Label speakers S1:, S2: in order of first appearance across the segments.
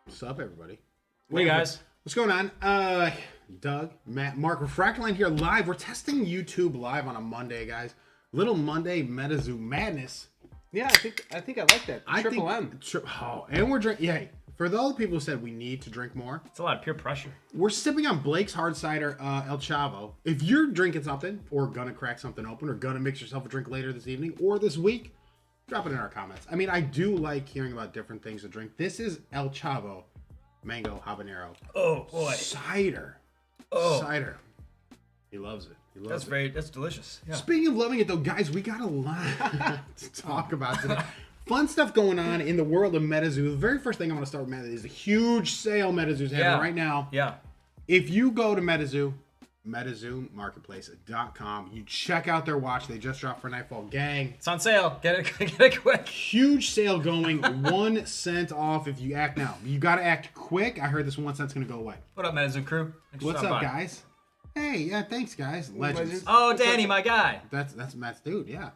S1: What's up, everybody?
S2: Hey, guys.
S1: What's going on? Doug, Matt, Mark, Refractor Line here live. We're testing YouTube live on a Monday, guys. Little Monday MetaZoo madness.
S3: Yeah, I think I like that. Triple M.
S1: And we're drinking. Yeah, for those people who said we need to drink more,
S2: It's a lot of peer pressure.
S1: we're sipping on Blake's Hard Cider El Chavo. If you're drinking something, or gonna crack something open, or gonna mix yourself a drink later this evening or this week, drop it in our comments. I mean, I do like hearing about different things to drink. This is El Chavo Mango Habanero.
S2: Oh boy,
S1: Cider.
S2: Oh.
S1: Cider. He loves it. He loves
S2: that's delicious. Yeah.
S1: Speaking of loving it, though, guys, we got a lot to talk about today. Fun stuff going on in the world of MetaZoo. The very first thing I want to start with, Matt, is a huge sale MetaZoo's having right now.
S2: Yeah.
S1: If you go to MetaZoo, MetaZooMarketplace.com, you check out their watch. They just dropped for Nightfall. Gang.
S2: It's on sale. Get it quick.
S1: Huge sale going. 1 cent off if you act now. You got to act quick. I heard this 1 cent's going to go away.
S2: What up, MetaZoo crew? Thanks for
S1: What's
S2: stopping
S1: up,
S2: by.
S1: guys? Hey, yeah, thanks, guys. Legends.
S2: Oh, Danny, my guy.
S1: That's Matt's dude, yeah.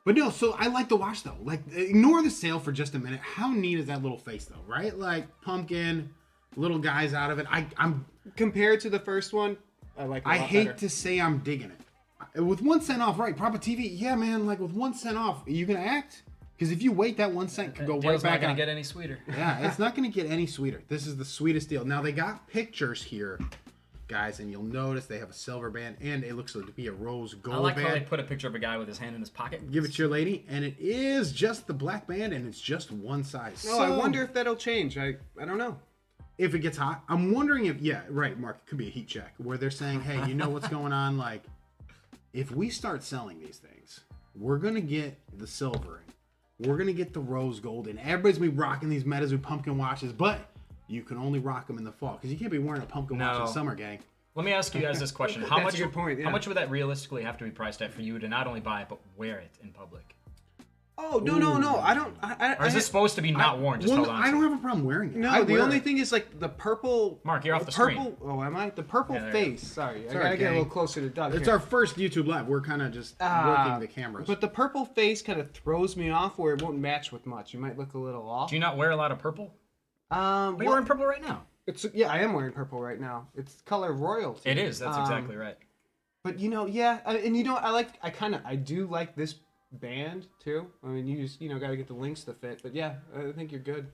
S1: But no, so I like the watch though. Like, ignore the sale for just a minute. How neat is that little face though, right? Like pumpkin, little guys out of it. I'm
S3: Compared to the first one, I like it a lot
S1: hate
S3: better.
S1: to say I'm digging it. With 1 cent off, right? Proper TV, yeah, man. Like with 1 cent off, are you gonna act? Because if you wait, that 1 cent could go right
S2: Deal's
S1: back
S2: not gonna
S1: on.
S2: get any sweeter.
S1: Yeah, it's not gonna get any sweeter. This is the sweetest deal. Now they got pictures here, guys, and you'll notice they have a silver band and it looks like to be a rose gold
S2: I like
S1: band.
S2: how they put a picture of a guy with his hand in his pocket.
S1: Give it to your lady, and it is just the black band, and it's just one size.
S3: No, I wonder if that'll change. I don't know.
S1: If it gets hot. I'm wondering if, yeah, right, Mark, it could be a heat check, where they're saying, hey, you know what's going on? Like, if we start selling these things, we're going to get the silver in, we're going to get the rose gold in. Everybody's going to be rocking these MetaZoo pumpkin watches, but you can only rock them in the fall, because you can't be wearing a pumpkin watch in summer, gang.
S2: Let me ask you guys this question: How
S3: That's
S2: much?
S3: a good point, yeah.
S2: How much would that realistically have to be priced at for you to not only buy it but wear it in public?
S3: Oh, no. I don't.
S2: Or is this supposed to be not worn? Just
S1: Well,
S2: hold on.
S1: I don't have a problem wearing it.
S3: No,
S1: I
S3: the
S1: wear
S3: only
S1: it.
S3: thing is like the purple.
S2: Mark, you're off the
S3: purple.
S2: screen.
S3: Oh, am I? The purple
S2: Yeah, there you
S3: face. Sorry, I
S1: Sorry,
S3: gotta get a
S1: gang.
S3: little closer to Doug.
S1: It's
S3: here.
S1: our first YouTube live. We're kind of just working the cameras.
S3: But the purple face kind of throws me off, where it won't match with much. You might look a little off.
S2: Do you not wear a lot of purple?
S3: But
S2: But you're wearing purple right now.
S3: I am wearing purple right now. It's color royalty.
S2: It is. That's exactly right.
S3: But I do like this band too. I mean, you just got to get the links to fit. But yeah, I think you're good.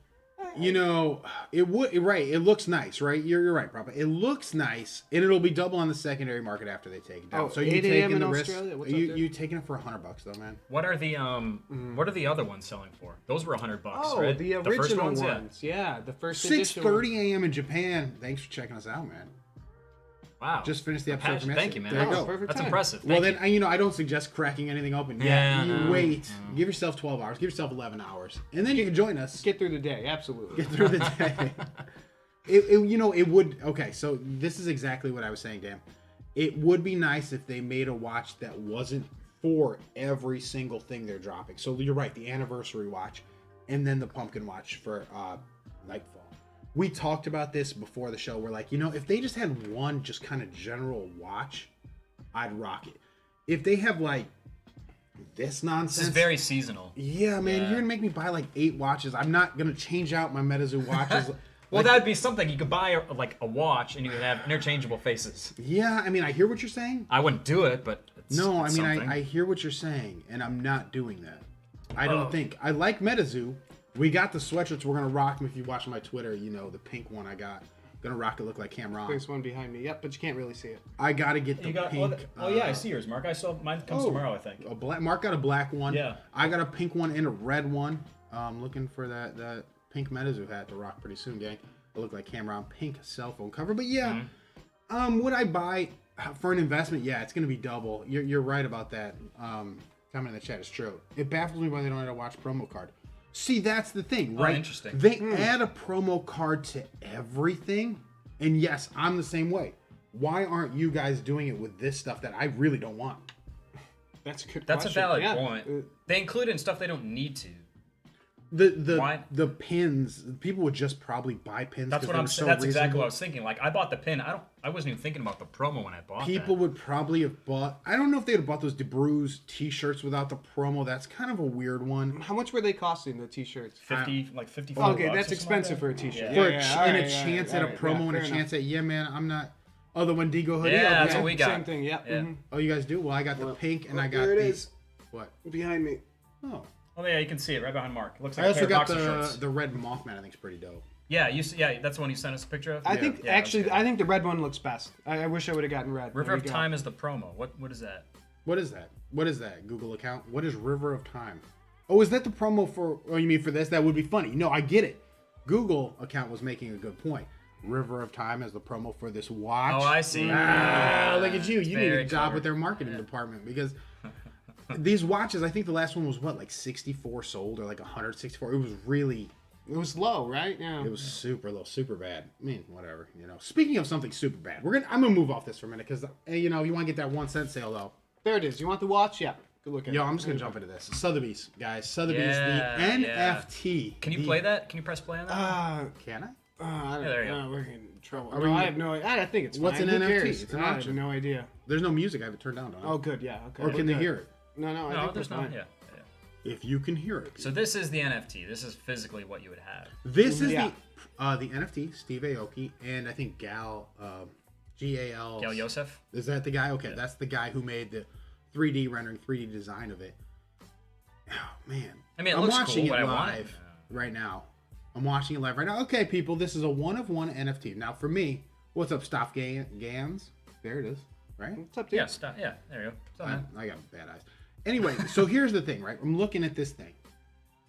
S1: You know, it looks nice, right? You're right, Papa. It looks nice, and it'll be double on the secondary market after they take it down.
S3: Oh,
S1: so you
S3: 8 a.m.
S1: taking
S3: in
S1: the risk?
S3: Australia? What's up, dude?
S1: You taking it for $100 though, man?
S2: What are the What are the other ones selling for? Those were $100,
S3: Oh,
S2: right?
S3: the
S2: first
S3: original
S2: ones,
S3: ones. Yeah, the first
S1: 6:30 a.m. in Japan. Thanks for checking us out, man.
S2: Wow.
S1: Just finished the episode from
S2: Thank you,
S1: yesterday.
S2: man.
S1: There you go.
S3: Perfect
S2: That's
S3: time.
S2: impressive.
S1: Well,
S2: Thank
S1: then, I don't suggest cracking anything open.
S2: Yeah,
S1: You
S2: no,
S1: wait. Give yourself 12 hours. Give yourself 11 hours, and then you can join us.
S3: Get through the day, absolutely.
S1: Get through the day. It would. Okay, so this is exactly what I was saying, Dan. It would be nice if they made a watch that wasn't for every single thing they're dropping. So you're right, the anniversary watch, and then the pumpkin watch for Nightfall. We talked about this before the show. We're like, if they just had one just kind of general watch, I'd rock it. If they have like this nonsense,
S2: This is very seasonal.
S1: yeah, man, you're gonna make me buy like 8 watches. I'm not gonna change out my MetaZoo watches.
S2: Well, that'd be something. You could buy a watch and you could have interchangeable faces.
S1: Yeah, I mean, I hear what you're saying.
S2: I wouldn't do it, but it's something.
S1: I hear what you're saying, and I'm not doing that. I don't think. I like MetaZoo. We got the sweatshirts. We're going to rock them. If you watch my Twitter, the pink one I got. Going to rock it, look like Cameron.
S3: There's one behind me. Yep, but you can't really see it.
S1: I got to get the
S2: You got,
S1: pink.
S2: I see yours, Mark. I saw mine comes tomorrow, I think.
S1: Mark got a black one.
S2: Yeah.
S1: I got a pink one and a red one. Looking for that pink MetaZoo hat to rock pretty soon, gang. I look like Cameron. Pink cell phone cover. But yeah, would I buy for an investment? Yeah, it's going to be double. You're right about that. Comment in the chat is true. It baffles me why they don't have a watch promo card. See, that's the thing, right?
S2: Interesting.
S1: They add a promo card to everything, and yes, I'm the same way. Why aren't you guys doing it with this stuff that I really don't want?
S3: That's a good
S2: That's
S3: question.
S2: a valid
S3: Yeah.
S2: point. They include it in stuff they don't need to. Why?
S1: The pins, people would just probably buy pins.
S2: That's what I'm saying. That's exactly what I was thinking. Like I bought the pin. I wasn't even thinking about the promo when I bought
S1: People
S2: that.
S1: would probably have bought. I don't know if they would have bought those DeBrews T-shirts without the promo. That's kind of a weird one.
S3: How much were they costing, the T-shirts?
S2: 55
S3: Okay,
S2: bucks
S3: that's
S2: or
S3: expensive for a
S2: something like
S3: T-shirt.
S2: that.
S1: For
S3: Yeah,
S1: and a
S3: alright,
S1: chance at a
S3: alright,
S1: promo
S3: yeah,
S1: and a
S3: fair
S1: chance at man, I'm not. Oh, the Wendigo hoodie.
S2: Yeah,
S1: Okay.
S2: that's what we got.
S3: Same thing. Yeah.
S2: Yeah.
S3: mhm.
S1: Oh, you guys do? Well, I got the pink and I got
S3: There it
S1: the.
S3: is,
S1: What?
S3: behind me.
S1: Oh.
S2: Oh yeah, you can see it right behind Mark. It looks like
S1: I
S2: a
S1: also
S2: pair of
S1: got
S2: boxer shorts.
S1: the red Mothman. I think is pretty dope.
S2: Yeah, yeah, that's the one you sent us a picture of.
S3: I think
S2: Yeah,
S3: actually,
S2: that's good.
S3: I think the red one looks best. I wish I would have gotten red.
S2: River
S3: There
S2: of
S3: you go.
S2: Time is the promo. What is that?
S1: What is that? What is that? Google account. What is River of Time? Oh, is that the promo for? Oh, you mean for this? That would be funny. No, I get it. Google account was making a good point. River of Time as the promo for this watch.
S2: Oh, I see.
S1: Ah, look at you.
S2: It's
S1: You need a
S2: very
S1: job
S2: clever.
S1: with their marketing department because these watches, I think the last one was what, like 64 sold or like 164. It was really,
S3: It was low, right? Yeah.
S1: it was super low, super bad. I mean, whatever, you know. Speaking of something super bad, I'm gonna move off this for a minute because you know you want to get that 1 cent sale though.
S3: There it is. You want the watch? Yeah. Good look at it.
S1: Yo, I'm just gonna jump into this. Sotheby's, guys. Sotheby's,
S2: Yeah,
S1: the
S2: yeah.
S1: NFT.
S2: Can you play that? Can you press play on that?
S1: Can I?
S3: I don't
S2: Yeah, there you
S3: know.
S2: go.
S3: We're in trouble.
S1: Are
S3: No,
S1: we-
S3: I have no. I think it's
S1: What's
S3: fine.
S1: an
S3: Who
S1: NFT?
S3: cares?
S1: It's an
S3: I have
S1: auction.
S3: no idea.
S1: There's no music. I have it turned down. Don't I?
S3: Oh, good. Yeah. Okay.
S1: Or can they
S3: Good.
S1: hear it?
S3: No, I
S2: No,
S3: think
S2: there's
S3: we're
S2: no.
S3: fine.
S2: Yeah.
S1: If you can hear it.
S2: So this is the NFT. This is physically what you would have.
S1: This is
S3: Yeah.
S1: the NFT, Steve Aoki, and I think Gal, G-A-L.
S2: Gal Yosef.
S1: Is that the guy? Okay, that's the guy who made the 3D rendering, 3D design of it. Oh, man.
S2: I mean, it
S1: I'm
S2: looks
S1: watching
S2: cool,
S1: it
S2: but I want
S1: live
S2: it.
S1: right now. I'm watching it live right now. Okay, people, this is a one-of-one NFT. Now, for me, what's up, Stop Gans? There it is, right?
S3: What's up, dude?
S2: Yeah, stop. Yeah, there you go. Stop, man.
S1: I got bad eyes. Anyway, so here's the thing, right? I'm looking at this thing,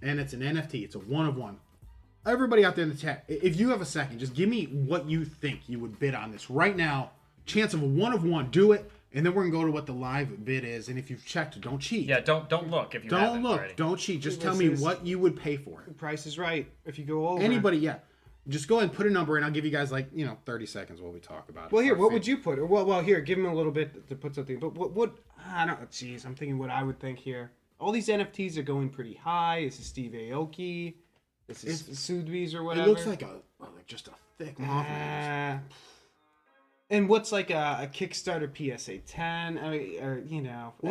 S1: and it's an NFT. It's a one-of-one. Everybody out there in the chat, if you have a second, just give me what you think you would bid on this right now. Chance of a one-of-one. Do it, and then we're gonna go to what the live bid is. And if you've checked, don't cheat.
S2: Yeah, don't look if you
S1: Don't
S2: haven't
S1: look.
S2: already.
S1: Don't cheat. Just tell
S3: This
S1: me
S3: is-
S1: what you would pay for it.
S3: The price is right. If you go over.
S1: Anybody, yeah. Just go ahead and put a number, and I'll give you guys 30 seconds while we talk about it.
S3: Well, here,
S1: Our
S3: what
S1: fa-
S3: would you put? Well, here, give him a little bit to put something. But what? I don't. Jeez, I'm thinking what I would think here. All these NFTs are going pretty high. This is Steve Aoki. This is Sotheby's or
S1: It
S3: whatever.
S1: looks like just a thick Mothman.
S3: And what's like a Kickstarter PSA 10? I mean, or you know, I'm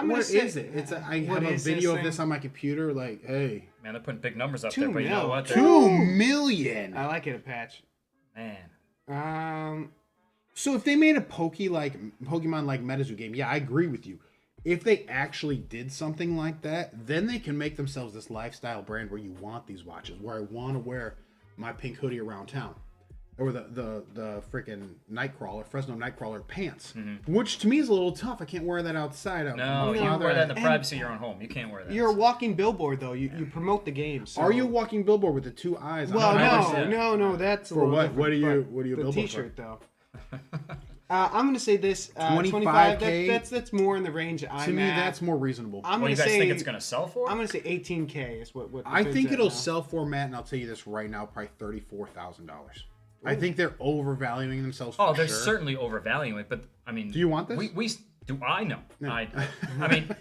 S3: gonna
S1: What
S3: say,
S1: is it? I
S3: what
S1: have a
S3: is
S1: video of
S3: thing?
S1: this on my computer. Like, hey,
S2: Man, they're putting big numbers up
S3: 2
S2: there, but you know
S3: mil.
S2: what?
S1: 2 million.
S3: I like it, a patch.
S2: Man,
S1: So if they made a Pokemon like MetaZoo game, yeah, I agree with you. If they actually did something like that, then they can make themselves this lifestyle brand where you want these watches, where I want to wear my pink hoodie around town, or the freaking Fresno Nightcrawler pants, which to me is a little tough. I can't wear that outside.
S2: no, you wear that in the privacy of your own home. You can't wear that.
S3: You're a walking billboard, though. You promote the game. So.
S1: Are you a walking billboard with the 2 eyes?
S3: Well,
S2: I
S3: no, that's a
S1: For
S3: little
S1: what?
S3: different,
S1: What are you?
S3: but
S1: What are you a
S3: the
S1: billboard
S3: T-shirt
S1: for?
S3: though. I'm gonna say this
S1: 25K?
S3: That's more in the range I'm
S1: To me,
S3: at.
S1: that's more reasonable.
S3: I'm
S2: What do
S3: gonna
S2: you guys
S3: say
S2: think it's gonna sell for?
S3: I'm gonna say 18K is what. The
S1: I
S3: bid's
S1: think
S3: at
S1: it'll
S3: now.
S1: sell for, Matt, and I'll tell you this right now, probably $34,000. I think they're overvaluing themselves.
S2: Oh,
S1: For
S2: they're
S1: sure.
S2: certainly overvaluing it, but I mean,
S1: Do you want this?
S2: We do. I know. I mean,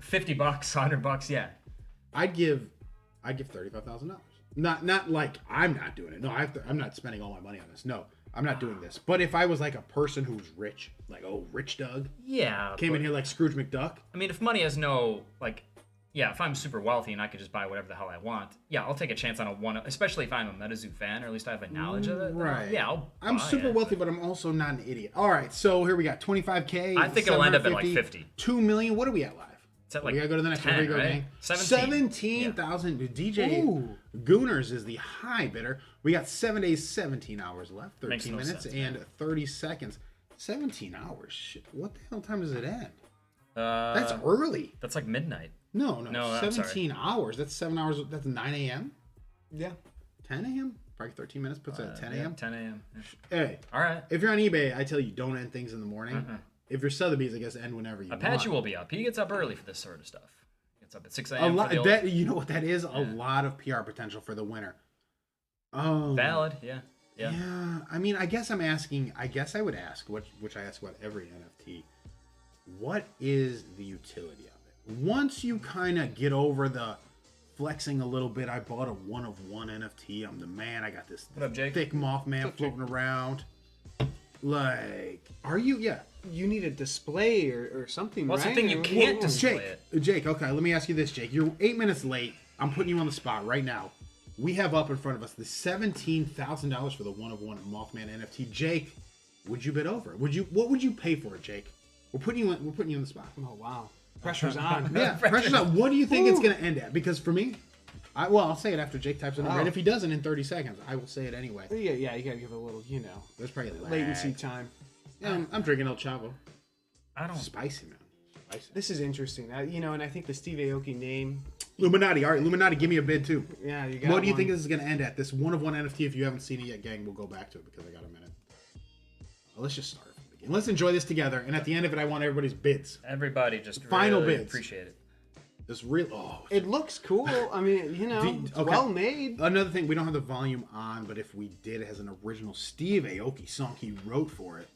S2: $50, $100, yeah.
S1: I'd give $35,000. Not like I'm not doing it. No, I'm not spending all my money on this. No, I'm not doing this. But if I was like a person who's rich, like Rich Doug
S2: Yeah.
S1: came
S2: but-
S1: in here like Scrooge McDuck.
S2: I mean, if money has no yeah, if I'm super wealthy and I could just buy whatever the hell I want, yeah, I'll take a chance on a one, especially if I'm a MetaZoo fan, or at least I have a knowledge of it.
S1: Right.
S2: Yeah,
S1: I'm
S2: buy
S1: super
S2: it.
S1: wealthy, but I'm also not an idiot. All right, so here we got 25K.
S2: I think it'll end up at like 50.
S1: 2 million. What are we at live?
S2: It's at
S1: We
S2: like
S1: gotta go to the next
S2: 10,
S1: one. Here we go,
S2: right?
S1: gang.
S2: 17.
S1: 17,000. DJ
S3: Ooh.
S1: Gooners is the high bidder. We got 7 days, 17 hours left. 13
S2: Makes no
S1: minutes
S2: sense,
S1: and 30 seconds. 17 hours. Shit. What the hell time does it end?
S2: Yeah.
S1: That's early.
S2: That's like midnight.
S1: No.
S2: No, I'm
S1: 17 hours. That's 7 hours. That's 9 a.m.
S3: Yeah.
S1: 10 a.m. Probably 13 minutes puts it at 10
S2: Yeah,
S1: a.m.
S2: 10 a.m. Yeah.
S1: Hey,
S2: All right.
S1: if you're on eBay, I tell you don't end things in the morning. If you're Sotheby's, I guess end whenever you want.
S2: Apache will be up. He gets up early for this sort of stuff. He gets up at 6
S1: A
S2: a.m.
S1: lot.
S2: for the
S1: That you know what that is? A lot of PR potential for the winner. Oh,
S2: valid. Yeah. Yeah.
S1: Yeah, I mean, I guess I'm asking. I guess I would ask, which I ask about every NFT. What is the utility of it? Once you kind of get over the flexing a little bit. I bought a 1 of 1 NFT. I'm the man. I got this
S2: What up, Jake?
S1: thick Mothman floating around. Like, are you? Yeah.
S3: You need a display or something,
S2: What's
S3: right?
S2: the thing you can't display
S1: Jake,
S2: it?
S1: Jake, okay, let me ask you this, Jake. You're 8 minutes late. I'm putting you on the spot right now. We have up in front of us the $17,000 for the 1 of 1 Mothman NFT. Jake, would you bid over? What would you pay for it, Jake? We're putting you on the spot.
S3: Oh wow, pressure's on.
S1: Yeah, pressure's on. What do you think it's going to end at? Because for me, I'll say it after Jake types it in. And if he doesn't in 30 seconds, I will say it anyway.
S3: Yeah, you gotta give it a little,
S1: There's probably
S3: latency time.
S1: Yeah, I'm drinking El Chavo.
S2: I don't.
S1: Spicy, man. Spicy.
S3: This is interesting. And I think the Steve Aoki name.
S1: Illuminati. All right, Illuminati, give me a bid too.
S3: Yeah, you got.
S1: What do you think this is going to end at? This 1 of 1 NFT. If you haven't seen it yet, gang, we'll go back to it because I got a minute. Well, let's just start from the beginning. Let's enjoy this together. And at the end of it, I want everybody's bids.
S2: Everybody just
S1: Final
S2: really
S1: bids.
S2: appreciate it.
S1: This real. Oh,
S3: It looks cool. I mean, it's
S1: okay.
S3: well made.
S1: Another thing, we don't have the volume on, but if we did, it has an original Steve Aoki song he wrote for it.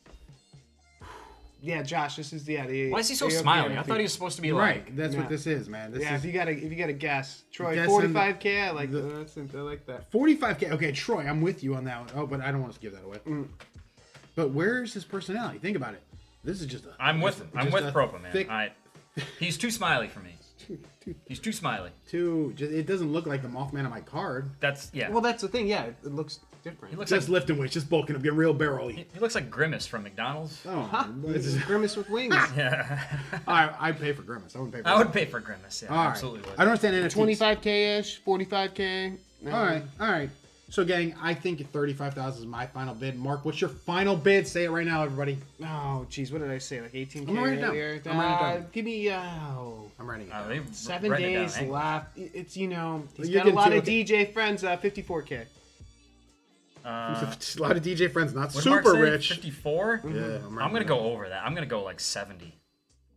S3: Yeah, Josh, this is the.
S2: Why is he so
S3: Aoki
S2: smiling? I
S3: NFT.
S2: thought he was supposed to be
S1: Right,
S2: like.
S1: that's what this is, man. This
S3: Yeah,
S1: is
S3: if you got to guess, Troy,
S1: Guess
S3: 45K. I like that.
S1: 45K. Okay, Troy, I'm with you on that one. Oh, but I don't want to give that away. But where's his personality? Think about it. This is just a.
S2: I'm with him. I'm with Propa, man.
S1: thick-
S2: He's too smiley for me. He's too smiley.
S1: It doesn't look like the Mothman on my card.
S2: That's yeah.
S3: Well, that's the thing. Yeah, it looks different.
S2: He looks
S1: Just
S2: like
S1: lifting weights, just bulking up, getting real barrel-y.
S2: he looks like Grimace from McDonald's.
S1: Oh,
S3: This is Grimace with wings.
S2: Yeah.
S1: I'd pay for Grimace. I wouldn't pay for
S2: I would pay for Grimace. Yeah,
S1: All right.
S2: absolutely would.
S1: I don't understand NFTs.
S3: 25K-ish, 45K.
S1: All right. So, gang, I think 35,000 is my final bid. Mark, what's your final bid? Say it right now, everybody.
S3: Oh, geez, what did I say? Like 18K
S1: I'm writing it down.
S3: earlier?
S1: I'm writing it down.
S3: Give me,
S1: I'm writing it down.
S2: They've
S3: 7
S2: written it down,
S3: days
S2: eh?
S3: left. It's, he's
S1: You're
S3: got a
S1: getting
S3: lot
S1: too-
S3: of DJ friends, 54K.
S1: A lot of DJ friends, not
S2: What did Mark
S1: super
S2: say?
S1: rich.
S2: 54?
S1: Yeah,
S2: I'm gonna go over that. I'm gonna go like 70.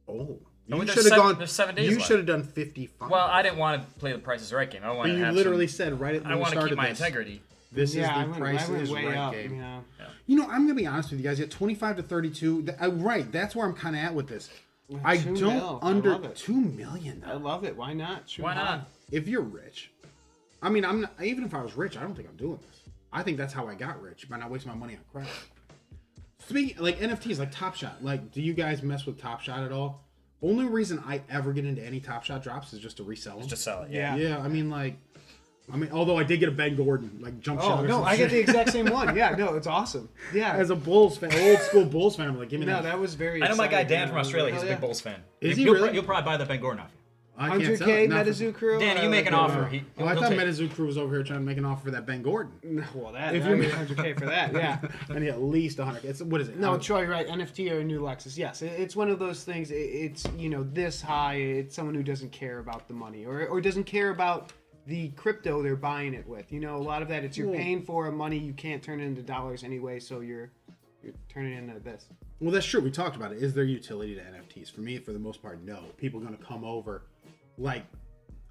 S1: Oh,
S2: No,
S1: you
S2: there's
S1: should have
S2: seven-
S1: gone.
S2: there's 7 days
S1: You
S2: left.
S1: should have done 55.
S2: Well, I didn't want to play the Price is Right game. I want
S1: But
S2: to
S1: you
S2: have
S1: literally
S2: some,
S1: said right at
S2: I
S1: when we
S2: want to
S1: started
S2: keep my
S1: this.
S2: integrity.
S1: This
S3: Yeah,
S1: is the Price is
S3: way
S1: Right
S3: up,
S1: game.
S3: yeah.
S1: You know, I'm gonna be honest with you guys. At 25 to 32, right? That's where I'm kind of at with this. I
S3: 2
S1: don't
S3: mil. I
S1: under
S3: love it.
S1: 2 million.
S3: I
S1: Though.
S3: love it. Why not? Shoot
S2: Why
S3: high.
S2: not?
S1: If you're rich, I mean, I'm not, even if I was rich, I don't think I'm doing this. I think that's how I got rich by not wasting my money on crap. Speaking like NFTs, like Top Shot. Like, do you guys mess with Top Shot at all? Only reason I ever get into any Top Shot drops is just to resell them.
S2: Just sell it.
S3: Yeah.
S1: Yeah, I mean, although I did get a Ben Gordon like jump shot.
S3: Oh,
S1: or
S3: no,
S1: some
S3: I get
S1: shit.
S3: the exact same one. Yeah, no, it's awesome. Yeah.
S1: As a Bulls fan, old school Bulls fan, I'm like, give me
S3: No,
S1: that.
S3: that was very
S2: I know my guy
S3: exciting.
S2: Dan from Australia. He's a big Bulls fan.
S1: Is he
S2: You'll
S1: really?
S2: You'll probably buy the Ben Gordon off you.
S1: I can't tell.
S3: 100K
S1: Not for-
S3: MetaZoo crew.
S2: Dan, you make an offer. He,
S1: Oh, I
S2: he'll
S1: thought
S2: take-
S1: MetaZoo crew was over here trying to make an offer for that Ben Gordon.
S3: Well, that
S1: If
S3: if
S1: you-
S3: you 100K for that, yeah.
S1: I need at least 100. What is it?
S3: No, Troy, right? NFT or a new Lexus. Yes, it's one of those things. It's this high. It's someone who doesn't care about the money or doesn't care about the crypto they're buying it with. A lot of that. It's you're paying for money you can't turn into dollars anyway, so you're turning it into this.
S1: Well, that's true. We talked about it. Is there utility to NFTs? For me, for the most part, no. People are going to come over. Like,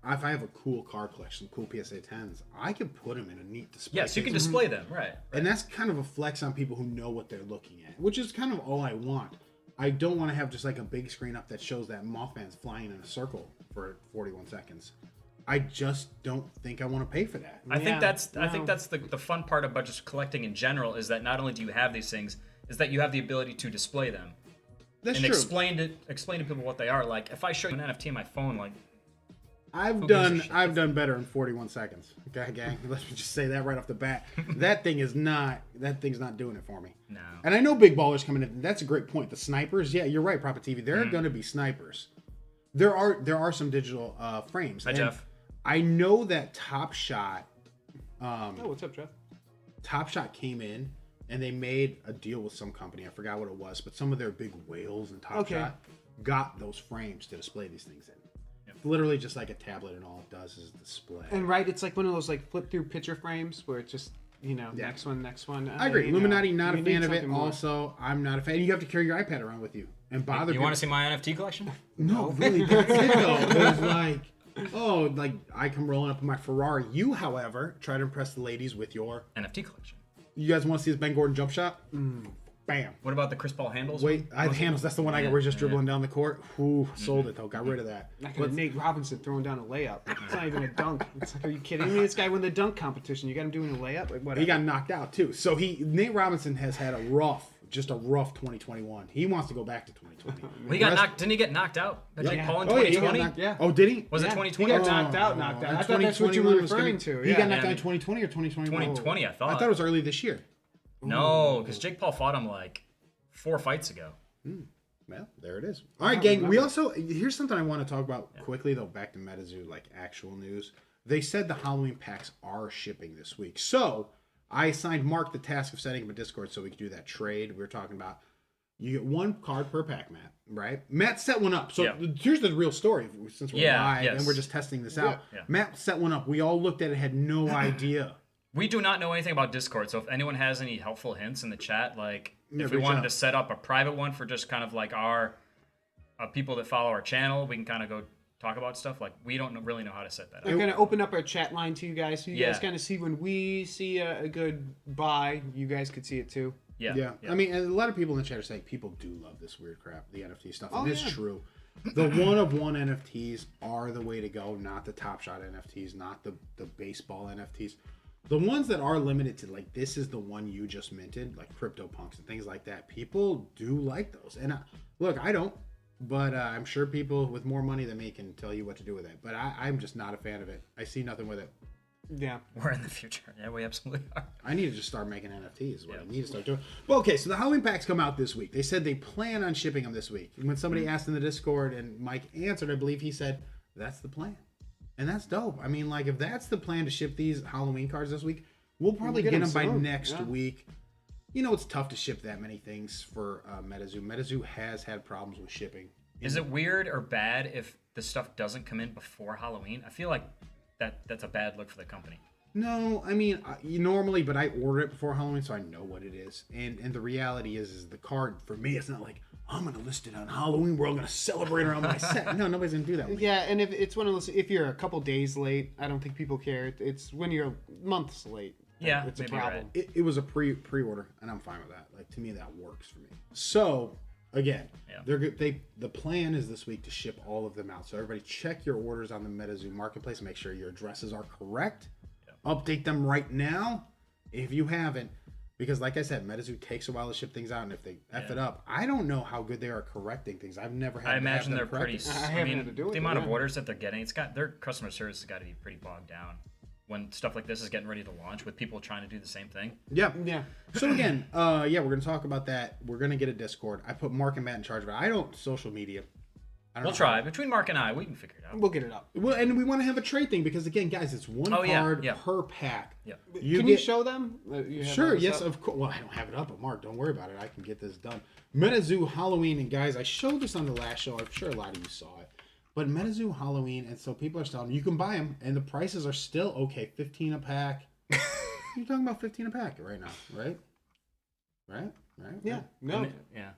S1: if I have a cool car collection, cool PSA 10s, I can put them in a neat display.
S2: Yes, you can
S1: case.
S2: display them. Right.
S1: And that's kind of a flex on people who know what they're looking at, which is kind of all I want. I don't want to have just like a big screen up that shows that Mothman's flying in a circle for 41 seconds. I just don't think I want to pay for that.
S2: I think that's
S3: no.
S2: the fun part about just collecting in general is that not only do you have these things, is that you have the ability to display them
S1: That's
S2: and
S1: true.
S2: explain to people what they are. Like if I show you an NFT on my phone, like
S1: I've
S2: gives a shit?
S1: done better in 41 seconds. Okay, gang. Let me just say that right off the bat. That thing's not doing it for me.
S2: no.
S1: And I know big ballers coming in. That's a great point. The snipers, yeah, you're right, Propa TV. There are going to be snipers. There are some digital frames.
S2: Hi,
S1: And
S2: Jeff.
S1: I know that Top Shot.
S3: Oh, what's up, Jeff?
S1: Top Shot came in and they made a deal with some company. I forgot what it was, but some of their big whales in Top
S3: Okay.
S1: Shot got those frames to display these things in. It's literally just like a tablet, and all it does is display.
S3: And right, it's like one of those like flip through picture frames where it's just next one.
S1: I agree. Illuminati, not a
S3: you need
S1: fan of it.
S3: something more.
S1: Also, I'm not a fan. You have to carry your iPad around with you and bother.
S2: You want to see my NFT collection?
S1: No, really, that's it though. It's like, like I come rolling up in my Ferrari. You, however, try to impress the ladies with your.
S2: NFT collection.
S1: You guys want to see this Ben Gordon jump shot? bam.
S2: What about the Chris Paul handles?
S1: Wait, I have handles. That's the one I got. We're just dribbling down the court. Ooh, sold it though. Got rid of that.
S3: Like Nate Robinson throwing down a layup. It's not even a dunk. It's like, are you kidding me? This guy won the dunk competition. You got him doing a layup? Like, whatever.
S1: He got knocked out too. So Nate Robinson has had a rough 2021. He wants to go back to 2020.
S2: Well, he got knocked. Didn't he get knocked out by Jake Paul in
S1: Oh, yeah,
S2: 2020?
S3: Yeah.
S1: Oh, did he?
S2: Was it
S3: Yeah,
S2: 2020?
S3: He got knocked out. I thought that's what you were referring to.
S1: He
S3: Yeah.
S1: got knocked out in 2020 or 2021?
S2: 2020, I thought.
S1: I thought it was early this year.
S2: No, because Jake Paul fought him like 4 fights ago.
S1: Well, there it is. All right, gang. We also here's something I want to talk about quickly though. Back to MetaZoo, like actual news. They said the Halloween packs are shipping this week. So I assigned Mark the task of setting up a Discord so we could do that trade we were talking about. You get 1 card per pack, Matt. Right? Matt set one up. So here's the real story. Since we're live and we're just testing this out, Matt set one up. We all looked at it, had no idea.
S2: We do not know anything about Discord, so if anyone has any helpful hints in the chat, like if we
S1: reach
S2: wanted
S1: out.
S2: to set up a private one for just kind of like our people that follow our channel, we can kind of go talk about stuff. Like we don't really know how to set that up.
S3: I'm going to open up our chat line to you guys so you guys
S2: Yeah.
S3: kind of see when we see a good buy, you guys could see it too.
S2: Yeah.
S1: I mean, and a lot of people in the chat are saying people do love this weird crap, the NFT stuff. And
S3: Oh,
S1: it's
S3: yeah.
S1: true. The one-of-one NFTs are the way to go, not the Top Shot NFTs, not the baseball NFTs. The ones that are limited to, like, this is the one you just minted, like CryptoPunks and things like that. People do like those. And look, I don't, but I'm sure people with more money than me can tell you what to do with it. But I'm just not a fan of it. I see nothing with it.
S3: Yeah.
S2: We're in the future. Yeah, we absolutely are.
S1: I need to just start making NFTs is what I need to start doing. Well, okay, so the Halloween packs come out this week. They said they plan on shipping them this week. And when somebody asked in the Discord and Mike answered, I believe he said, that's the plan. And that's dope. I mean, like, if that's the plan to ship these Halloween cards this week, we'll probably get them by
S3: soon.
S1: next week. You know, it's tough to ship that many things for MetaZoo. MetaZoo has had problems with shipping.
S2: Is it weird or bad if the stuff doesn't come in before Halloween? I feel like that's a bad look for the company.
S1: No, I mean, normally, but I order it before Halloween, so I know what it is. And the reality is the card, for me, it's not like, I'm going to list it on Halloween, we're all going to celebrate around my set. No, nobody's going to do that with me.
S3: Yeah, and if it's one of those, if you're a couple days late, I don't think people care. It's when you're months late.
S2: Yeah,
S3: it's a
S2: maybe you're
S3: problem.
S2: right.
S1: It was a pre-order, and I'm fine with that. Like, to me, that works for me. So, again, the plan is this week to ship all of them out. So everybody check your orders on the MetaZoo marketplace. Make sure your addresses are correct. Update them right now if you haven't, because like I said, MetaZoo takes a while to ship things out, and if they F it up, I don't know how good they are correcting things. I've never had.
S2: I imagine
S1: to
S2: they're
S1: have them
S2: pretty.
S1: corrected.
S3: I
S2: I
S3: haven't
S2: mean,
S3: had to do it,
S2: the amount of
S3: yeah.
S2: orders that they're getting, their customer service has got to be pretty bogged down when stuff like this is getting ready to launch with people trying to do the same thing.
S1: Yeah.
S3: Yeah.
S1: So again, we're gonna talk about that. We're gonna get a Discord. I put Mark and Matt in charge of it. I don't social media.
S2: We'll try. Between Mark and I, we can figure it out.
S3: We'll get it up.
S1: Well, and we want to have a trade thing because again, guys, it's one card per pack.
S2: Yeah.
S3: Can you show them? You have
S1: Sure,
S3: all this
S1: yes,
S3: up?
S1: of course. Well, I don't have it up, but Mark, don't worry about it. I can get this done. MetaZoo Halloween, and guys, I showed this on the last show. I'm sure a lot of you saw it. But MetaZoo Halloween, and so people are telling you can buy them, and the prices are still okay. 15 a pack. You're talking about 15 a pack right now, right? Right?
S3: Yeah. No.
S2: Yeah.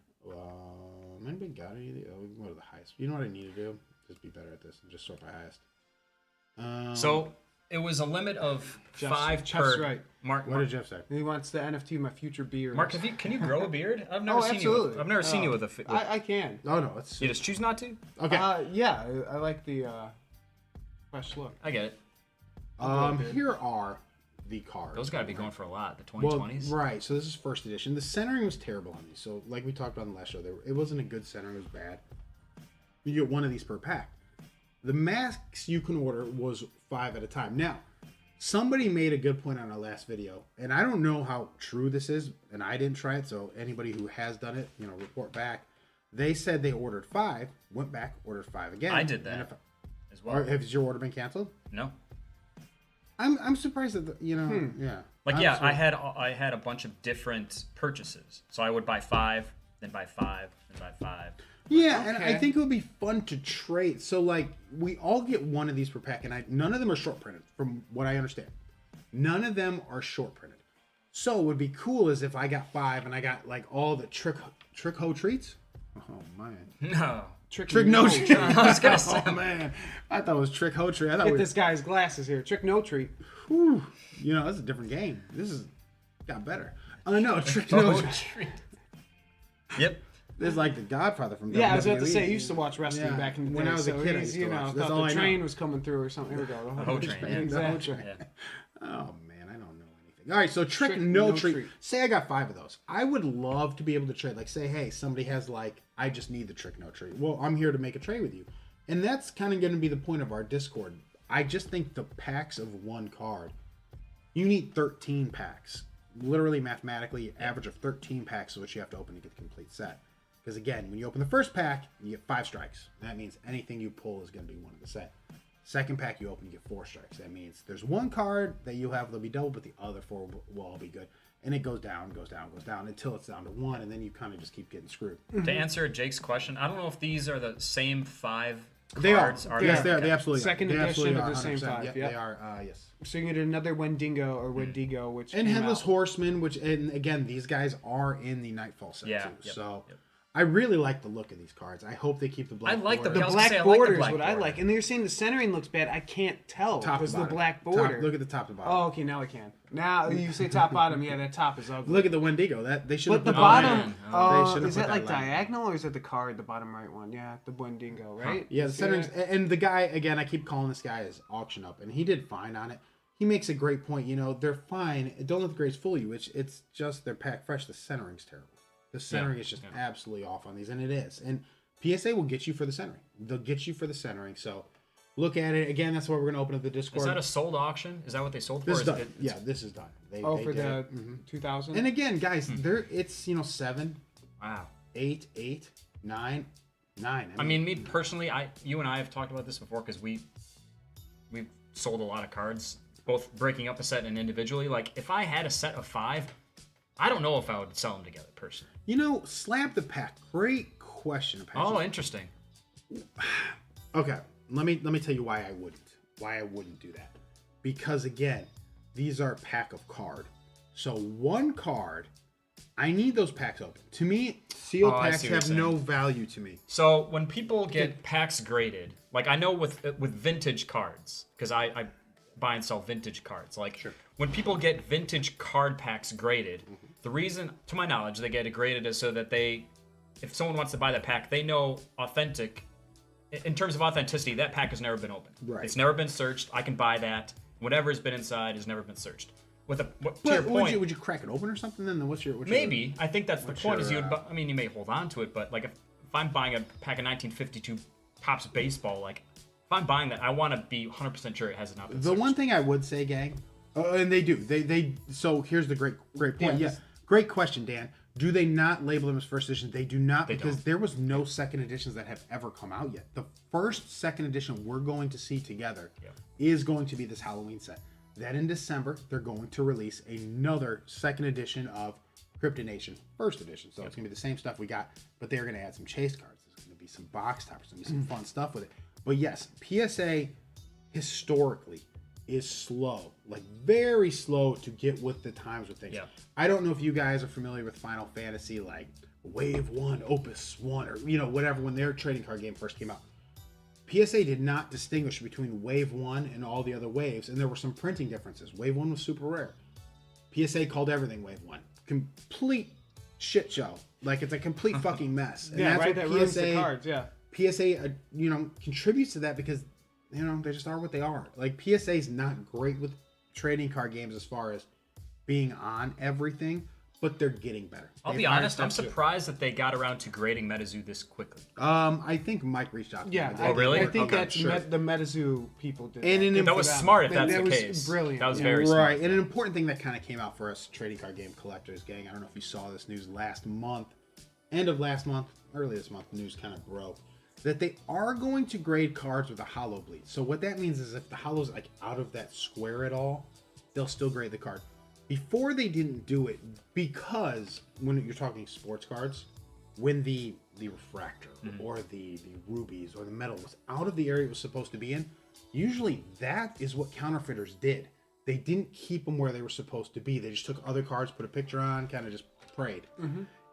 S1: Anybody got any? We can go to the highest. You know what I need to do? Just be better at this and just sort by highest.
S2: So it was a limit of 5
S3: Jeff's
S2: per.
S3: right.
S2: Mark,
S1: What did Jeff say?
S3: He wants the NFT of my future beard.
S2: Mark, can you grow a beard? I've never seen you.
S3: absolutely.
S2: I've never seen you with a.
S3: I can.
S1: Oh no, it's
S2: You just choose not to.
S1: okay.
S3: Yeah, I like the fresh look.
S2: I get it.
S1: Here are the cards.
S2: Those got to be going for a lot. The
S1: Well,
S2: 2020s.
S1: right. So this is first edition. The centering was terrible on these. So like we talked about in the last show, it wasn't a good centering. It was bad. You get one of these per pack. The max you can order was 5 at a time. Now, somebody made a good point on our last video, and I don't know how true this is, and I didn't try it. So anybody who has done it, report back. They said they ordered 5, went back, ordered 5 again.
S2: I did that as well.
S1: Has your order been canceled?
S2: No.
S1: I'm surprised that yeah.
S2: Like I had a bunch of different purchases, so I would buy 5, then buy 5, then buy 5.
S1: Yeah, and I
S3: Okay.
S1: think it would be fun to trade. So like we all get one of these per pack, and none of them are short printed, from what I understand. None of them are short printed. So what would be cool is if I got 5 and I got like all the trick ho treats. Oh man.
S2: No.
S1: Trick no treat.
S2: I was gonna say.
S1: Oh man, I thought it was trick ho treat. I thought
S3: Get this guy's glasses here. Trick no treat.
S1: Whew, that's a different game. This is got better. No, trick no treat.
S2: treat. Yep.
S1: This is like the Godfather from WWE.
S3: Yeah, I was about to say, I used to watch wrestling back in the day.
S1: When I was a kid, I
S3: he's,
S1: used to watch. That's
S3: thought
S1: all
S3: the
S1: I
S3: train
S1: know.
S3: was coming through or something. Here we go.
S2: The hoe train. Yeah.
S3: Exactly.
S2: Yeah.
S1: Oh man, I don't know anything. All right, so trick, no treat. Say I got 5 of those. I would love to be able to trade. Like, say, hey, somebody has like, I just need the trick, no treat. Well, I'm here to make a trade with you, and that's kind of going to be the point of our Discord. I just think the packs of 1 card, you need 13 packs. Literally, mathematically, average of 13 packs is what you have to open to get the complete set. Because again, when you open the first pack, you get 5 strikes. That means anything you pull is going to be one of the set. Second pack you open, you get 4 strikes. That means there's 1 card that you have that'll be double, but the other 4 will all be good. And it goes down, goes down, goes down until it's down to 1, and then you kind of just keep getting screwed.
S2: To answer Jake's question, I don't know if these are the same 5
S1: They are.
S2: cards.
S1: Yes, they are.
S2: Okay.
S1: They absolutely
S3: Second
S1: are. They
S3: edition
S1: absolutely
S3: of
S1: are,
S3: the same
S1: 100%.
S3: 5,
S1: Yep,
S3: yep.
S1: they are, yes.
S3: So you get another Wendigo or Wendigo, which
S1: And
S3: came
S1: Headless
S3: out.
S1: Horseman, which, and again, these guys are in the Nightfall set
S2: Yeah,
S1: too.
S2: yep,
S1: So
S2: yep.
S1: I really like the look of these cards. I hope they keep the black
S2: I like the
S1: border.
S3: The
S2: I was gonna
S3: black
S2: say, I like the
S3: border is
S2: black
S3: what I
S2: border.
S3: like. And they're saying the centering looks bad. I can't tell
S1: Top to
S3: because the
S1: bottom.
S3: black border.
S1: Top, look at the top to bottom.
S3: Oh, okay, now I can. Now you say top bottom, yeah, that top is ugly.
S1: Look at the Wendigo. That they should
S3: But
S1: have
S3: the
S1: put
S3: bottom,
S2: man.
S1: They should've
S3: is
S1: put
S3: that like
S1: that line.
S3: diagonal or is it the card, the bottom right one? Yeah, the Wendigo, right?
S1: Yeah, the
S3: See
S1: centerings,
S3: that?
S1: and the guy again. I keep calling this guy as auction up, and he did fine on it. He makes a great point. You know, they're fine. Don't let the grades fool you. It's just they're packed fresh. The centering's terrible. The centering is just absolutely off on these, and it is. And PSA will get you for the centering. They'll get you for the centering. So look at it again. That's why we're going to open up the Discord.
S2: Is that a sold auction? Is that what they sold for?
S1: This
S2: Or
S1: is
S2: is
S1: done.
S2: it-
S1: Yeah, this is done. They
S3: For
S1: did
S3: the
S1: it.
S3: 2000?
S1: And again, guys, it's 7,
S2: Wow.
S1: 8, 9, 9.
S2: I mean, me personally, you and I have talked about this before because we've sold a lot of cards, both breaking up a set and individually. Like, if I had a set of 5, I don't know if I would sell them together personally.
S1: you know, slap the pack. Great question, Apache.
S2: Oh, interesting.
S1: Okay, let me tell you why I wouldn't do that. Because again, these are a pack of card. So 1 card, I need those packs open. To me, sealed
S2: I
S1: packs
S2: see what
S1: have
S2: you're
S1: no
S2: saying.
S1: value to me.
S2: So when people get packs graded, like I know with vintage cards, because I buy and sell vintage cards. Like when people get vintage card packs graded, the reason, to my knowledge, they get it graded is so that if someone wants to buy that pack, they know authentic. In terms of authenticity, that pack has never been opened.
S1: Right.
S2: It's never been searched. I can buy that. Whatever has been inside has never been searched. To your
S1: But
S2: point,
S1: would you crack it open or something? Then what's your
S2: maybe. I think that's the
S1: what's
S2: point.
S1: your,
S2: Is I mean, you may hold on to it, but like if I'm buying a pack of 1952 Topps baseball, like if I'm buying that, I want to be 100% sure it has not been
S1: The
S2: searched.
S1: one thing I would say, gang, and they do. They so here's the great point.
S3: Yeah,
S1: Yeah, great question, Dan. Do they not label them as first edition? They do not, because
S2: don't.
S1: there was no second editions that have ever come out yet. The first second edition we're going to see together is going to be this Halloween set. Then in December, they're going to release another second edition of Crypto Nation first edition. So it's going to be the same stuff we got, but they're going to add some chase cards. There's going to be some box toppers. There's going to be some fun stuff with it. But yes, PSA historically is slow, like very slow to get with the times with things.
S2: Yeah.
S1: I don't know if you guys are familiar with Final Fantasy, like Wave 1, Opus 1, or whatever, when their trading card game first came out. PSA did not distinguish between Wave 1 and all the other waves, and there were some printing differences. Wave 1 was super rare. PSA called everything Wave 1. Complete shit show. Like, it's a complete fucking mess. And
S3: Yeah,
S1: that's
S3: right,
S1: what
S3: that ruins the cards, yeah.
S1: PSA, contributes to that because, they just are what they are. Like, PSA is not great with trading card games as far as being on everything, but they're getting better.
S2: I'll
S1: They've
S2: be honest, I'm
S1: stepped to it.
S2: surprised that they got around to grading MetaZoo this quickly.
S1: I think Mike reached out to
S3: Yeah,
S1: them.
S2: Oh, really?
S3: I think
S2: Okay,
S3: that's
S1: sure.
S3: the MetaZoo people did.
S1: And
S3: that.
S1: in
S2: That
S1: for
S2: was
S1: them.
S2: smart if
S3: That
S2: that's the
S3: was
S2: case.
S3: brilliant.
S2: That was
S3: Yeah.
S2: very
S1: Right,
S2: smart.
S1: and an important thing that kind of came out for us trading card game collectors, gang. I don't know if you saw this news last month, end of last month, early this month, the news kind of broke that they are going to grade cards with a hollow bleed. So what that means is if the hollow's like out of that square at all, they'll still grade the card. Before they didn't do it because when you're talking sports cards, when the refractor or the rubies or the metal was out of the area it was supposed to be in, usually that is what counterfeiters did. They didn't keep them where they were supposed to be. They just took other cards, put a picture on, kind of just prayed.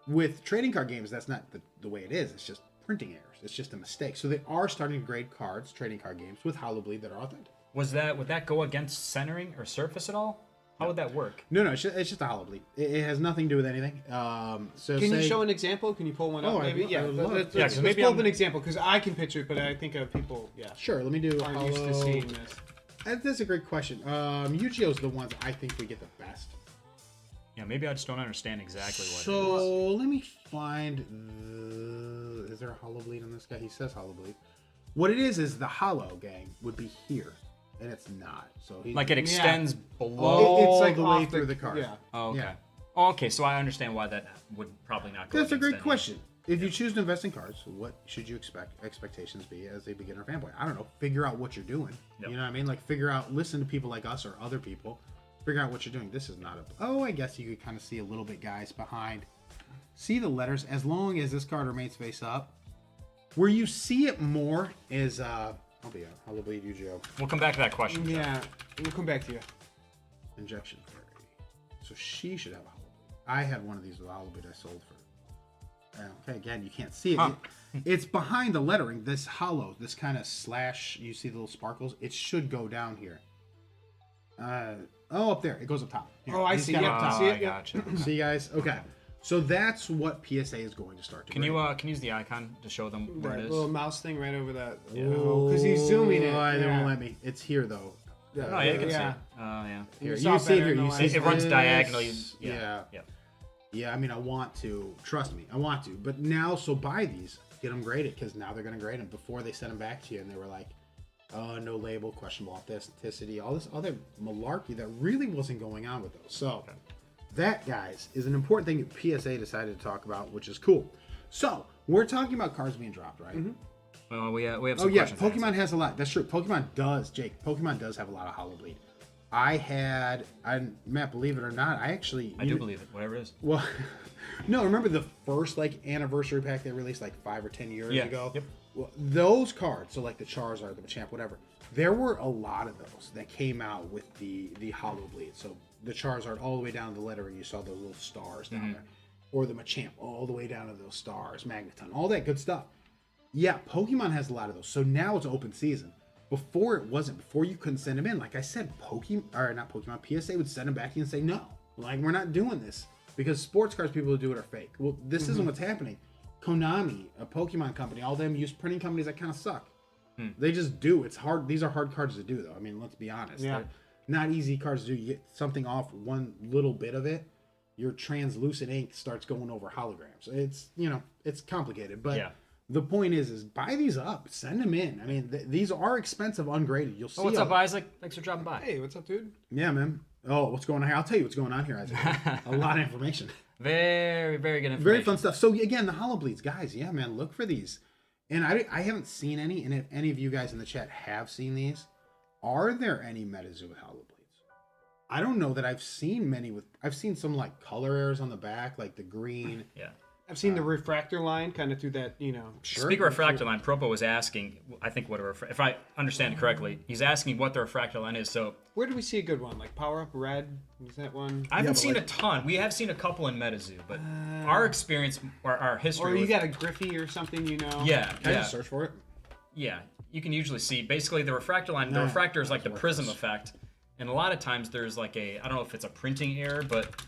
S1: With trading card games, that's not the way it is. It's just printing errors. It's just a mistake. So they are starting to grade cards, trading card games, with hollow bleed that are authentic.
S2: Would that go against centering or surface at all? How would that work?
S1: No, it's just a hollow bleed. It has nothing to do with anything. So
S3: Can you show an example? Can you pull one up? Maybe.
S1: I would love it.
S3: Let's
S2: maybe
S3: pull up an example because I can picture it, but I think people,
S1: Sure. Let me do.
S3: aren't used to seeing this.
S1: That's a great question. Yu-Gi-Oh's the ones I think we get the best.
S2: Yeah, maybe I just don't understand exactly what it is.
S1: So let me find. Is there a hollow bleed on this guy? He says hollow bleed. What it is the hollow gang would be here, and it's not. So
S2: like it extends below.
S1: It's like the way
S3: off
S1: through the card.
S3: Yeah.
S2: Oh, okay.
S1: Yeah.
S2: Oh, okay, so I understand why that would probably not go.
S1: That's a great
S2: against any-
S1: question. If you choose to invest in cards, what should you expectations be as a beginner fanboy? I don't know. Figure out what you're doing.
S2: Yep.
S1: You know what I mean? Like figure out, listen to people like us or other people. Figure out what you're doing. This is not a. Oh, I guess you could kind of see a little bit, guys, behind. See the letters as long as this card remains face up. Where you see it more is I'll be a hollow bleed Yu-Gi-Oh.
S2: We'll come back to that question.
S3: Yeah, we'll come back to you.
S1: Injection fairy. So she should have a hollow bleed. I had one of these with a hollow bleed I sold for. Okay, again, you can't see it.
S2: Huh.
S1: It's behind the lettering. This hollow, this kind of slash. You see the little sparkles. It should go down here. Up there. It goes up top. Here.
S3: Oh, I
S1: It's
S3: see.
S1: got
S3: Yep,
S1: up
S3: I
S1: top.
S3: see it.
S2: I gotcha.
S1: See, guys. Okay, so that's what PSA is going to start to.
S2: Can
S1: bring.
S2: you use the icon to show them where
S3: That
S2: it is?
S3: little mouse thing right over that.
S2: Yeah.
S3: Oh, because he's zooming it.
S1: They
S3: Yeah.
S1: won't let me. It's here though.
S2: Oh, yeah, you can see
S3: Yeah.
S2: it. Oh, yeah.
S1: Here,
S3: saw
S1: you see it
S3: better
S1: here.
S3: in the
S1: You see
S3: last
S2: It runs
S1: this?
S2: diagonally.
S1: Yeah.
S2: Yeah.
S1: Yeah, I mean, I want to. Trust me, I want to. But now, so buy these, get them graded, because now they're going to grade them. Before they sent them back to you, and they were like, no label, questionable authenticity, all this other malarkey that really wasn't going on with those. So, that, guys, is an important thing that PSA decided to talk about, which is cool. So, we're talking about cards being dropped, right?
S3: Mm-hmm.
S2: Well, we have
S1: Oh,
S2: some
S1: yeah,
S2: questions. to answer.
S1: Pokemon has a lot. That's true. Pokemon does have a lot of hollow bleed. Matt, believe it or not, I
S2: do believe it, whatever it is.
S1: Well, no, remember the first anniversary pack they released 5 or 10 years ago?
S2: Yep.
S1: Well, those cards, so like the Charizard, the Machamp, whatever, there were a lot of those that came out with the hollow bleed. So the Charizard all the way down to the lettering, you saw those little stars down there. Or the Machamp all the way down to those stars, Magneton, all that good stuff. Yeah, Pokemon has a lot of those. So now it's open season. Before it wasn't. Before you couldn't send them in. Like I said, PSA would send them back and say, no, we're not doing this. Because sports cards people who do it are fake. Well, this isn't what's happening. Konami, a Pokemon company, all them use printing companies that kind of suck. They just do. It's hard. These are hard cards to do, though. I mean, let's be honest.
S3: Yeah.
S1: They're not easy cards to do. You get something off one little bit of it, your translucent ink starts going over holograms. It's, it's complicated. But
S2: Yeah.
S1: the point is buy these up. Send them in. I mean, these are expensive, ungraded. You'll see.
S2: Oh, what's up, Isaac? Thanks for dropping by.
S3: Hey, what's up, dude?
S1: Yeah, man. Oh, what's going on here? I'll tell you what's going on here, Isaac. A lot of information.
S2: Very, very good information.
S1: Very fun stuff. So again, the hollow bleeds, guys. Yeah, man, look for these. And I haven't seen any. And if any of you guys in the chat have seen these, are there any MetaZoo with hollow bleeds? I don't know that I've seen many with. I've seen some color errors on the back, like the green.
S2: Yeah.
S3: I've seen the refractor line kind of through that,
S1: Sure.
S2: Speaker refractor line, Propo was asking, I think if I understand it correctly, he's asking what the refractor line is. So
S3: Where do we see a good one? Like Power Up Red? Is that one?
S2: I haven't
S1: but
S2: seen a ton. We have seen a couple in MetaZoo, but our experience, our history.
S3: Or you
S2: with-
S3: got a Griffey or something,
S2: Yeah,
S1: Can I
S2: yeah,
S1: just search for it?
S2: yeah. You can usually see basically the refractor line. The refractor is like the prism effect, and a lot of times there's I don't know if it's a printing error, but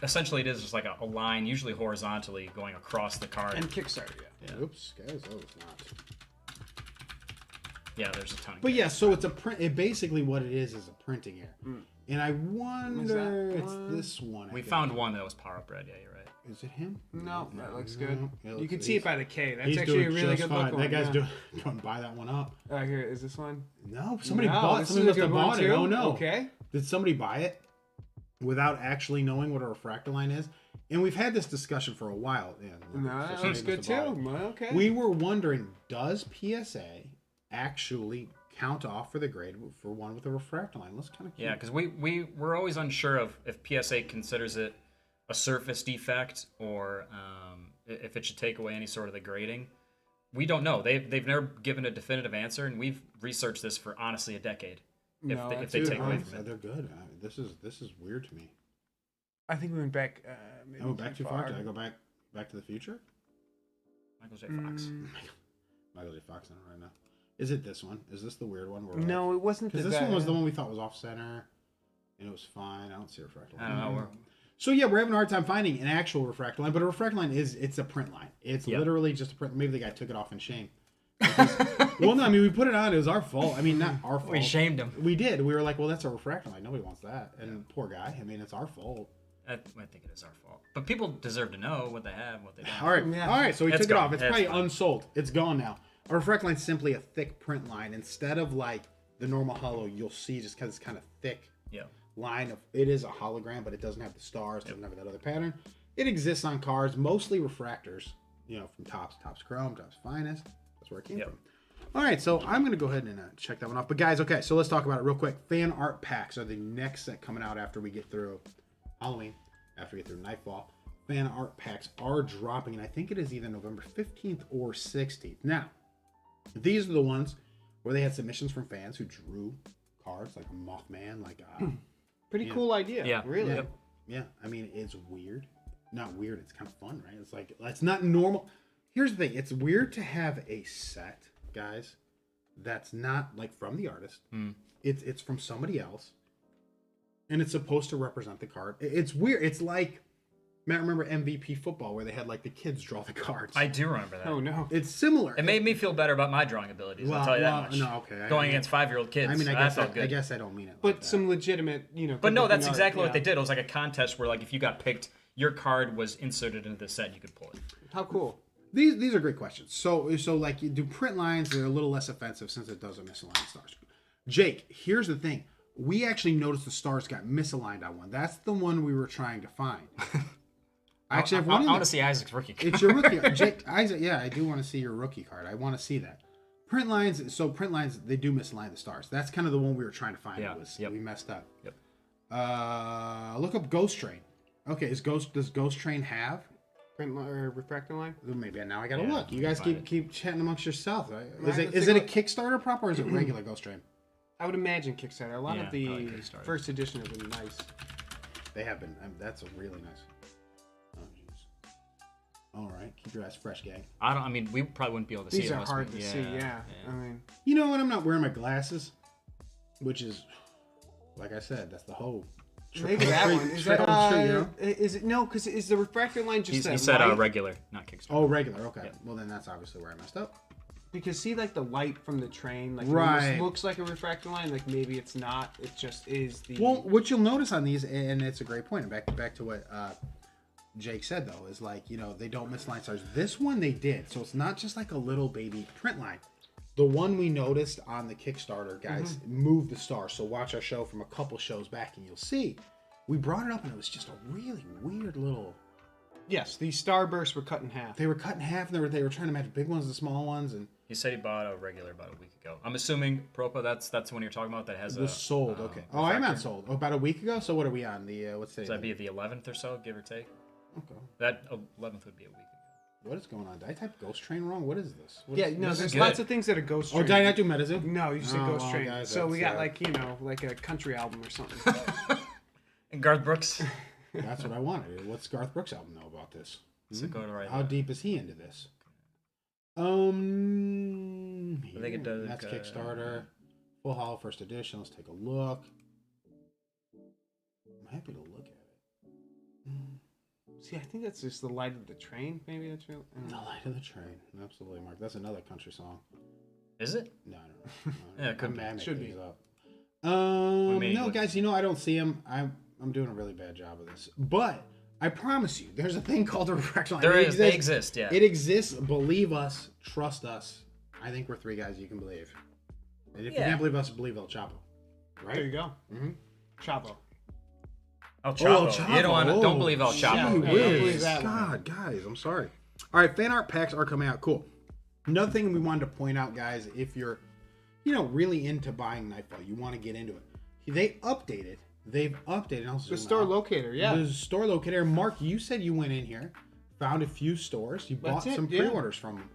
S2: essentially it is just like a line, usually horizontally, going across the card.
S3: And Kickstarter, yeah.
S1: Oops, guys. Oh, it's not.
S2: Yeah, there's a ton.
S1: But yeah, so it's a print. It basically what it is a printing error. And I wonder,
S3: that
S1: it's
S3: one?
S1: this one. I
S2: We
S1: think.
S2: found one that was Power Up Red. Yeah, you're right.
S1: Is it him?
S3: No, that looks good.
S1: Yeah,
S3: You
S1: looks-
S3: can see it by the K. That's
S1: he's
S3: actually a
S1: doing
S3: really
S1: just
S3: good
S1: fine.
S3: look one.
S1: That guy's
S3: yeah.
S1: doing. Go and buy that one up.
S3: Here, is this one?
S1: No, somebody
S3: No,
S1: bought.
S3: this
S1: Somebody
S3: is a
S1: must have
S3: good one
S1: bought it.
S3: too.
S1: Oh no.
S3: Okay.
S1: Did somebody buy it without actually knowing what a refractor line is? And we've had this discussion for a while. Yeah,
S3: No,
S1: so
S3: that
S1: somebody
S3: looks good
S1: must have bought
S3: too.
S1: it.
S3: Well, okay.
S1: We were wondering, does PSA actually count off for the grade for one with a refractor line? Let's kind of
S2: Yeah, because we're always unsure of if PSA considers it a surface defect or if it should take away any sort of the grading. We don't know. They've never given a definitive answer, and we've researched this for honestly a decade.
S3: No,
S2: If
S3: that's
S2: they
S3: good.
S2: take away from it.
S1: They're good. This is weird to me.
S3: I think we went back. Maybe
S1: Oh, back too far. Did I go back to the future?
S2: Michael J. Fox.
S1: Michael J. Fox on it right now. Is it this one? Is this the weird one?
S3: No, it wasn't.
S1: Because this one was the one we thought was off center. And it was fine. I don't see a refractor
S2: I
S1: line.
S2: don't know.
S1: So yeah, we're having a hard time finding an actual refractor line, but a refractor line it's a print line. It's literally just a print. Maybe the guy took it off in shame. Well, no, I mean we put it on. It was our fault. I mean, not our fault.
S2: We shamed him.
S1: We did. We were like, well, that's a refractor line. Nobody wants that. And poor guy. I mean, it's our fault.
S2: I think it is our fault. But people deserve to know what they have, what they don't.
S1: All right, all right. So we
S2: It's
S1: took it
S2: gone.
S1: off. It's
S2: It's
S1: probably
S2: fine.
S1: unsold. It's gone now. A refractor line is simply a thick print line instead of like the normal hollow. You'll see just because it's kind of thick.
S2: Yeah.
S1: Line of it is a hologram, but it doesn't have the stars, doesn't have that other pattern. It exists on cars, mostly refractors, from Topps Chrome, Topps Finest. That's where it came from. All right, so I'm gonna go ahead and check that one off. But guys, okay, so let's talk about it real quick. Fan art packs are the next set coming out after we get through Halloween, after we get through Nightfall. Fan art packs are dropping, and I think it is either November 15th or 16th. Now, these are the ones where they had submissions from fans who drew cards like a Mothman, like
S3: Pretty cool idea.
S2: Yeah.
S3: Really.
S1: yeah. Yeah, I mean, it's weird. Not weird, it's kind of fun, right? It's like, it's not normal. Here's the thing. It's weird to have a set, guys, that's not, like, from the artist. It's from somebody else. And it's supposed to represent the card. It's weird. It's like, Matt, remember MVP football where they had, like, the kids draw the cards?
S2: I do remember that.
S3: Oh no.
S1: It's similar.
S2: It made me feel better about my drawing abilities. I'll tell you that much.
S1: No, okay.
S2: Going against 5-year-old kids.
S1: I mean,
S2: that felt good.
S1: I guess I don't mean it like
S3: But
S1: that.
S3: some legitimate,
S2: But no, that's
S3: good-looking
S2: exactly
S3: art,
S2: what they did. It was like a contest where, like, if you got picked, your card was inserted into the set, you could pull it.
S3: How cool.
S1: These are great questions. So like you do print lines, they're a little less offensive since it does a misaligned stars. Jake, here's the thing. We actually noticed the stars got misaligned on one. That's the one we were trying to find. I actually have one.
S2: I want to see Isaac's rookie card.
S1: It's your rookie. Jake, Isaac, yeah, I do want to see your rookie card. I want to see that. Print lines, they do misalign the stars. That's kind of the one we were trying to find.
S2: Yeah.
S1: We messed up.
S2: Yep.
S1: Look up Ghost Train. Okay, does Ghost Train have?
S3: Print or refractor line.
S1: Maybe now I gotta
S2: Yeah,
S1: look. You guys
S2: find
S1: keep chatting amongst yourselves. Right?
S3: Right,
S1: Is it a Kickstarter prop or is it regular Ghost Train?
S3: I would imagine Kickstarter. A lot
S2: Yeah,
S3: of the
S2: probably Kickstarter.
S3: first edition have been nice.
S1: They have been. That's a really nice. Oh jeez. All right, keep your eyes fresh, gang.
S2: I mean, we probably wouldn't be able to see it.
S3: These are
S2: unless
S3: hard
S2: we-
S3: to see. Yeah. I mean,
S1: You know what? I'm not wearing my glasses, which is, like I said, that's the whole.
S3: maybe that one is
S1: trick
S3: that.
S1: or treat, you know?
S3: Is it no? Because is the refractor line just
S2: He said
S3: light?
S2: regular, not Kickstarter.
S1: Oh, regular. Okay.
S2: Yeah.
S1: Well, then that's obviously where I messed up.
S3: Because see, like the light from the train, like it
S1: Right.
S3: almost looks like a refractor line. Like maybe it's not. It just is the.
S1: Well, what you'll notice on these, and it's a great point. And back to what Jake said though, is like they don't misalign stars. This one they did, so it's not just like a little baby print line. The one we noticed on the Kickstarter, guys, moved the star. So watch our show from a couple shows back, and you'll see we brought it up, and it was just a really weird little.
S3: Yes, the starbursts were cut in half.
S1: They were cut in half, and they were trying to match big ones and small ones, and
S2: He said he bought a regular about a week ago. I'm assuming Propa. That's the one you're talking about that has
S1: was sold. Okay. Oh, I'm not
S2: refractor.
S1: sold. Oh, about a week ago. So what are we on? The what's the?
S2: So that'd be the 11th or so, give or take.
S1: Okay.
S2: That 11th would be a week ago.
S1: What is going on? Did I type Ghost Train wrong? What is this? What
S3: Yeah,
S1: is-
S3: no,
S2: this
S3: there's
S2: is
S3: lots
S2: good.
S3: of things that are ghost.
S1: Oh,
S3: Train.
S1: did I not do MetaZoo?
S3: No, you said
S1: Oh,
S3: Ghost
S1: well,
S3: Train.
S1: guys,
S3: So we
S1: that's,
S3: got like a country album or something.
S2: And Garth Brooks.
S1: That's what I wanted. What's Garth Brooks album know about this?
S2: So go to right.
S1: How deep is he into this?
S2: I think it does.
S1: That's Kickstarter. Full Hollow First Edition. Let's take a look. I'm happy to look at it.
S3: See, I think that's just the light of the train. Maybe that's real. I don't
S1: The
S3: know.
S1: Light of the Train. Absolutely, Mark. That's another country song.
S2: Is it?
S1: No, I don't know.
S2: Yeah, it could be.
S1: I'm
S3: Should
S1: making
S3: be.
S1: these up.
S2: made
S1: No,
S2: English.
S1: guys. I don't see him. I'm doing a really bad job of this. But I promise you, there's a thing called a refractor line.
S2: There
S1: It
S2: is. They
S1: exists.
S2: exist. Yeah.
S1: It exists. Believe us. Trust us. I think we're three guys you can believe. And if you
S2: Yeah.
S1: can't believe us, believe El Chapo.
S3: There
S1: Right?
S3: you go.
S1: Mm-hmm.
S3: Chapo.
S2: El Chapo.
S1: Chapo.
S2: You don't believe El
S1: Gee
S2: Chapo.
S3: Yeah,
S1: whiz.
S3: don't believe that one.
S1: God, guys, I'm sorry. All right, fan art packs are coming out. Cool. Another thing we wanted to point out, guys, if you're, really into buying Nightfall, you want to get into it. They've updated. Also,
S3: The store locator, yeah.
S1: The store locator. Mark, you said you went in here, found a few stores. You bought
S3: That's it,
S1: some
S3: yeah.
S1: pre-orders from them.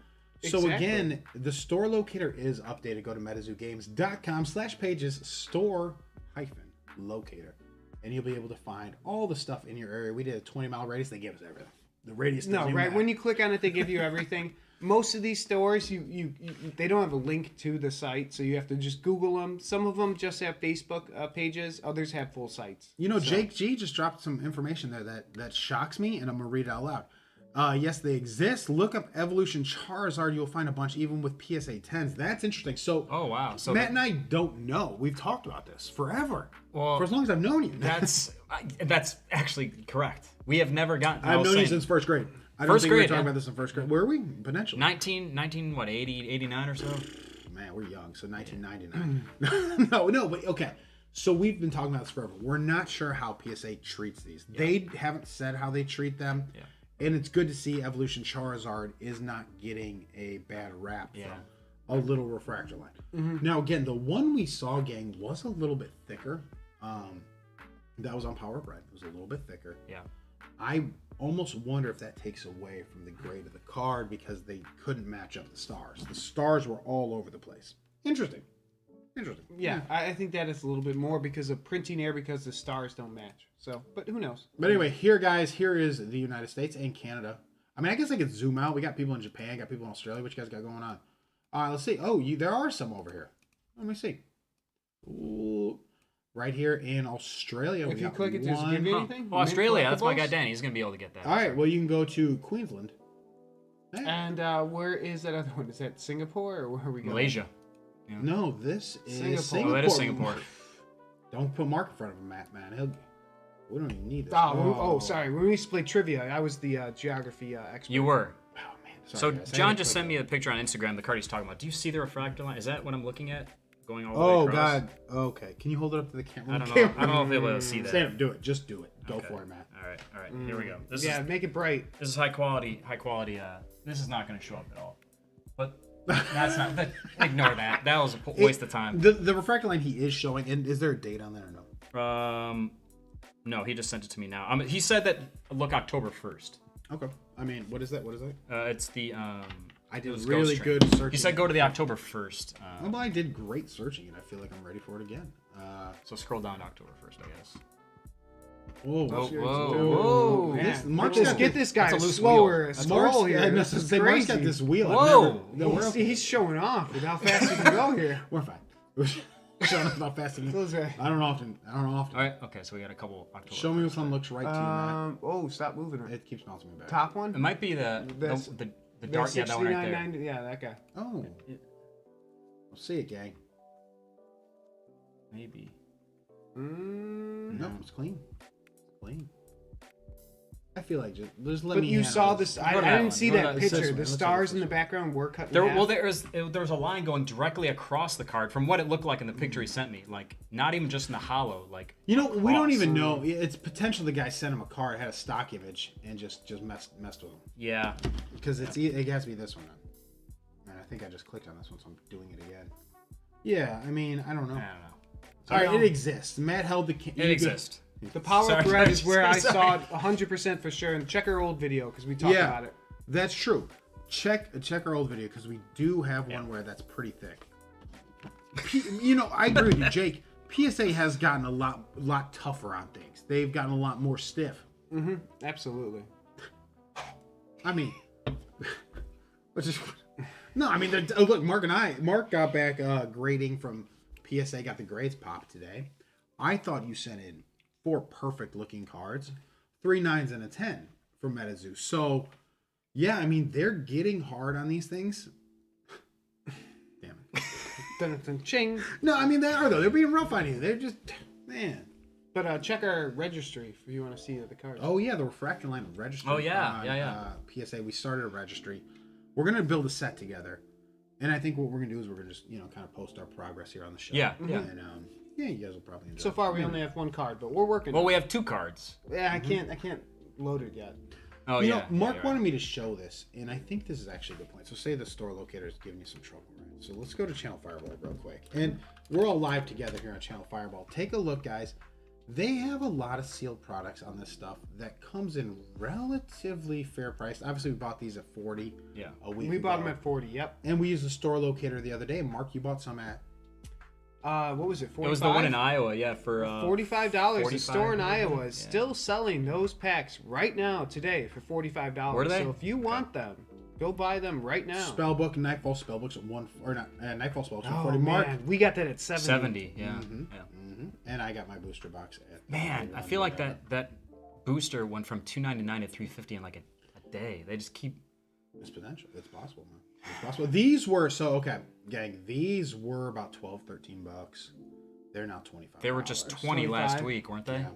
S1: So
S3: Exactly.
S1: again, the store locator is updated. Go to metazoogames.com/pages store-locator. And you'll be able to find all the stuff in your area. We did a 20-mile radius. They gave us everything. The radius
S3: No,
S1: doesn't
S3: right.
S1: matter.
S3: When you click on it, they give you everything. most of these stores, they don't have a link to the site, so you have to just Google them. Some of them just have Facebook pages. Others have full sites.
S1: You know, Jake G just dropped some information there that shocks me, and I'm gonna read it out loud. Yes, they exist. Look up Evolution Charizard. You'll find a bunch, even with PSA 10s. That's interesting. So,
S2: Oh wow. So
S1: Matt and I don't know. We've talked about this forever.
S2: Well,
S1: for as long as I've known you.
S2: that's actually correct. We have never gotten.
S1: I've known you since first grade. I don't
S2: First
S1: think we were
S2: grade,
S1: talking
S2: yeah.
S1: about this in first grade. Where are we? Potentially.
S2: 19, what, 80, 89 or so?
S1: Man, we're young, so 1999. no, but okay. So we've been talking about this forever. We're not sure how PSA treats these. Yeah. They haven't said how they treat them. Yeah. And it's good to see Evolution Charizard is not getting a bad rap from a little refractor line. Mm-hmm. Now, again, the one we saw, gang, was a little bit thicker. That was on Power Up Red. It was a little bit thicker.
S2: Yeah.
S1: I almost wonder if that takes away from the grade of the card because they couldn't match up the stars. The stars were all over the place. Interesting.
S3: Yeah, I think that is a little bit more because of printing error because the stars don't match. So, but who knows?
S1: But anyway, here is the United States and Canada. I mean, I guess I could zoom out. We got people in Japan, got people in Australia. What you guys got going on? Let's see. Oh, there are some over here. Let me see. Ooh. Right here in Australia.
S3: If you click it, does it give you anything?
S2: Well, Australia, that's my guy Danny. He's going to be able to get that.
S1: All right, well, you can go to Queensland.
S3: Hey. And where is that other one? Is that Singapore or where are we going?
S2: Malaysia.
S1: Yeah. No, this is Singapore.
S2: Oh, that is Singapore.
S1: Don't put Mark in front of him, Matt, man. We don't even need this.
S3: Sorry. When we used to play trivia, I was the geography expert.
S2: You were.
S1: Oh, man. Sorry,
S2: so John just sent me a picture on Instagram, the card he's talking about. Do you see the refractor line? Is that what I'm looking at? Going all the way across?
S1: God. Okay. Can you hold it up to the camera?
S2: I don't know if I'll be able to see that.
S1: Stand up. Do it. Just do it. Go for it, Matt.
S2: All right. Here we go.
S3: Make it bright.
S2: This is high quality. This is not going to show up at all. But that's not. Ignore that. That was a waste of time.
S1: The refractor line he is showing, and is there a date on there or
S2: no? No, he just sent it to me now. He said that look October 1st.
S1: Okay. I mean, what is that?
S2: It's the
S1: I did really good searching.
S2: He said go to the October 1st.
S1: Well, I did great searching, and I feel like I'm ready for it again.
S2: So scroll down to October 1st, I guess.
S1: Whoa.
S3: Mark's get this guy a slower scroll here.
S1: Mark's got this wheel.
S2: Whoa.
S3: He's showing off with how fast he can go here.
S1: We're fine. Showing off how fast he can. I don't often.
S2: All right. Okay, so we got a couple October.
S1: Show me which one looks right to you, Matt.
S3: Stop moving it.
S1: It keeps bouncing me back.
S3: Top one?
S2: It might be the dark, that one right there.
S3: 90, yeah, that guy.
S1: Oh. We'll see it, gang.
S2: Maybe.
S1: No, it's clean. I feel like just let me.
S3: But you saw this. I didn't see that picture. The stars in the background were cut.
S2: Well, there was a line going directly across the card from what it looked like in the picture he sent me. Like not even just in the hollow. Like
S1: we don't even know. It's potential the guy sent him a card, had a stock image, and just messed with him.
S2: Yeah.
S1: Because it has to be this one. And I think I just clicked on this one, so I'm doing it again. Yeah, I mean, I don't know. All right, it exists. Matt held the.
S2: It exists.
S3: The power up red is where I saw it 100% for sure. And check our old video because we talked about it.
S1: That's true. Check our old video because we do have one where that's pretty thick. I agree with you, Jake. PSA has gotten a lot tougher on things. They've gotten a lot more stiff.
S3: Mm-hmm. Absolutely.
S1: I mean, look, Mark got back grading from PSA. Got the grades popped today. I thought you sent in 4 perfect looking cards, 3 9s and a 10 from MetaZoo. So, yeah, I mean, they're getting hard on these things. Damn it.
S3: Dun, dun, ching.
S1: No, I mean, they are, though. They're being rough on you. They're just, man.
S3: But check our registry if you want to see the cards.
S1: Oh, yeah, the Refractor line registry.
S2: Oh, yeah.
S1: PSA, we started a registry. We're going to build a set together. And I think what we're going to do is we're going to just, kind of post our progress here on the show.
S2: Yeah.
S1: And, yeah, you guys will probably enjoy
S3: it. So far, we only have 1 card, but we're working.
S2: Well, we have 2 cards.
S3: Yeah, I can't load it yet.
S1: Oh, yeah. Mark wanted me to show this, and I think this is actually a good point. So say the store locator is giving you some trouble, right? So let's go to Channel Fireball real quick. And we're all live together here on Channel Fireball. Take a look, guys. They have a lot of sealed products on this stuff that comes in relatively fair price. Obviously, we bought these at 40 a week
S3: We
S1: ago.
S3: bought them at 40, yep.
S1: And we used the store locator the other day. Mark, you bought some at...
S3: what was it, 45?
S2: It was the one in Iowa, for...
S3: $45. The store in Iowa is still selling those packs right now, today, for $45.
S2: Where are they?
S3: So if you want them, Go buy them right now.
S1: Spellbook, Nightfall Spellbooks at Nightfall Spellbooks at
S3: Oh
S1: 40 mark.
S3: man, we got that at 70.
S2: 70, yeah.
S1: And I got my booster box at
S2: Man, I feel like that booster went from $299 to $350 in like a day. They just keep.
S1: It's potential. It's possible, man. It's possible. These were gang. These were about $12-13. They're now $25.
S2: They were just 20 last week, weren't they?
S1: Yeah.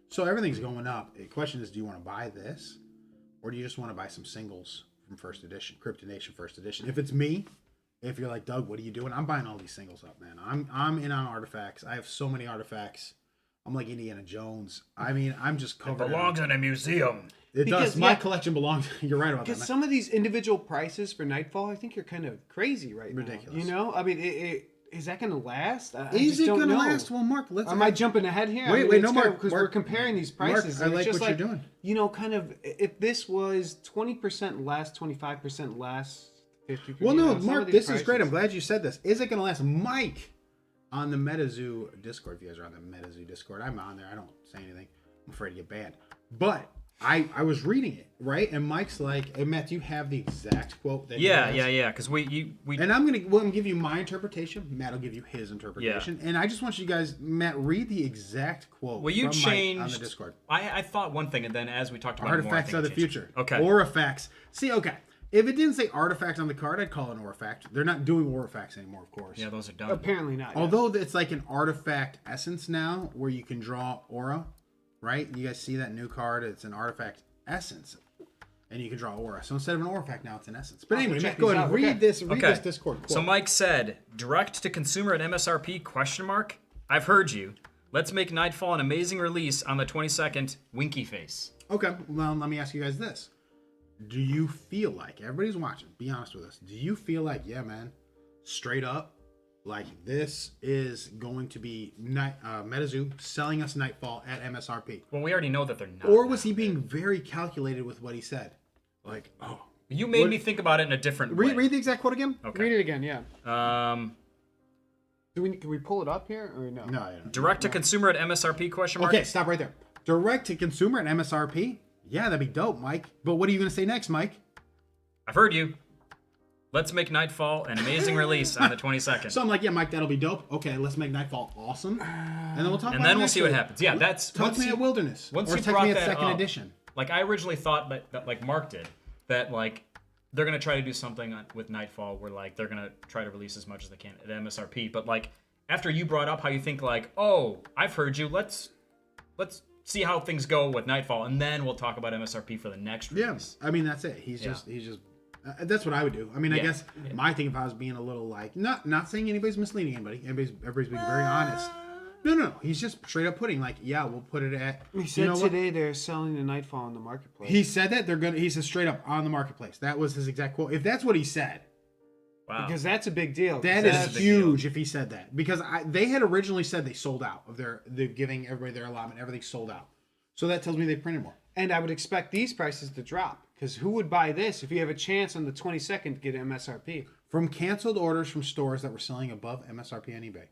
S1: So everything's going up. The question is, do you want to buy this, or do you just want to buy some singles from First Edition, Crypto Nation First Edition? If it's me, if you're like, Doug, what are you doing? I'm buying all these singles up, man. I'm in on artifacts. I have so many artifacts. I'm like Indiana Jones. I mean, I'm just covered.
S2: It belongs in a museum.
S1: It does. My collection belongs. You're right about that.
S3: Because some of these individual prices for Nightfall, I think you're kind of crazy right now.
S1: Ridiculous.
S3: You know, I mean, is that going to last?
S1: Is it going to last? Well, Mark,
S3: Am I jumping ahead here?
S1: Wait, no, Mark.
S3: Because we're comparing these prices.
S1: Mark, I like what you're doing.
S3: You know, kind of, if this was 20% less, 25% less, 50%.
S1: Well, no, Mark, this is great. I'm glad you said this. Is it going to last? Mike, on the MetaZoo Discord, if you guys are on the MetaZoo Discord, I'm on there. I don't say anything. I'm afraid to get banned. But I was reading it, right? And Mike's like, hey, Matt, do you have the exact quote? That
S2: Yeah. Because we.
S1: And I'm gonna give you my interpretation. Matt will give you his interpretation. Yeah. And I just want you guys, Matt, read the exact quote.
S2: Well, you
S1: from
S2: changed
S1: Mike on the Discord.
S2: I thought one thing, and then as we talked about
S1: artifacts
S2: more,
S1: of the future.
S2: Okay.
S1: Orifacts. See, okay. If it didn't say artifact on the card, I'd call it an Orifact. They're not doing Orifacts anymore, of course.
S2: Yeah, those are done.
S3: Apparently not.
S1: Although it's like an artifact essence now, where you can draw aura, right? You guys see that new card? It's an artifact essence, and you can draw aura. So instead of an Orifact, now it's an essence. But anyway, Matt, go ahead and read this. Read this Discord quote.
S2: So Mike said, "Direct to consumer at MSRP?" Question mark. I've heard you. Let's make Nightfall an amazing release on the 22nd. Winky face.
S1: Okay. Well, let me ask you guys this. Do you feel like, everybody's watching, be honest with us, do you feel like, yeah, man, straight up, like this is going to be MetaZoo selling us Nightfall at MSRP?
S2: Well, we already know that they're not.
S1: Or was he being very calculated with what he said? Like, oh.
S2: You made me think about it in a different way.
S1: Read the exact quote again?
S2: Okay.
S3: Read it again, yeah.
S2: Can
S3: we pull it up here or no?
S1: No.
S2: Direct to consumer at MSRP? Question mark.
S1: Okay, stop right there. Direct to consumer at MSRP? Yeah, that'd be dope, Mike. But what are you going to say next, Mike?
S2: I've heard you. Let's make Nightfall an amazing release on the 22nd.
S1: So I'm like, yeah, Mike, that'll be dope. Okay, let's make Nightfall awesome. And then we'll talk about it.
S2: And then we'll see what happens. Yeah, that's...
S1: Talk to me at Wilderness.
S2: Once
S1: or
S2: you
S1: talk
S2: brought
S1: me at
S2: that
S1: second
S2: up,
S1: edition.
S2: Like, I originally thought that like Mark did, that, like, they're going to try to do something with Nightfall where, like, they're going to try to release as much as they can at MSRP. But, like, after you brought up how you think, like, oh, I've heard you, let's see how things go with Nightfall, and then we'll talk about MSRP for the next release.
S1: Yeah, I mean, that's it. He's just that's what I would do. I mean, I guess my thing, if I was being a little like, not saying anybody's misleading anybody, everybody's being very honest. No. He's just straight up putting like, yeah, we'll put it at.
S3: He said today they're selling the Nightfall on the marketplace.
S1: He said that he said straight up on the marketplace. That was his exact quote. If that's what he said.
S2: Wow.
S3: Because that's a big deal.
S1: That is huge if he said that. Because they had originally said they sold out of they're giving everybody their allotment. Everything's sold out. So that tells me they printed more.
S3: And I would expect these prices to drop. Because who would buy this if you have a chance on the 22nd to get MSRP?
S1: From canceled orders from stores that were selling above MSRP on eBay.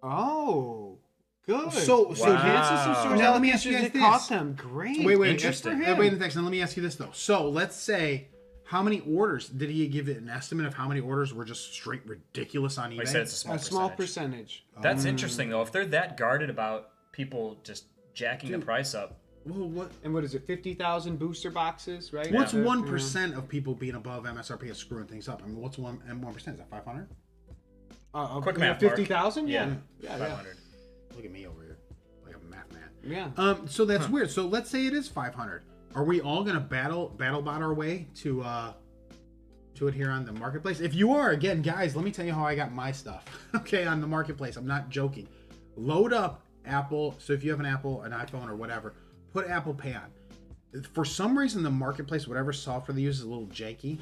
S3: Oh, good.
S1: So
S3: cancel some stores.
S1: Now let me ask you guys this.
S3: Cost them. Great.
S1: Wait.
S2: Interesting.
S1: Everybody in the text. Now let me ask you this though. So let's say, how many orders did he give it an estimate of how many orders were just straight ridiculous on eBay?
S2: He said it's
S3: a small percentage.
S2: That's interesting though. If they're that guarded about people just jacking the price up.
S1: Well, what?
S3: And what is it? 50,000 booster boxes, right?
S1: What's 1% of people being above MSRP and screwing things up? I mean, what's 1%? Is that 500?
S2: Quick math.
S3: 50,000?
S2: Yeah.
S3: 500.
S1: Look at me over here, like a math man.
S3: Yeah.
S1: So that's weird. So let's say it is 500. Are we all gonna battle bot our way to it here on the marketplace? If you are, again, guys, let me tell you how I got my stuff. Okay, on the marketplace. I'm not joking. Load up Apple. So if you have an Apple, an iPhone, or whatever, put Apple Pay on. For some reason, the marketplace, whatever software they use, is a little janky.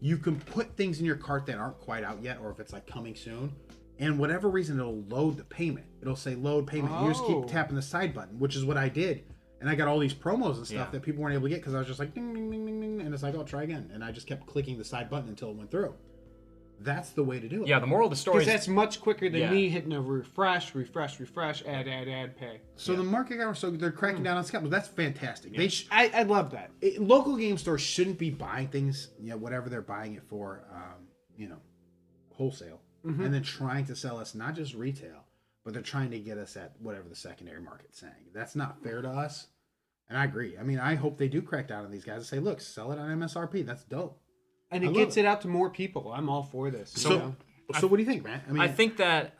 S1: You can put things in your cart that aren't quite out yet, or if it's like coming soon, and whatever reason, it'll load the payment. It'll say load payment. You just keep tapping the side button, which is what I did. And I got all these promos and stuff that people weren't able to get because I was just like, ding, ding, ding, ding, ding, and it's like, oh, try again. And I just kept clicking the side button until it went through. That's the way to do it.
S2: Yeah, the moral of the story
S3: Because
S2: is
S3: that's much quicker than me hitting a refresh, add, pay.
S1: So the market got so they're cracking down on scalpers. That's fantastic.
S3: Yeah. I love that.
S1: Local game stores shouldn't be buying things, whatever they're buying it for, wholesale, and then trying to sell us not just retail, but they're trying to get us at whatever the secondary market's saying. That's not fair to us. And I agree. I mean, I hope they do crack down on these guys and say, look, sell it on MSRP. That's dope.
S3: And it gets it out to more people. I'm all for this.
S1: So what do you think, man?
S2: I think that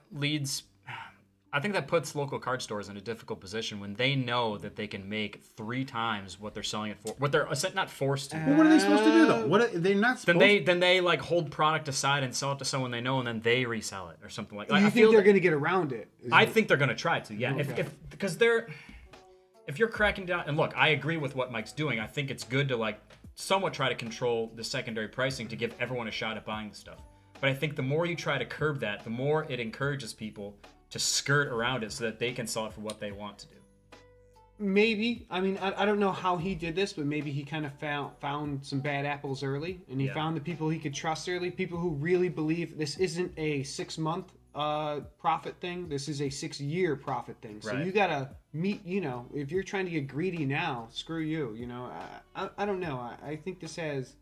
S2: puts local card stores in a difficult position when they know that they can make 3 times what they're selling it for. What they're not forced to.
S1: Well, what are they supposed to do though? They're not supposed.
S2: Then they like hold product aside and sell it to someone they know, and then they resell it or something like that.
S3: You think they're going to get around it?
S2: I think they're going to try to. Yeah, because if you're cracking down, and look, I agree with what Mike's doing. I think it's good to like somewhat try to control the secondary pricing to give everyone a shot at buying the stuff. But I think the more you try to curb that, the more it encourages people to skirt around it so that they can sell it for what they want to do.
S3: Maybe. I mean, I don't know how he did this, but maybe he kind of found some bad apples early, and he found the people he could trust early, people who really believe this isn't a 6-month profit thing. This is a 6-year profit thing. So you got to meet, if you're trying to get greedy now, screw you, I don't know. I think this has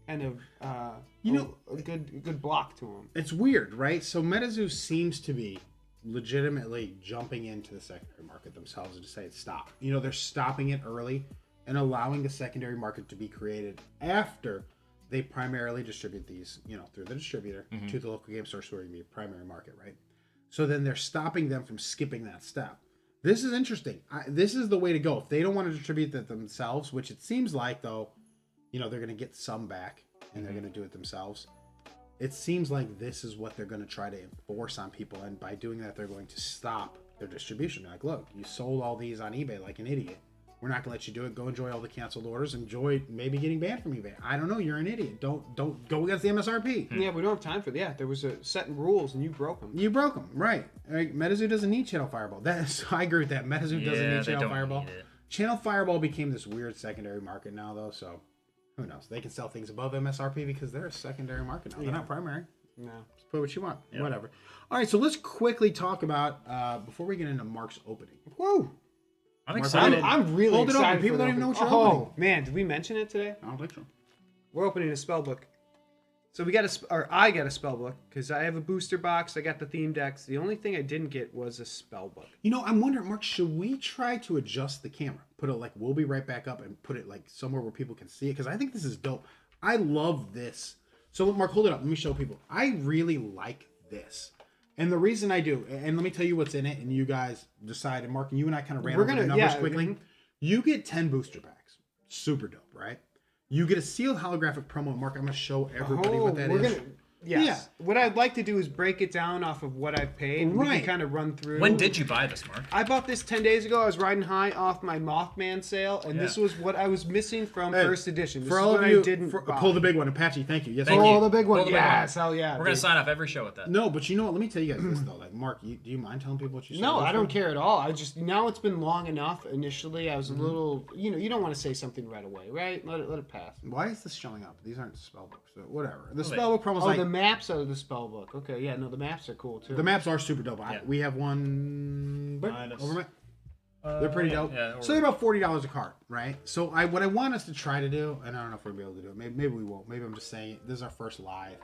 S3: kind of a good block to him.
S1: It's weird, right? So MetaZoo seems to be legitimately jumping into the secondary market themselves and to say stop. They're stopping it early and allowing the secondary market to be created after they primarily distribute these, through the distributor to the local game store where you be a primary market, right? So then they're stopping them from skipping that step. This is interesting. This is the way to go. If they don't want to distribute that themselves, which it seems like, though, they're going to get some back and they're going to do it themselves. It seems like this is what they're going to try to enforce on people. And by doing that, they're going to stop their distribution. They're like, look, you sold all these on eBay like an idiot. We're not going to let you do it. Go enjoy all the canceled orders. Enjoy maybe getting banned from eBay. I don't know. You're an idiot. Don't go against the MSRP.
S3: Yeah, we don't have time for that. Yeah, there was a set in rules, and you broke them.
S1: You broke them, right? MetaZoo doesn't need Channel Fireball. I agree with that. MetaZoo doesn't need Channel Fireball. Channel Fireball became this weird secondary market now, though. So who knows? They can sell things above MSRP because they're a secondary market now. They're not primary.
S3: No.
S1: Just put what you want. Yep. Whatever. All right, so let's quickly talk about before we get into Mark's opening.
S3: Whoa.
S2: I'm excited.
S3: I'm really excited.
S1: Open. People don't even know what you're opening.
S3: Oh, man. Did we mention it today?
S1: I don't think so.
S3: We're opening a Spellbook. So I got a Spellbook because I have a booster box. I got the theme decks. The only thing I didn't get was a Spellbook.
S1: I'm wondering, Mark, should we try to adjust the camera? Put it like, we'll be right back up and put it like somewhere where people can see it? Because I think this is dope. I love this. So, Mark, hold it up. Let me show people. I really like this. And the reason I do, and let me tell you what's in it, and you guys decide, and Mark, and you and I kind of ran over the numbers quickly. You get 10 booster packs. Super dope, right? You get a sealed holographic promo. Mark, I'm going to show everybody what that is.
S3: Yes. Yeah. What I'd like to do is break it down off of what I've paid. Right. We can kind of run through.
S2: When did you buy this, Mark?
S3: I bought this 10 days ago. I was riding high off my Mothman sale, and this was what I was missing from first edition. This
S1: for all of you, pull the big one. Apache, thank you. Yes,
S3: pull the big one. Yes, hell yeah.
S2: We're going to sign off every show with that.
S1: No, but you know what? Let me tell you guys this, though. Like, Mark, do you mind telling people what you said?
S3: No, I don't care at all. Now it's been long enough. Initially, I was a little, you don't want to say something right away, right? Let it pass.
S1: Why is this showing up? These aren't spellbooks. So whatever. The spellbook promo is like...
S3: the maps are the spellbook. Okay, yeah, no, the maps are cool too.
S1: The maps are super dope. Yeah. We have one they're pretty dope. Yeah, so they're about $40 a card, right? So what I want us to try to do, and I don't know if we're gonna be able to do it. Maybe we won't. Maybe I'm just saying it. This is our first live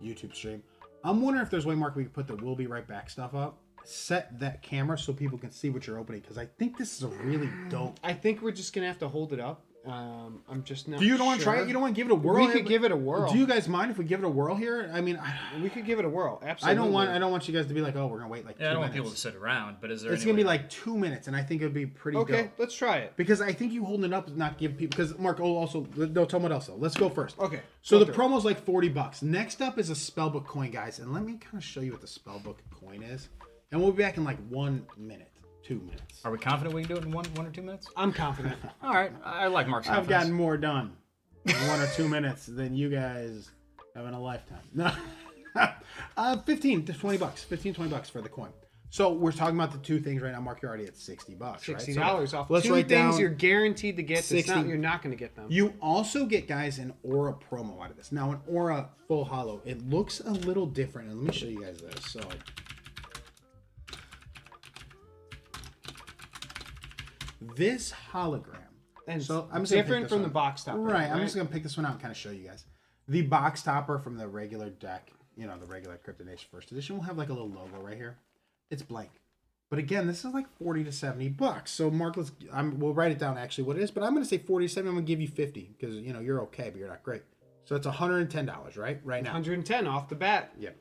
S1: YouTube stream. I'm wondering if there's a way, Mark, we can put the "We'll be right back" stuff up. Set that camera so people can see what you're opening, because I think this is a really dope.
S3: I think we're just gonna have to hold it up. I'm just not.
S1: You don't want to try it? You don't want to give it a whirl?
S3: We could give it a whirl.
S1: Do you guys mind if we give it a whirl here? I mean,
S3: we could give it a whirl. Absolutely.
S1: I don't want you guys to be like, oh, we're gonna wait like 2 minutes.
S2: I don't want people to sit around. But is there?
S1: It's gonna be like 2 minutes, and I think it'd be pretty.
S3: Okay,
S1: dope.
S3: let's try it.
S1: Because I think you holding it up does not give people. Because Mark, also no, tell me what else though. Let's go first.
S3: Okay.
S1: So the promo's like $40. Next up is a Spellbook coin, guys, and let me kind of show you what the Spellbook coin is, and we'll be back in like 1 minute. 2 minutes.
S2: Are we confident we can do it in one or 2 minutes?
S3: I'm confident.
S2: All right. I like Mark's confidence.
S1: I've gotten more done in 1 or 2 minutes than you guys have in a lifetime. No. 15 to $20. $15, $20 for the coin. So we're talking about the two things right now. Mark, you're already at $60, right?
S3: $60 off.
S1: Let's
S3: Two
S1: write
S3: things
S1: down
S3: you're guaranteed to get.
S1: 60.
S3: You're not going to get them.
S1: You also get, guys, an Aura promo out of this. Now, an Aura full hollow, it looks a little different. And let me show you guys this. So, this hologram.
S3: And
S1: so I'm just
S3: different from the box topper.
S1: Right. I'm just going to pick this one out and kind of show you guys. The box topper from the regular deck, you know, the regular Crypto Nation First Edition, will have like a little logo right here. It's blank. But again, this is like $40 to $70. So Mark, we'll write it down actually what it is. But I'm going to say 40 to 70. I'm going to give you 50 because you know you're okay, but you're not great. So it's $110, right? Right now.
S3: 110 off the bat.
S1: Yep.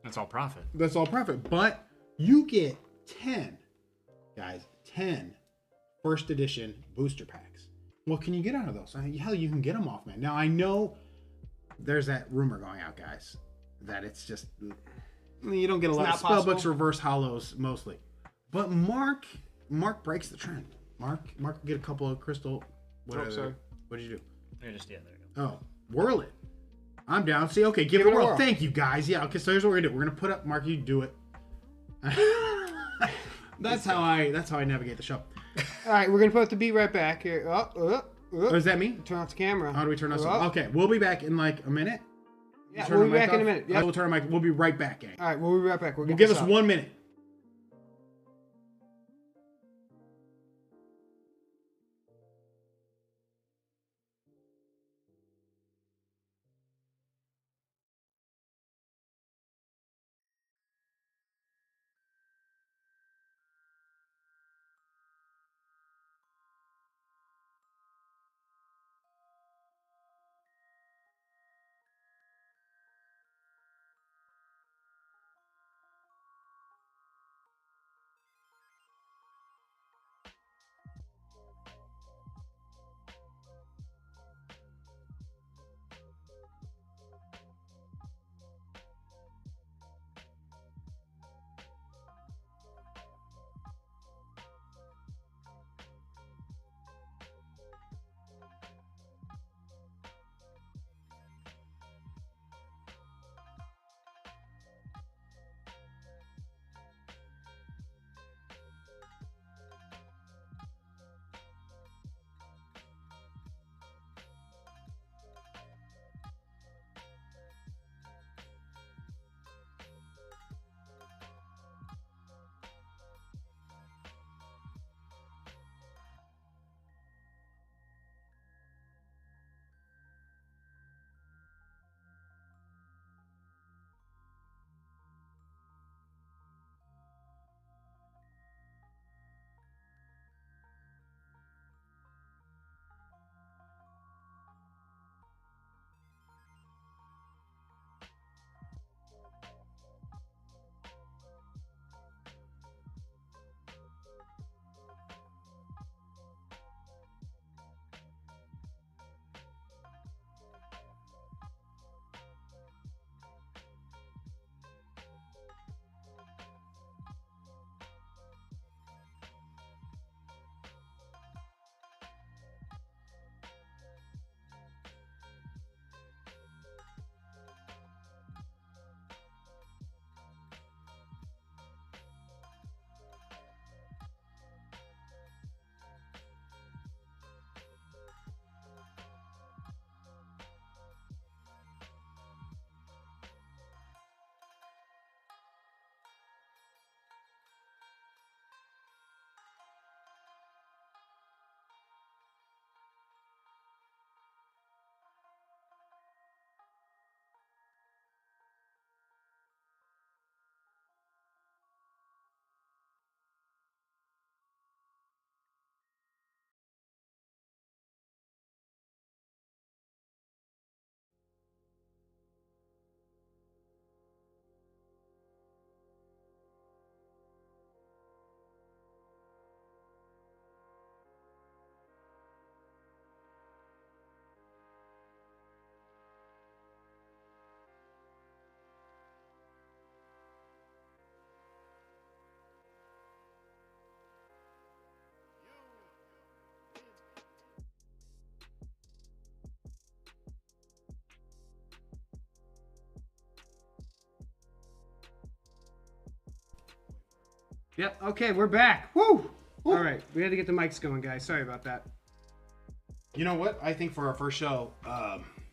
S2: That's all profit.
S1: That's all profit. But you get 10, guys, 10 first edition booster packs. What can you get out of those? I mean, hell, you can get them off, man. Now I know there's that rumor going out, guys, that it's just. You don't get a lot of Spellbooks reverse hollows mostly, but Mark breaks the trend. Mark get a couple of crystal. Sorry. What did you do?
S2: There you
S1: go. Oh, whirl it. I'm down. See, okay, give it a whirl. Thank you, guys. Yeah, okay. So here's what we're gonna do. We're gonna put up. Mark, you do it. That's how I navigate the show.
S3: All right, we're gonna put the "Be Right Back" here.
S1: What does that mean?
S3: Turn off the camera.
S1: How do we turn off? Okay, we'll be back in like a minute.
S3: Yeah, we'll be back in a minute.
S1: Yeah, we'll turn our mic. We'll be right back, gang.
S3: All right, we'll be right back.
S1: We'll give us 1 minute.
S3: Yep. Okay, we're back. Woo! All right, we had to get the mics going, guys. Sorry about that.
S1: You know what? I think for our first show,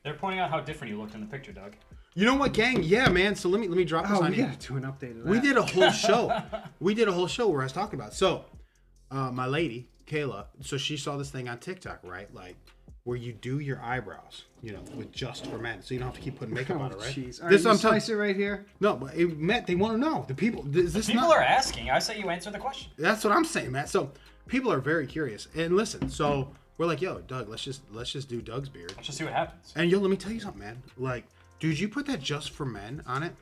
S2: They're pointing out how different you looked in the picture, Doug.
S1: you know what, gang? Yeah, man. So let me drop this
S3: Oh,
S1: on
S3: we
S1: you.
S3: gotta do an update of that.
S1: We did a whole show. We did a whole show where I was talking about. So, my lady Kayla, so she saw this thing on TikTok, right? Like where you do your eyebrows, you know, with just for men, so you don't have to keep putting makeup on it, right?
S3: Jeez. All
S1: This
S3: right,
S1: I'm
S3: you
S1: telling.
S3: slice it right here.
S1: No, but Matt, they want to know. The people. Is this
S2: People
S1: not?
S2: are asking. I say you answer the question.
S1: That's what I'm saying, Matt. So people are very curious. And listen, so we're like, yo, Doug, let's just do Doug's beard.
S2: Let's just see what happens.
S1: And yo, let me tell you something, man. Like, dude, you put that just for men on it.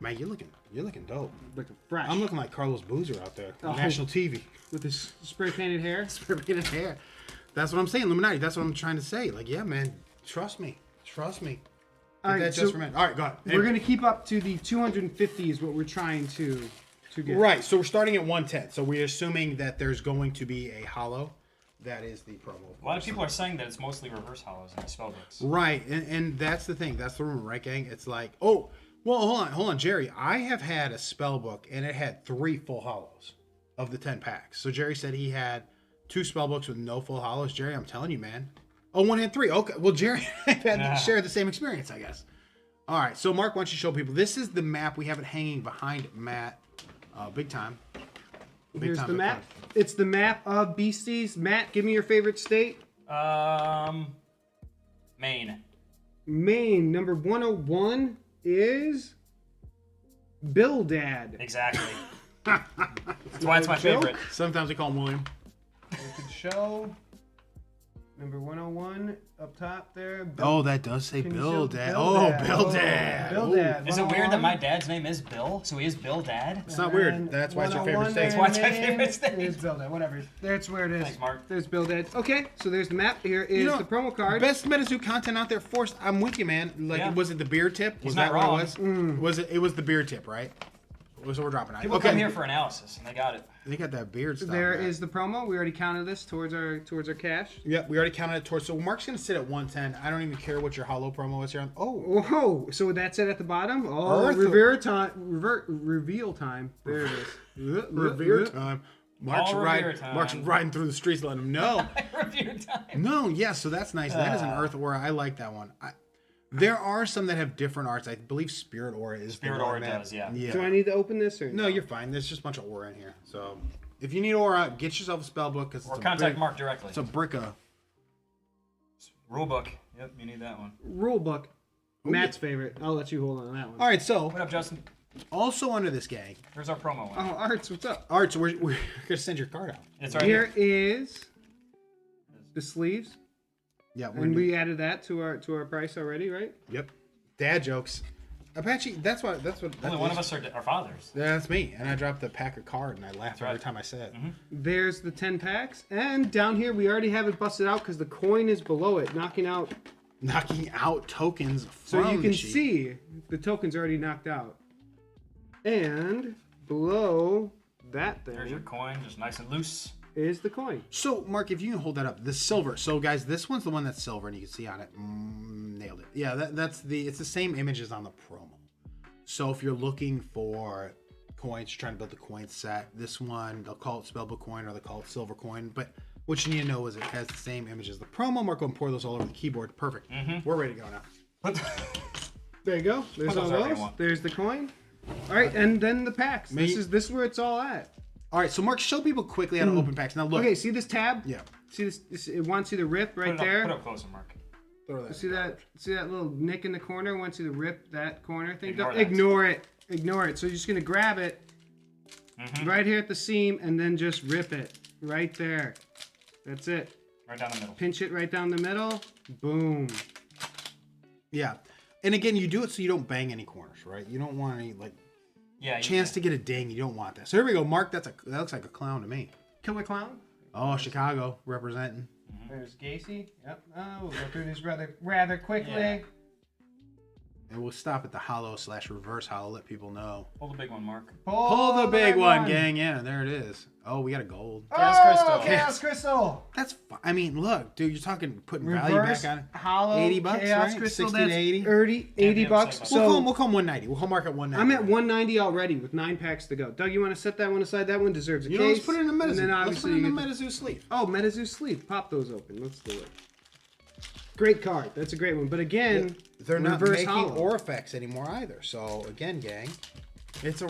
S1: Man, you're looking dope.
S3: Looking fresh.
S1: I'm looking like Carlos Boozer out there,
S3: Oh.
S1: national TV.
S3: with his spray painted hair.
S1: Spray painted hair. That's what I'm saying, Illuminati. That's what I'm trying to say. Like, yeah, man, trust me. All
S3: right,
S1: that's
S3: so
S1: just for men. All right, go ahead.
S3: We're gonna keep up to the 250 is what we're trying to get.
S1: Right, so we're starting at 110. So we're assuming that there's going to be a hollow. That is the promo.
S2: A lot of people are saying that it's mostly reverse hollows in the spellbooks.
S1: Right, and that's the thing. That's the rumor, right, gang? It's like, oh, well, hold on, Jerry. I have had a spell book, and it had 3 full hollows of the 10 packs. So Jerry said he had 2 spell books with no full hollows. Jerry, I'm telling you, man. Oh, one had 3. Okay, well, Jerry and I had shared the same experience, I guess. All right, so Mark, why don't you show people? This is the map. We have it hanging behind Matt. Big time.
S3: Here's the map. It's the map of Beasties. Matt, give me your favorite state.
S2: Maine.
S3: Maine, number 101 is Bildad.
S2: Exactly. That's why it's my favorite.
S1: Sometimes we call him William.
S3: Could show. Number 101 up top there.
S1: Oh, that does say
S3: Can you
S1: Bill
S3: show
S1: Dad.
S3: Bill
S1: Oh,
S3: Dad?
S1: Bill
S3: Oh,
S1: Dad.
S3: Bill
S1: Ooh.
S3: Dad.
S2: Is it weird
S3: 101?
S2: that my dad's name is Bill, so he is Bill Dad?
S1: It's not weird. That's why it's your favorite state.
S2: That's why it's my favorite state.
S3: There's Bildad, whatever. That's where it is.
S2: Thanks, Mark.
S3: There's Bildad. Okay, so there's the map. Here is the promo card.
S1: Best MetaZoo content out there. Forced. I'm with you, man. Like,
S2: Yeah.
S1: was it the beer tip? Was
S2: He's
S1: that
S2: not
S1: what
S2: wrong.
S1: it was? Was it? It was the beer tip, right? So we're dropping.
S2: People come here for analysis, and they got it.
S1: They got that beard stuff.
S3: There is the promo. We already counted this towards our cash.
S1: Yep, we already counted it towards. So Mark's gonna sit at 110. I don't even care what your hollow promo is here. Oh,
S3: Whoa! So that's it at the bottom. Oh,
S1: Earth-
S3: reveal time. There it is.
S1: revere time.
S2: All revere time.
S1: Mark's riding through the streets, letting him know.
S2: Review time.
S1: No, yeah, so that's nice. That is an Earth Aura. I like that one. There are some that have different arts. I believe Spirit Aura is
S2: Spirit
S1: the one
S2: Aura
S1: that,
S2: does, yeah.
S3: Do I need to open this or
S1: No, you're fine. There's just a bunch of aura in here. So if you need aura, get yourself a spell book because
S2: Or contact Mark directly.
S1: It's a brick of.
S2: Rule book. Yep, you need that one.
S3: rule book? Matt's favorite. I'll let you hold on to that one.
S1: All right, so
S2: What up, Justin?
S1: also under this gang.
S2: Here's our promo one.
S3: Oh, Arts, what's up?
S1: All right, so we're gonna send your card out.
S2: It's right
S3: Here
S2: here.
S3: is the sleeves,
S1: Yeah,
S3: and we added that to our price already, right?
S1: Yep. Dad jokes. Apache. That's what.
S2: Only one of us are fathers.
S1: Yeah, that's me. And I dropped the pack of card and I laughed every
S2: right.
S1: time I said it.
S3: There's the 10 packs, and down here we already have it busted out because the coin is below it, knocking out.
S1: Knocking out tokens
S3: So
S1: from
S3: you can
S1: the sheet.
S3: see the tokens already knocked out, and below that
S2: There's your
S3: thing
S2: coin, just nice and loose.
S3: is the coin.
S1: So, Mark, if you can hold that up, the silver. So, guys, this one's the one that's silver, and you can see on it. Nailed it. Yeah, it's the same image as on the promo. So, if you're looking for coins, you're trying to build the coin set, this one, they'll call it Spellbook coin or they'll call it silver coin. But what you need to know is it has the same image as the promo. Mark, go and pour those all over the keyboard. Perfect. We're ready to go now.
S3: There you go. There's
S2: Put
S3: all
S2: those wherever you
S3: those.
S2: want.
S3: There's the coin. All right, and then the packs.
S1: Me-
S3: This is where it's all at.
S1: All right, so Mark, show people quickly how to open packs. Now, look.
S3: Okay, see this tab?
S1: Yeah.
S3: See this? It wants you to rip right
S2: Put
S3: there.
S2: it up closer, Mark.
S1: Throw that.
S3: See that? See that little nick in the corner? Wants you to rip that corner thing.
S2: Ignore
S3: Don't-
S2: that.
S3: Ignore it. Ignore it. So you're just gonna grab it right here at the seam and then just rip it right there. That's it.
S2: Right down the middle.
S3: Pinch it right down the middle. Boom.
S1: Yeah. And again, you do it so you don't bang any corners, right? You don't want any, like,
S2: Yeah.
S1: chance to get a ding. You don't want that. So here we go. Mark, that looks like a clown to me.
S3: Killer Clown.
S1: Oh, Chicago representing.
S3: There's Gacy. Yep. We'll go through these rather quickly.
S2: Yeah.
S1: And we'll stop at the hollow/reverse hollow. Let people know.
S2: Pull the big one, Mark.
S1: Pull the big one, gang. Yeah, there it is. Oh, we got a gold.
S2: Chaos Crystal.
S3: Chaos Crystal.
S1: That's fine. I mean, look, dude, you're talking putting value
S3: Reverse
S1: back on it.
S3: hollow
S1: $80,
S3: Chaos
S1: right?
S3: Crystal.
S1: 60 to
S3: That's
S1: 80.
S3: 80 bucks. So
S1: We'll call 190. We'll mark at 190.
S3: I'm at 190 already with 9 packs to go. Doug, you want to set that one aside? That one deserves a
S1: You
S3: case.
S1: know, let's put it in a
S3: And
S1: MetaZoo.
S3: then
S1: Let's
S3: obviously
S1: put it in
S3: you
S1: a
S3: get the-
S1: MetaZoo sleeve.
S3: Oh, MetaZoo sleeve. Pop those open. Let's do it. Great card. That's a great one. But again,
S1: They're not
S3: reverse
S1: making
S3: hollow.
S1: Orifex anymore either. So again, gang, it's a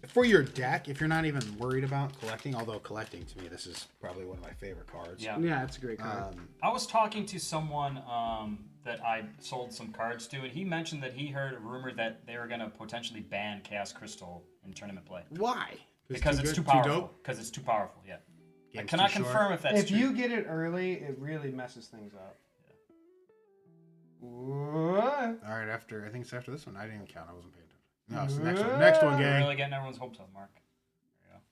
S1: for your deck. If you're not even worried about collecting, although collecting to me, this is probably one of my favorite cards.
S3: Yeah, it's a great card.
S2: I was talking to someone that I sold some cards to, and he mentioned that he heard a rumor that they were going to potentially ban Chaos Crystal in tournament play.
S1: Why?
S2: Because it's too powerful. Because it's too powerful, yeah. I
S1: Game's
S2: cannot
S1: too short.
S2: confirm if that's
S3: If
S2: true.
S3: you get it early, it really messes things up. What?
S1: All right, after I think it's after this one. I didn't even count. I wasn't paying attention. No, it's the next one. Next one,
S2: You're
S1: gang.
S2: really getting everyone's hopes up, Mark.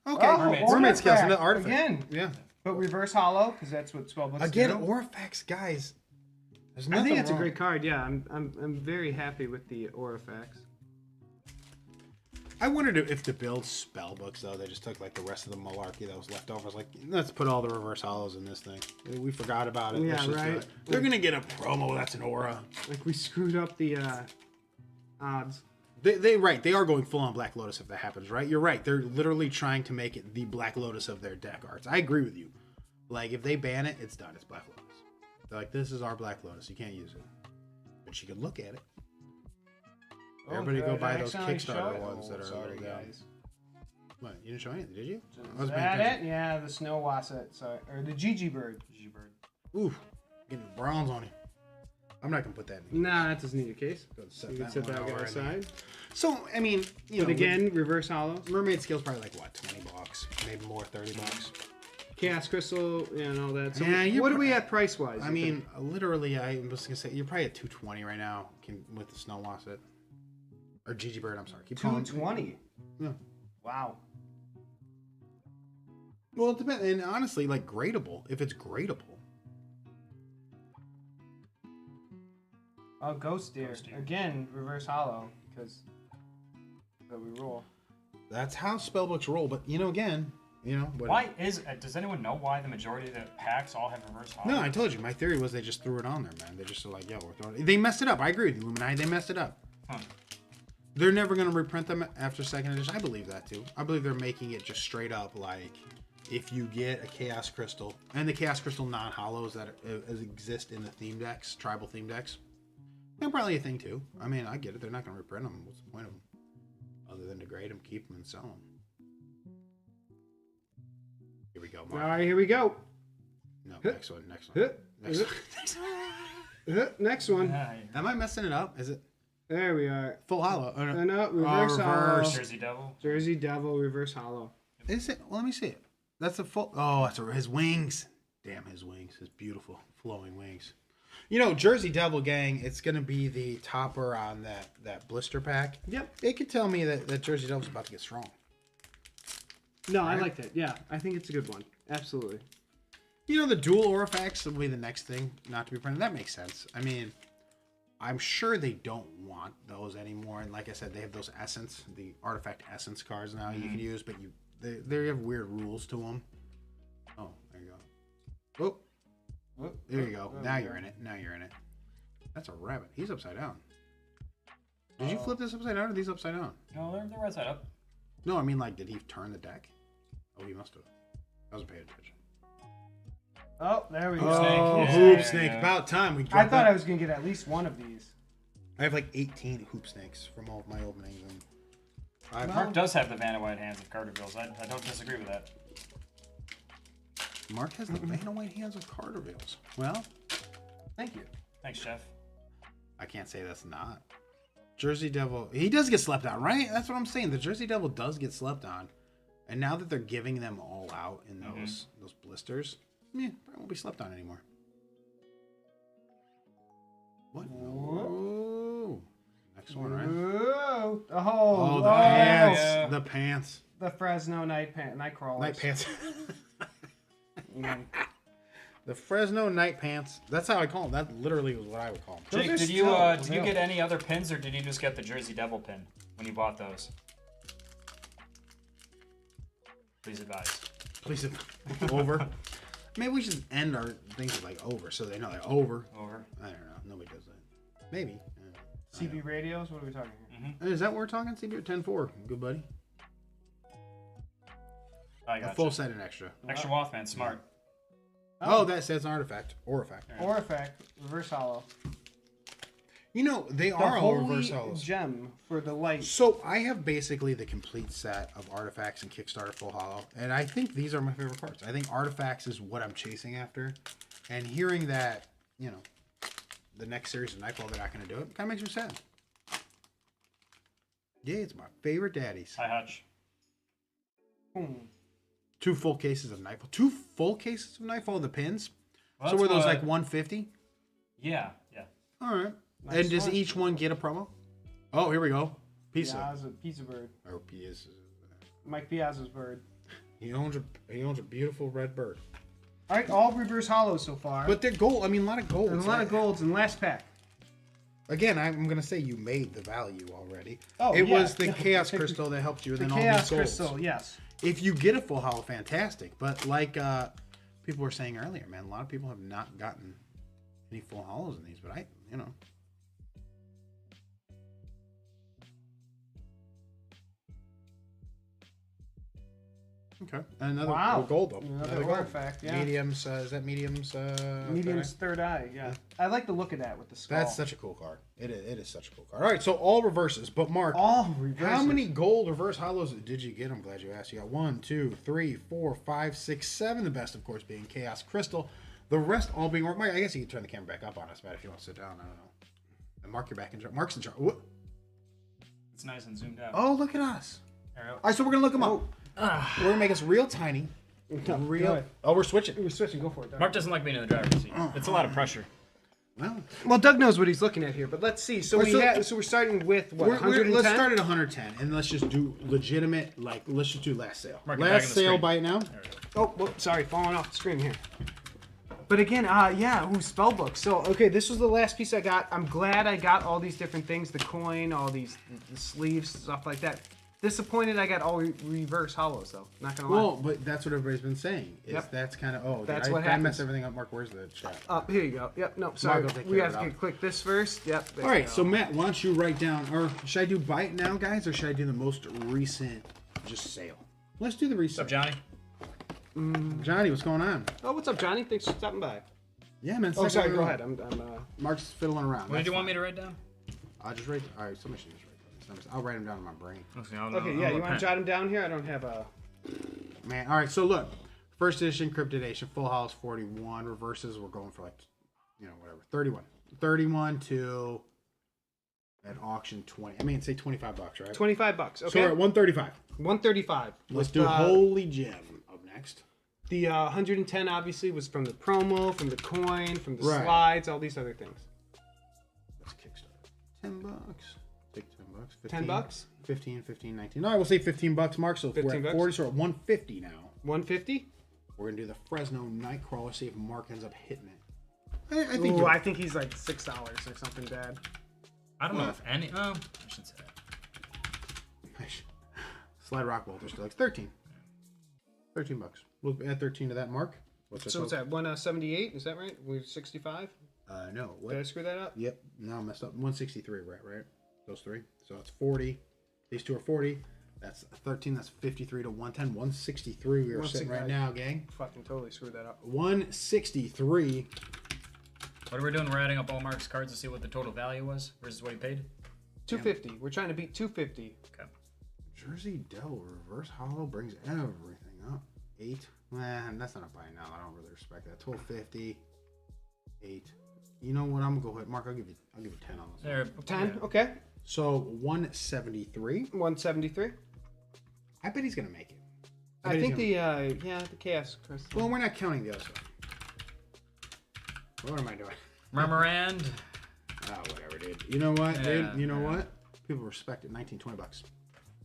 S1: Okay,
S3: Oh,
S2: Mermaid
S1: Mermaid Scales,
S3: Orifex.
S1: another artifact.
S3: Again.
S1: Yeah.
S3: But reverse hollow, because that's what Spellbooks
S1: Again,
S3: do.
S1: Orifex, guys. There's
S3: I
S1: nothing
S3: think it's
S1: wrong.
S3: a great card. Yeah, I'm very happy with the Orifex.
S1: I wondered if the build spellbooks though, they just took like the rest of the malarkey that was left over. I was like, let's put all the reverse hollows in this thing. We forgot about it.
S3: Yeah,
S1: Let's just do
S3: right.
S1: it. They're gonna get a promo that's an aura.
S3: Like we screwed up the odds.
S1: They are going full on Black Lotus if that happens, right? You're right. They're literally trying to make it the Black Lotus of their deck arts. I agree with you. Like if they ban it, it's done. It's Black Lotus. They're like, this is our Black Lotus. You can't use it, but you can look at it. Everybody go buy those Kickstarter ones that are
S3: sorry,
S1: down.
S3: guys.
S1: What? You didn't show anything, did you? I
S3: Is
S1: was paying
S3: that
S1: attention.
S3: it? Yeah, the snow wasset. Sorry, or the Gigi bird.
S2: Gigi bird.
S1: Ooh, getting the bronze on him. I'm not gonna put that in.
S3: Nah, that doesn't need a case.
S1: Go set
S3: You can
S1: that
S3: set
S1: one
S3: that guy
S1: over in there.
S3: aside.
S1: So I mean, you
S3: But
S1: know,
S3: again, reverse hollow.
S1: Mermaid Scale's probably like what, $20, maybe more, $30.
S3: Chaos Crystal, yeah, and all that. So
S1: Yeah, you're
S3: what are we at price wise?
S1: I mean, literally, I was gonna say you're probably at $220 right now with the Snow Wasset or Gigi Bird. I'm sorry, keep calling.
S3: 220.
S1: Yeah.
S3: Wow.
S1: Well, it depends, and honestly, like gradable. If it's gradable,
S3: Oh, Ghost Deer.
S2: Ghost Deer.
S3: Again, reverse hollow because that we roll.
S1: that's how spellbooks roll. But you know, again, you know, what,
S2: Why is does anyone know why the majority of the packs all have reverse hollow?
S1: No, I told you. My theory was they just threw it on there, man. They just were like, yo, we're throwing it. They messed it up. I agree with you, Illuminati. They messed it up.
S2: Huh.
S1: They're never going to reprint them after second edition. I believe that, too. I believe they're making it just straight up like, if you get a Chaos Crystal, and the Chaos Crystal non-hollows that exist in the theme decks, tribal theme decks, they're probably a thing, too. I mean, I get it. They're not going to reprint them. What's the point of them? Other than to grade them, keep them, and sell them. Here we go, Mark.
S3: All right, here we go.
S1: No, next one. Next one. Next one.
S3: Next one.
S2: Yeah,
S1: Am I messing it up? Is it
S3: There we are.
S1: full hollow? Oh, no.
S3: No, reverse hollow.
S1: reverse.
S2: Jersey Devil.
S3: Jersey Devil, reverse hollow.
S1: Is it? Well, let me see it. That's a full. Oh, that's his wings. Damn, his wings. His beautiful flowing wings. You know, Jersey Devil gang. It's gonna be the topper on that blister pack.
S3: Yep.
S1: It could tell me that Jersey Devil's about to get strong.
S3: No, I like that. Yeah, I think it's a good one. Absolutely.
S1: You know, the dual Orifex will be the next thing not to be printed. That makes sense. I mean, I'm sure they don't want those anymore. And like I said, they have those essence, the artifact essence cards now you can use, but they have weird rules to them. Oh, there you go. Oh, there you go. Now you're in it. Now you're in it. That's a rabbit. He's upside down. Did you flip this upside down or are these upside down?
S2: No, they're right side up.
S1: No, I mean, like, did he turn the deck? Oh, he must have. I wasn't paying attention.
S3: Oh, there we go.
S1: Oh,
S2: Yeah,
S1: hoop
S2: yeah,
S1: snake.
S2: yeah.
S1: About time we
S3: I
S1: dropped
S3: thought
S1: that.
S3: I was gonna get at least one of these.
S1: I have like 18 hoop snakes from all of my openings. And
S2: Mark does have the Vanna White hands of card reveals. I don't disagree with that.
S1: Mark has the Vanna White hands of card reveals. Well,
S3: Thank you.
S2: Thanks, Jeff.
S1: I can't say that's not. Jersey Devil, he does get slept on, right? That's what I'm saying. The Jersey Devil does get slept on. And now that they're giving them all out in those blisters, probably won't be slept on anymore. What? No. Next one, right?
S3: Whoa.
S1: Oh,
S3: Oh,
S1: the pants.
S2: yeah.
S1: The pants.
S3: The Fresno night crawlers.
S1: Night pants. The Fresno night pants. That's how I call them. That literally was what I would call them.
S2: Jake, did you get any other pins, or did you just get the Jersey Devil pin when you bought those? Please advise.
S1: Please over. Maybe we should end our things with like over, so they know they're over.
S2: Over.
S1: I don't know. Nobody does that. Maybe.
S3: CB radios. What are we talking here?
S1: Is that what we're talking? CB 10-4. Good buddy.
S2: I got
S1: A full set and extra.
S2: Extra Waffman, smart.
S1: Oh, that says artifact. Orifact.
S3: Orifact, reverse hollow.
S1: You know, they
S3: The
S1: are all
S3: holy
S1: reverse hollows.
S3: gem for the light.
S1: So I have basically the complete set of artifacts and Kickstarter full hollow, and I think these are my favorite parts. I think artifacts is what I'm chasing after, and hearing that, you know, the next series of Nightfall they're not going to do it, kind of makes me sad. Yeah, it's my favorite daddies.
S2: Hi, Hutch.
S3: Boom.
S1: 2 full cases of Nightfall. 2 full cases of Nightfall, the pins.
S2: Well,
S1: So were those like 150?
S2: Yeah.
S1: All right.
S3: Nice
S1: and does
S3: one.
S1: each one get a promo? Oh, here we go. Pizza.
S3: Pizza bird.
S1: Or Piazza.
S3: Mike Piazza's bird.
S1: He owns a beautiful red bird.
S3: All right, all reverse hollows so far.
S1: But they're gold. I mean, a lot of gold.
S3: and a lot of golds in last pack.
S1: Again, I'm going to say you made the value already.
S3: Oh,
S1: it
S3: yeah.
S1: was the Chaos Crystal that helped you, and
S3: The
S1: then all
S3: Chaos
S1: these golds.
S3: Crystal, yes.
S1: If you get a full hollow, fantastic. But like people were saying earlier, man, a lot of people have not gotten any full hollows in these. But you know. Okay. Another gold though.
S3: Another
S1: gold.
S3: artifact, yeah.
S1: Mediums. Is that mediums?
S3: Medium's third eye, yeah. I like the look of that with the skull.
S1: That's such a cool card. It is such a cool card. All right, so all reverses. But Mark,
S3: all reverses.
S1: how many gold reverse hollows did you get? I'm glad you asked. You got 1, 2, 3, 4, 5, 6, 7. The best, of course, being Chaos Crystal. The rest all being Mark. I guess you can turn the camera back up on us, Matt, if you want to sit down. I don't know. And Mark, you're back in charge. Mark's in charge. What?
S2: It's nice and zoomed out.
S1: Oh, look at us.
S2: There we go.
S1: All right, so we're gonna look them up. We're gonna make us real tiny. Real. Oh, we're switching.
S3: We're switching. Go for it, Doug.
S2: Mark doesn't like being in the driver's seat. It's a lot of pressure.
S3: Well, Doug knows what he's looking at here, but let's see. So we're starting with what? 110?
S1: Let's start at 110, and let's just do legitimate. Like, let's just do last sale.
S2: Mark, get back
S1: Last
S2: in the
S1: sale
S2: screen.
S1: by it now.
S2: There we go.
S3: Oh, whoops, sorry, falling off the screen here. But again, Spellbook. So, okay, this was the last piece I got. I'm glad I got all these different things, the coin, all these the sleeves, stuff like that. Disappointed I got all reverse hollows, though. Not going to lie.
S1: Well, but that's what everybody's been saying.
S3: Yep.
S1: That's kind of,
S3: That's
S1: did
S3: what
S1: I mess
S3: happens.
S1: everything up, Mark? Where's the chat?
S3: Here you go. Yep, no, sorry.
S1: Mark will take
S3: We
S1: care
S3: have
S1: of
S3: to
S1: it.
S3: click this first. Yep. there
S1: All
S3: you
S1: right,
S3: go.
S1: so Matt, why don't you write down, or should I do buy it now, guys, or should I do the most recent just sale? Let's do the
S2: What's
S1: resale.
S2: up, Johnny?
S1: Johnny, what's going on?
S3: Oh, what's up, Johnny? Thanks for stopping by.
S1: Yeah, man.
S3: Oh, sorry,
S1: second
S3: go
S1: row.
S3: ahead. I'm
S1: Mark's fiddling around.
S2: What did you want me to write down?
S1: I'll just write. All right, somebody should just write these numbers. I'll write them down in my brain.
S3: okay, yeah, you want to jot them down here? I don't have a...
S1: Man, all right. So look, first edition Cryptidation, full house 41, reverses. We're going for like, whatever, 31, 31 to at auction 20. I mean, say $25, right?
S3: $25, okay.
S1: So we're at 135.
S3: 135.
S1: Let's do Holy Gem up next.
S3: The 110 obviously was from the promo, from the coin, from the
S1: Right.
S3: slides, all these other things.
S1: Let's Kickstarter. $10. Take $10.
S3: 10 bucks?
S1: 15, 15, 19. No, I will say $15, Mark. So if we're
S3: 15
S1: at
S3: bucks?
S1: 40, so we're at 150 now.
S3: 150?
S1: We're gonna do the Fresno Nightcrawler. See if Mark ends up hitting it. I think.
S3: Ooh,
S1: you're-
S3: I think he's like $6 or something bad.
S2: I don't know if any. I should say that.
S1: Slide Rock Bolter still like 13. $13. We'll add 13 to that, Mark. What's
S3: So what's that? 178? Is that right? We're 65?
S1: No. What?
S3: Did I screw that up?
S1: Yep. Now I messed up. 163, right? Those three. So it's 40. These two are 40. That's 13. That's 53 to 110. 163 we are sitting right now, gang.
S3: Fucking totally screwed that up.
S1: 163.
S2: What are we doing? We're adding up all Mark's cards to see what the total value was versus what he paid?
S3: 250. We're trying to beat 250.
S2: Okay.
S1: Jersey Devil Reverse Hollow brings everything up. 8. Man, that's not a buy now. I don't really respect that. 1250. 8. You know what? I'm gonna go ahead, Mark. I'll give you 10 on this.
S2: There.
S3: 10?
S2: Yeah.
S3: Okay.
S1: So 173.
S3: 173.
S1: I bet he's gonna make it.
S3: I think the Chaos Crystal.
S1: Well, we're not counting the other stuff. What am I doing?
S2: Murmurand.
S1: Oh, whatever, dude. You know what,
S2: Yeah,
S1: dude? You know what? People respect it. 19, $20.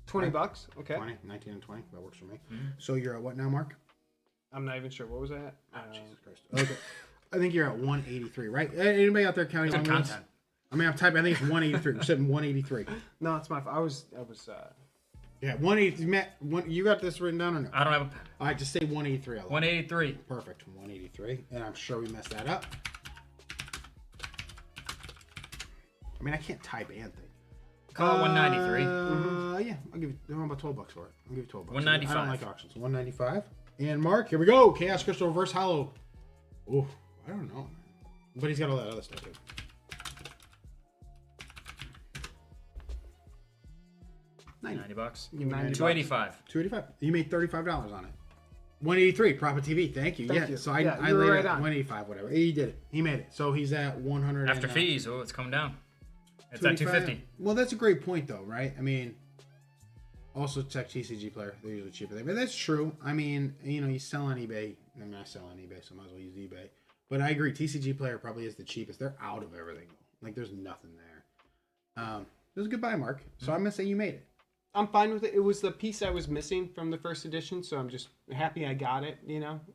S3: $20. Okay.
S1: 20, 19 and 20. That works for me. So you're at what now, Mark?
S3: I'm not even sure. What was that?
S1: Jesus Christ. Okay. I think you're at 183, right? Anybody out there counting on this? I mean, I'm typing. I think it's 183. We're sitting 183.
S3: No, it's my. I was.
S1: Yeah, 183. Matt, you got this written down or no?
S2: I don't have a.
S1: All right, just say 183.
S2: 183.
S1: Perfect. 183, and I'm sure we messed that up. I mean, I can't type and think.
S2: Call it 193.
S1: Yeah, I'll give you. How about $12 for it? I'll give you $12.
S2: 195.
S1: I don't like auctions. 195. And Mark, here we go. Chaos Crystal Reverse Hollow. Ooh, I don't know, man. But he's got all that other stuff too.
S2: $90.
S3: $90.
S2: 285.
S1: 285. You made $35 on it. 183. Profit TV. Thank you.
S3: Thank you.
S1: So I
S3: you were
S1: laid
S3: right
S1: it at
S3: on.
S1: 185. Whatever. He did it. He made it. So he's at 100.
S2: After fees, it's coming down. It's at 250.
S1: Well, that's a great point, though, right? I mean, also check TCG Player. They're usually cheaper there, but that's true. I mean, you sell on eBay. I mean, I sell on eBay, so I might as well use eBay. But I agree, TCG Player probably is the cheapest. They're out of everything. Like, there's nothing there. It was a good buy, Mark. So I'm gonna say you made it.
S3: I'm fine with it. It was the piece I was missing from the first edition, so I'm just happy I got it.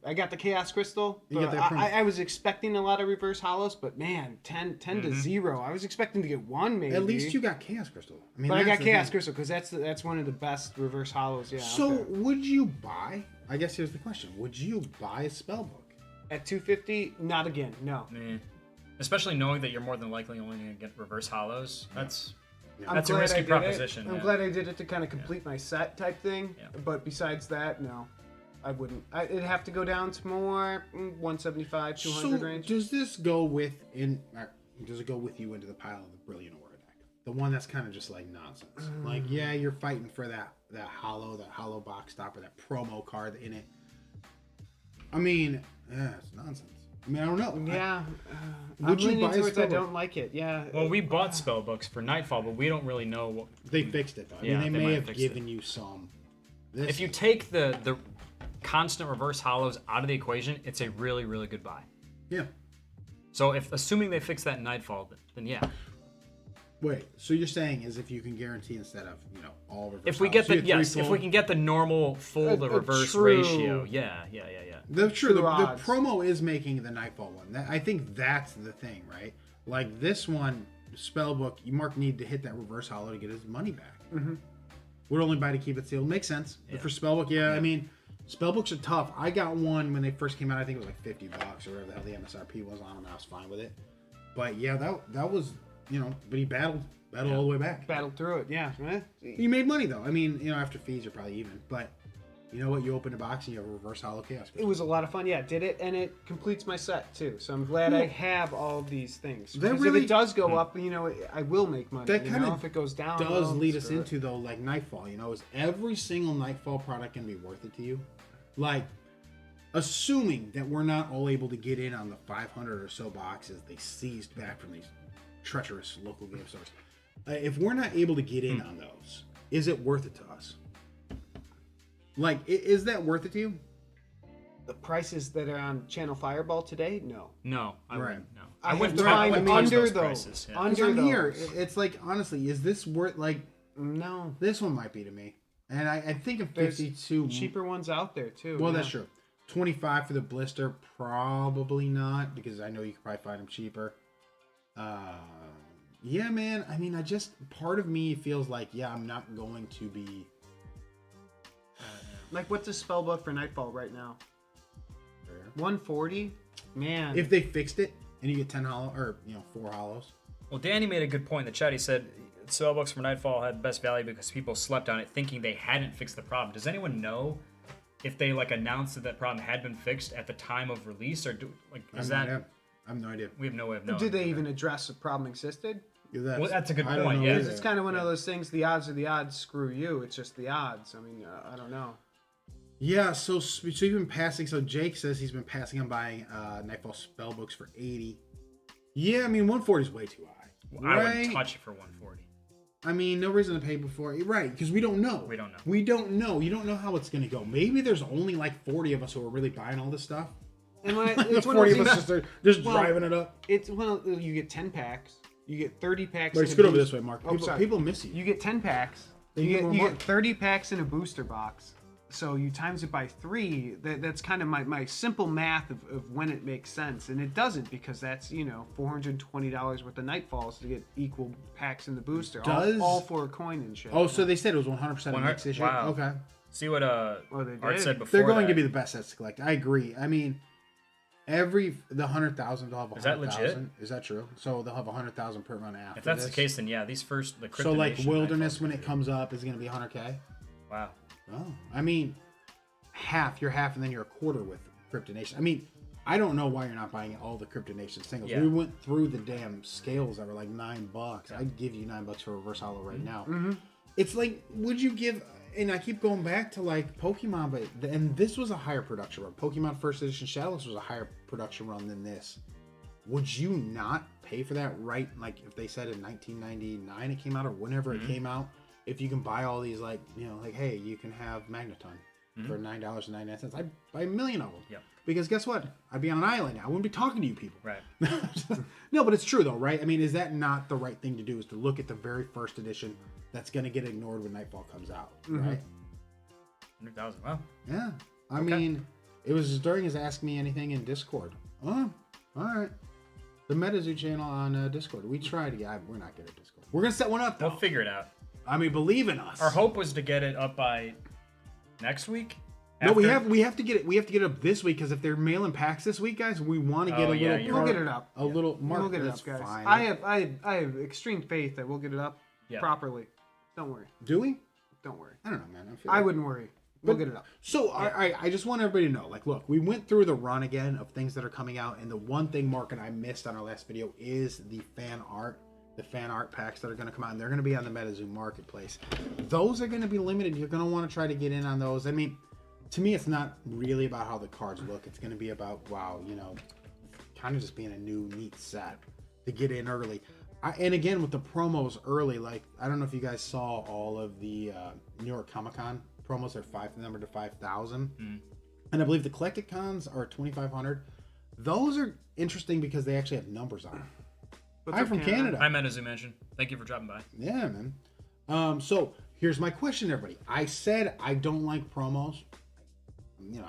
S3: I got the Chaos Crystal.
S1: You got that
S3: I was expecting a lot of reverse hollows, but man, 10 to 0. I was expecting to get one maybe.
S1: At least you got Chaos Crystal. I mean,
S3: but I got Chaos Crystal because that's one of the best reverse hollows. Yeah.
S1: So would you buy? I guess here's the question: would you buy a Spellbook
S3: at 250? Not again. No.
S2: Especially knowing that you're more than likely only going to get reverse hollows. That's
S3: That's
S2: a risky proposition.
S3: I'm glad I did it to kind of complete my set type thing. Yeah. But besides that, no, I wouldn't. It'd have to go down to more 175, 200 range.
S1: Does this go with does it go with you into the pile of the Brilliant Aura deck? The one that's kind of just like nonsense. Like, yeah, you're fighting for that hollow box stopper, that promo card in it. I mean, yeah, it's nonsense. I mean, I don't know.
S3: Yeah.
S1: Would you buy a Spellbook?
S3: I don't like it. Yeah.
S2: Well, we bought Spellbooks for Nightfall, but we don't really know what...
S1: They fixed it, though. I mean, they may have given you some...
S2: If you take the constant reverse hollows out of the equation, it's a really, really good buy.
S1: Yeah.
S2: So assuming they fix that in Nightfall, then yeah.
S1: Wait, so you're saying is if you can guarantee instead of, all reverse
S2: if we get if we can get the normal full to reverse ratio. Yeah.
S1: The promo is making the Nightfall one. I think that's the thing, right? Like this one, Spellbook, Mark need to hit that reverse hollow to get his money back. Mm-hmm. Would only buy to keep it sealed. Makes sense. Yeah. But for Spellbook, I mean, Spellbooks are tough. I got one when they first came out. I think it was like $50 or whatever the hell the MSRP was on them. I was fine with it. But yeah, that was, but he battled all the way back.
S3: Battled through it, yeah.
S1: He made money though. I mean, after fees you're probably even. But you know what? You open the box and you have a reverse hollow chaos.
S3: It was a lot of fun. Yeah, did it, and it completes my set too. So I'm glad I have all of these things. Because if it does go up, I will make money.
S1: That kind of
S3: if it goes down,
S1: does lead us into though, like Nightfall. Is every single Nightfall product gonna be worth it to you? Like, assuming that we're not all able to get in on the 500 or so boxes they seized back from these treacherous local game stores. If we're not able to get in on those, is it worth it to us? Like, is that worth it to you?
S3: The prices that are on Channel Fireball today, no.
S2: No, I wouldn't. No,
S3: I wouldn't find under those.
S2: Prices, yeah.
S3: Under those.
S1: Here, it's like, honestly, is this worth, like...
S3: No.
S1: This one might be to me. And I think of 52...
S3: There's cheaper ones out there, too.
S1: Well, that's true. 25 for the blister, probably not, because I know you could probably find them cheaper. Yeah, man. I mean, part of me feels like, I'm not going to be...
S3: Like, what's a Spellbook for Nightfall right now? 140? Man.
S1: If they fixed it, and you get 10 hollow, or, 4 hollows.
S2: Well, Danny made a good point in the chat. He said, Spellbooks for Nightfall had best value because people slept on it thinking they hadn't fixed the problem. Does anyone know if they, announced that problem had been fixed at the time of release, or
S1: I have no idea.
S2: We have no way of knowing.
S3: Did they even address the problem existed?
S2: That's a good point, yeah.
S3: It's kind of one of those things, the odds are the odds, screw you. It's just the odds. I mean, I don't know.
S1: Yeah, so you've been passing. So Jake says he's been passing on buying Nightfall Spellbooks for 80. Yeah, I mean, 140 is way too high.
S2: Well, I wouldn't touch it for 140.
S1: I mean, no reason to pay before. Right, because we don't know.
S2: We don't know.
S1: We don't know. You don't know how it's going to go. Maybe there's only 40 of us who are really buying all this stuff.
S3: And it's
S1: 40 of us just driving it up.
S3: You get 10 packs. You get 30 packs.
S1: Let's scoot over this way, Mark. People miss you.
S3: You get 10 packs. You get 30 packs in a booster box. So you times it by 3. That's kind of my simple math of when it makes sense, and it doesn't, because that's $420 worth of Nightfalls to get equal packs in the booster, all for a coin and shit.
S1: Oh, so they said it was 100% a mix issue.
S2: Wow.
S1: Okay.
S2: See what Art said before.
S1: They're going
S2: that.
S1: to be the best sets to collect. I agree. I mean, the 100,000 they'll have 100,000.
S2: Is that legit?
S1: Is that true? So they'll have 100,000 per run after.
S2: If that's
S1: this.
S2: the case, then yeah, these first the
S1: So like
S2: Kryptonation
S1: Wilderness
S2: Nightfalls
S1: when
S2: are
S1: it comes up is going to be 100K.
S2: Wow.
S1: Oh, I mean, you're half, and then you're a quarter with Kryptonation. I mean, I don't know why you're not buying all the Kryptonation singles.
S2: Yeah.
S1: We went through the damn scales that were like $9. I'd give you $9 for a reverse hollow right now.
S3: Mm-hmm.
S1: It's like, would you give? And I keep going back to like Pokemon, and this was a higher production run. Pokemon First Edition Shadowless was a higher production run than this. Would you not pay for that? Right? Like if they said in 1999 it came out, or whenever it came out, if you can buy all these, like like hey, you can have Magneton for $9.99. I'd buy a million of them.
S2: Yep.
S1: Because guess what? I'd be on an island now. I wouldn't be talking to you people.
S2: Right.
S1: No, but it's true though, right? I mean, is that not the right thing to do? Is to look at the very first edition that's going to get ignored when Nightfall comes out, right?
S2: 100,000. Wow.
S1: Yeah. I mean, it was during his Ask Me Anything in Discord. Oh, all right. The MetaZoo channel on Discord. We tried to get. We're not good at Discord. We're gonna set one up though.
S2: We'll figure it out.
S1: I mean, believe in us.
S2: Our hope was to get it up by next week.
S1: No, we have to get it. We have to get it up this week, because if they're mailing packs this week, guys, we want to get
S3: We'll get it up.
S1: A little. Mark,
S3: We'll get it
S1: that's
S3: up, guys.
S1: fine.
S3: I have extreme faith that we'll get it up properly. Don't worry.
S1: Do we?
S3: Don't worry.
S1: I don't know, man.
S3: I wouldn't worry. We'll get it up.
S1: So I just want everybody to know, like, look, we went through the run again of things that are coming out, and the one thing Mark and I missed on our last video is the fan art packs that are going to come out, and they're going to be on the MetaZoo marketplace. Those are going to be limited. You're going to want to try to get in on those. I mean, to me, it's not really about how the cards look. It's going to be about, wow, kind of just being a new, neat set to get in early. And again, with the promos early, like, I don't know if you guys saw all of the New York Comic-Con promos. Are numbered to 5,000. And I believe the Collected Cons are 2,500. Those are interesting because they actually have numbers on them. I'm from Canada.
S2: Hi, MetaZoo Mansion. Thank you for dropping by.
S1: Yeah, man. So here's my question, everybody. I said I don't like promos.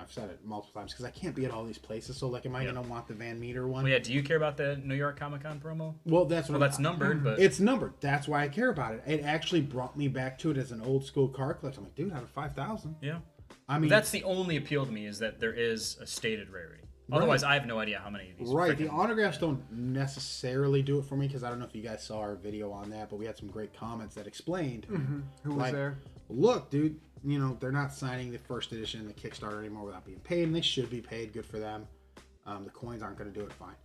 S1: I've said it multiple times because I can't be at all these places. So, like, am I going to want the Van Meter one?
S2: Well, yeah. Do you care about the New York Comic Con promo?
S1: Well, that's
S2: numbered, but
S1: it's numbered. That's why I care about it. It actually brought me back to it as an old school card collector. I'm like, dude, out of 5,000.
S2: Yeah.
S1: I mean,
S2: that's the only appeal to me, is that there is a stated rarity. Otherwise, I have no idea how many of these.
S1: Right. The autographs don't necessarily do it for me, because I don't know if you guys saw our video on that, but we had some great comments that explained.
S3: Who was there?
S1: Look, dude, they're not signing the first edition and the Kickstarter anymore without being paid, and they should be paid. Good for them. The coins aren't going to do it. Fine.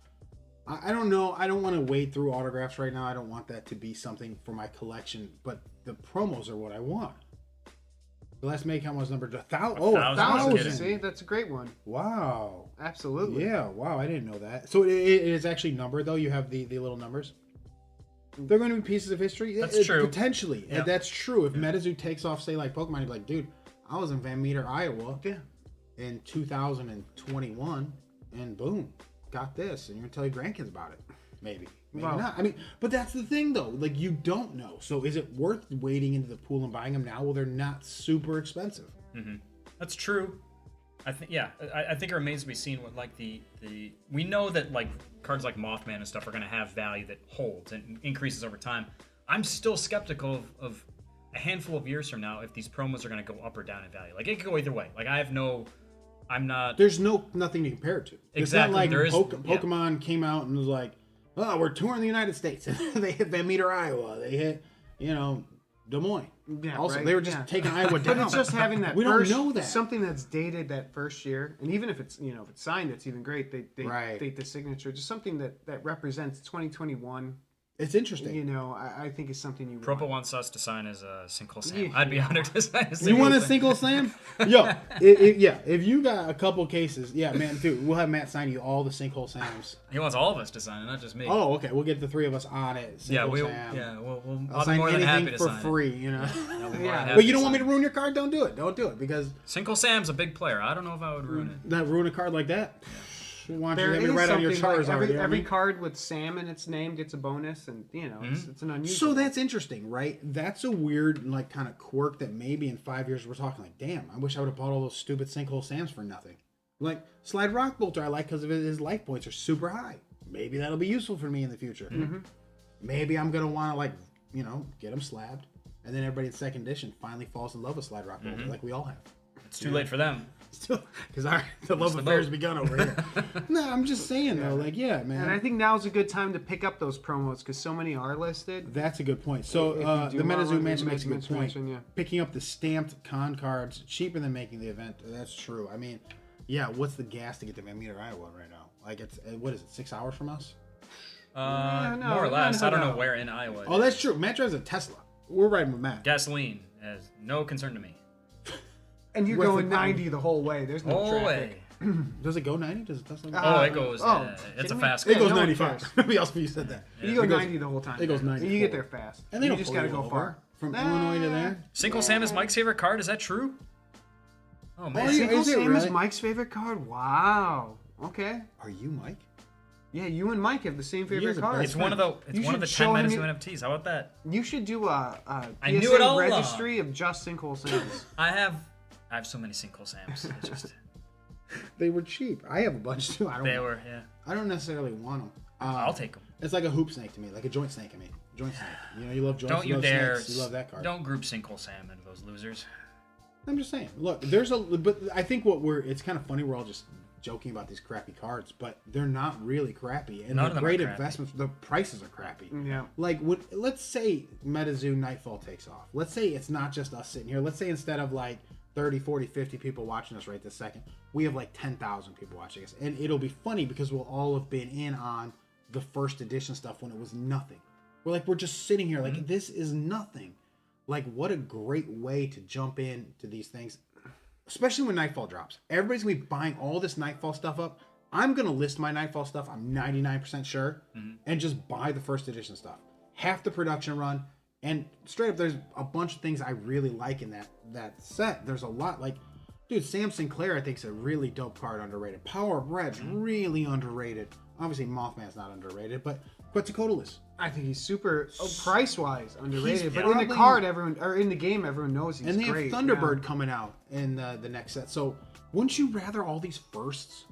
S1: I don't know. I don't want to wade through autographs right now. I don't want that to be something for my collection, but the promos are what I want. The last May count was numbered 1,000. Oh, 1,000.
S3: See, that's a great one.
S1: Wow.
S3: Absolutely.
S1: Yeah. Wow. I didn't know that. So it is actually numbered, though. You have the little numbers. They're going to be pieces of history.
S2: That's true.
S1: Potentially.
S2: Yeah.
S1: That's true. If MetaZoo takes off, say, like Pokemon, you'd be like, dude, I was in Van Meter, Iowa in 2021, and boom, got this. And you're going to tell your grandkids about it. Maybe not. I mean, but that's the thing, though. Like, you don't know. So is it worth wading into the pool and buying them now? Well, they're not super expensive.
S2: That's true. I think it remains to be seen what, like, the we know that, like, cards like Mothman and stuff are going to have value that holds and increases over time. I'm still skeptical of a handful of years from now if these promos are going to go up or down in value. Like, it could go either way. Like, I'm not.
S1: There's nothing to compare it to.
S2: Exactly.
S1: It's not like Pokemon came out and was like, oh, we're touring the United States. They hit Van Meter, Iowa. They hit, Des Moines.
S3: Yeah,
S1: also,
S3: right?
S1: they were just taking Iowa down.
S3: But it's just having that.
S1: We don't know that.
S3: Something that's dated that first year, and even if it's if it's signed, it's even great. They date the signature, just something that represents 2021.
S1: It's interesting.
S3: I think it's something you
S2: Propo
S3: want.
S2: wants us to sign as a single Sam. I'd be honored to sign a single
S1: You want a
S2: Sam.
S1: single Sam? Yo, if you got a couple cases, man, dude, we'll have Matt sign you all the sinkhole Sams.
S2: He wants all of us to sign it, not just me.
S1: Oh, okay. We'll get the three of us on it.
S2: Yeah,
S1: Sinkhole
S2: Sam.
S1: I'll
S2: I'll be
S1: sign
S2: more than happy
S1: anything
S2: to
S1: for
S2: sign
S1: free,
S2: it.
S1: But you don't want me to ruin your card? Don't do it. Don't do it, because
S2: Single Sam's a big player. I don't know if I would ruin it.
S1: not ruin a card like that. Why don't you
S3: There
S1: let me
S3: is
S1: write on your
S3: something like
S1: Charizard?
S3: every card with Sam in its name gets a bonus, and it's an unusual.
S1: So that's interesting, right? That's a weird, like, kind of quirk that maybe in 5 years we're talking like, damn, I wish I would have bought all those stupid sinkhole Sams for nothing. Like, Slide Rock Bolter I like because of his life points are super high. Maybe that'll be useful for me in the future. Maybe I'm going to want to, like, get him slabbed. And then everybody in second edition finally falls in love with Slide Rock Bolter, like we all have.
S2: It's too late for them.
S1: Still, because the love affair has begun over here. No, I'm just saying, though, like, yeah, man.
S3: And I think now's a good time to pick up those promos because so many are listed.
S1: That's a good point. So the MetaZoo Mansion makes a good point. Picking up the stamped con cards cheaper than making the event. That's true. I mean, yeah, what's the gas to get to Van Meter, Iowa right now? Like, it's, what is it, 6 hours from us?
S2: More or less. I don't know where in Iowa.
S1: Oh, that's true. Matt drives a Tesla. We're riding with Matt.
S2: Gasoline is no concern to me.
S3: And you're going 90 the whole way. There's no traffic.
S1: Does it go 90? Does it Tesla go?
S2: It goes. It's a fast.
S1: It goes
S3: no
S1: 95. Nobody else you said that.
S3: You go 90 the whole time.
S1: It goes 90.
S3: You get there fast.
S1: And they
S3: you
S1: don't
S3: just
S1: pull
S3: gotta
S1: you
S3: go
S1: over.
S3: far.
S1: From Illinois to there.
S2: Single Sam is Mike's favorite card. Is that true? Oh man.
S3: Single
S1: is it
S3: Sam is
S1: really?
S3: Mike's favorite card. Wow. Okay.
S1: Are you Mike?
S3: Yeah, you and Mike have the same favorite
S1: has a
S3: card.
S2: It's one of the. It's
S3: You
S2: one of the
S3: should
S2: 10
S3: show him
S2: MetaZoo
S3: your-
S2: NFTs. How about that?
S3: You should do a
S2: I knew it all along.
S3: registry of just sinkhole Sams.
S2: I have so many single Sams. It's just
S1: They were cheap. I have a bunch too. I don't necessarily want them.
S2: I'll take them.
S1: It's like a hoop snake to me, like a joint snake. I mean, joint snake. You love joints.
S2: Don't you
S1: love
S2: dare.
S1: Snakes. You love that card.
S2: Don't group single Sam into those losers.
S1: I'm just saying. Look, but I think it's kind of funny. We're all just joking about these crappy cards, but they're not really crappy, and
S2: None of
S1: they're
S2: them are
S1: great
S2: crappy.
S1: investments. The prices are crappy.
S3: Yeah.
S1: Like, let's say MetaZoo Nightfall takes off. Let's say it's not just us sitting here. Let's say instead of like 30, 40, 50 people watching us right this second, we have like 10,000 people watching us, and it'll be funny because we'll all have been in on the first edition stuff when it was nothing. We're just sitting here like this is nothing. Like, what a great way to jump into these things, especially when Nightfall drops. Everybody's gonna be buying all this Nightfall stuff up. I'm gonna list my Nightfall stuff. I'm 99% sure, and just buy the first edition stuff. Half the production run, and straight up, there's a bunch of things I really like in that set. There's a lot, like, dude, Sam Sinclair I think is a really dope card, underrated. Power of Red's really underrated. Obviously, Mothman's not underrated, but Quetzalcoatlus.
S3: I think he's super price-wise underrated, but in
S1: probably-
S3: the card, in the game, everyone knows he's
S1: And they
S3: great.
S1: have Thunderbird coming out in the next set. So wouldn't you rather all these firsts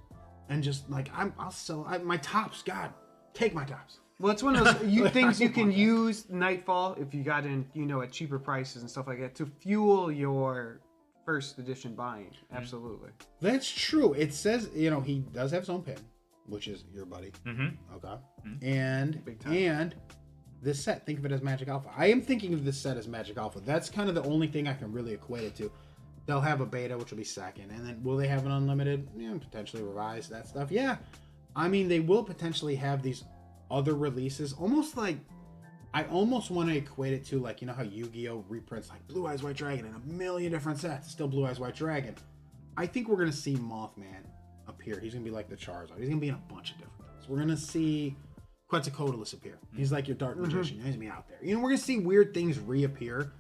S1: and just like I'll sell my tops? God, take my tops.
S3: Well, it's one of those things you can use Nightfall if you got in, at cheaper prices and stuff like that to fuel your first edition buying. Absolutely.
S1: That's true. It says he does have his own pin, which is your buddy. Okay. And
S3: Big time.
S1: and this set, think of it as Magic Alpha. I am thinking of this set as Magic Alpha. That's kind of the only thing I can really equate it to. They'll have a beta, which will be second, and then will they have an unlimited? Yeah, potentially revised that stuff. Yeah, I mean they will potentially have these other releases. Almost like I almost want to equate it to like how Yu-Gi-Oh reprints like Blue Eyes White Dragon in a million different sets. Still Blue Eyes White Dragon. I think we're gonna see Mothman appear. He's gonna be like the Charizard. He's gonna be in a bunch of different things. We're gonna see Quetzalcoatlus appear. He's like your dark magician. He's gonna be out there. We're gonna see weird things reappear.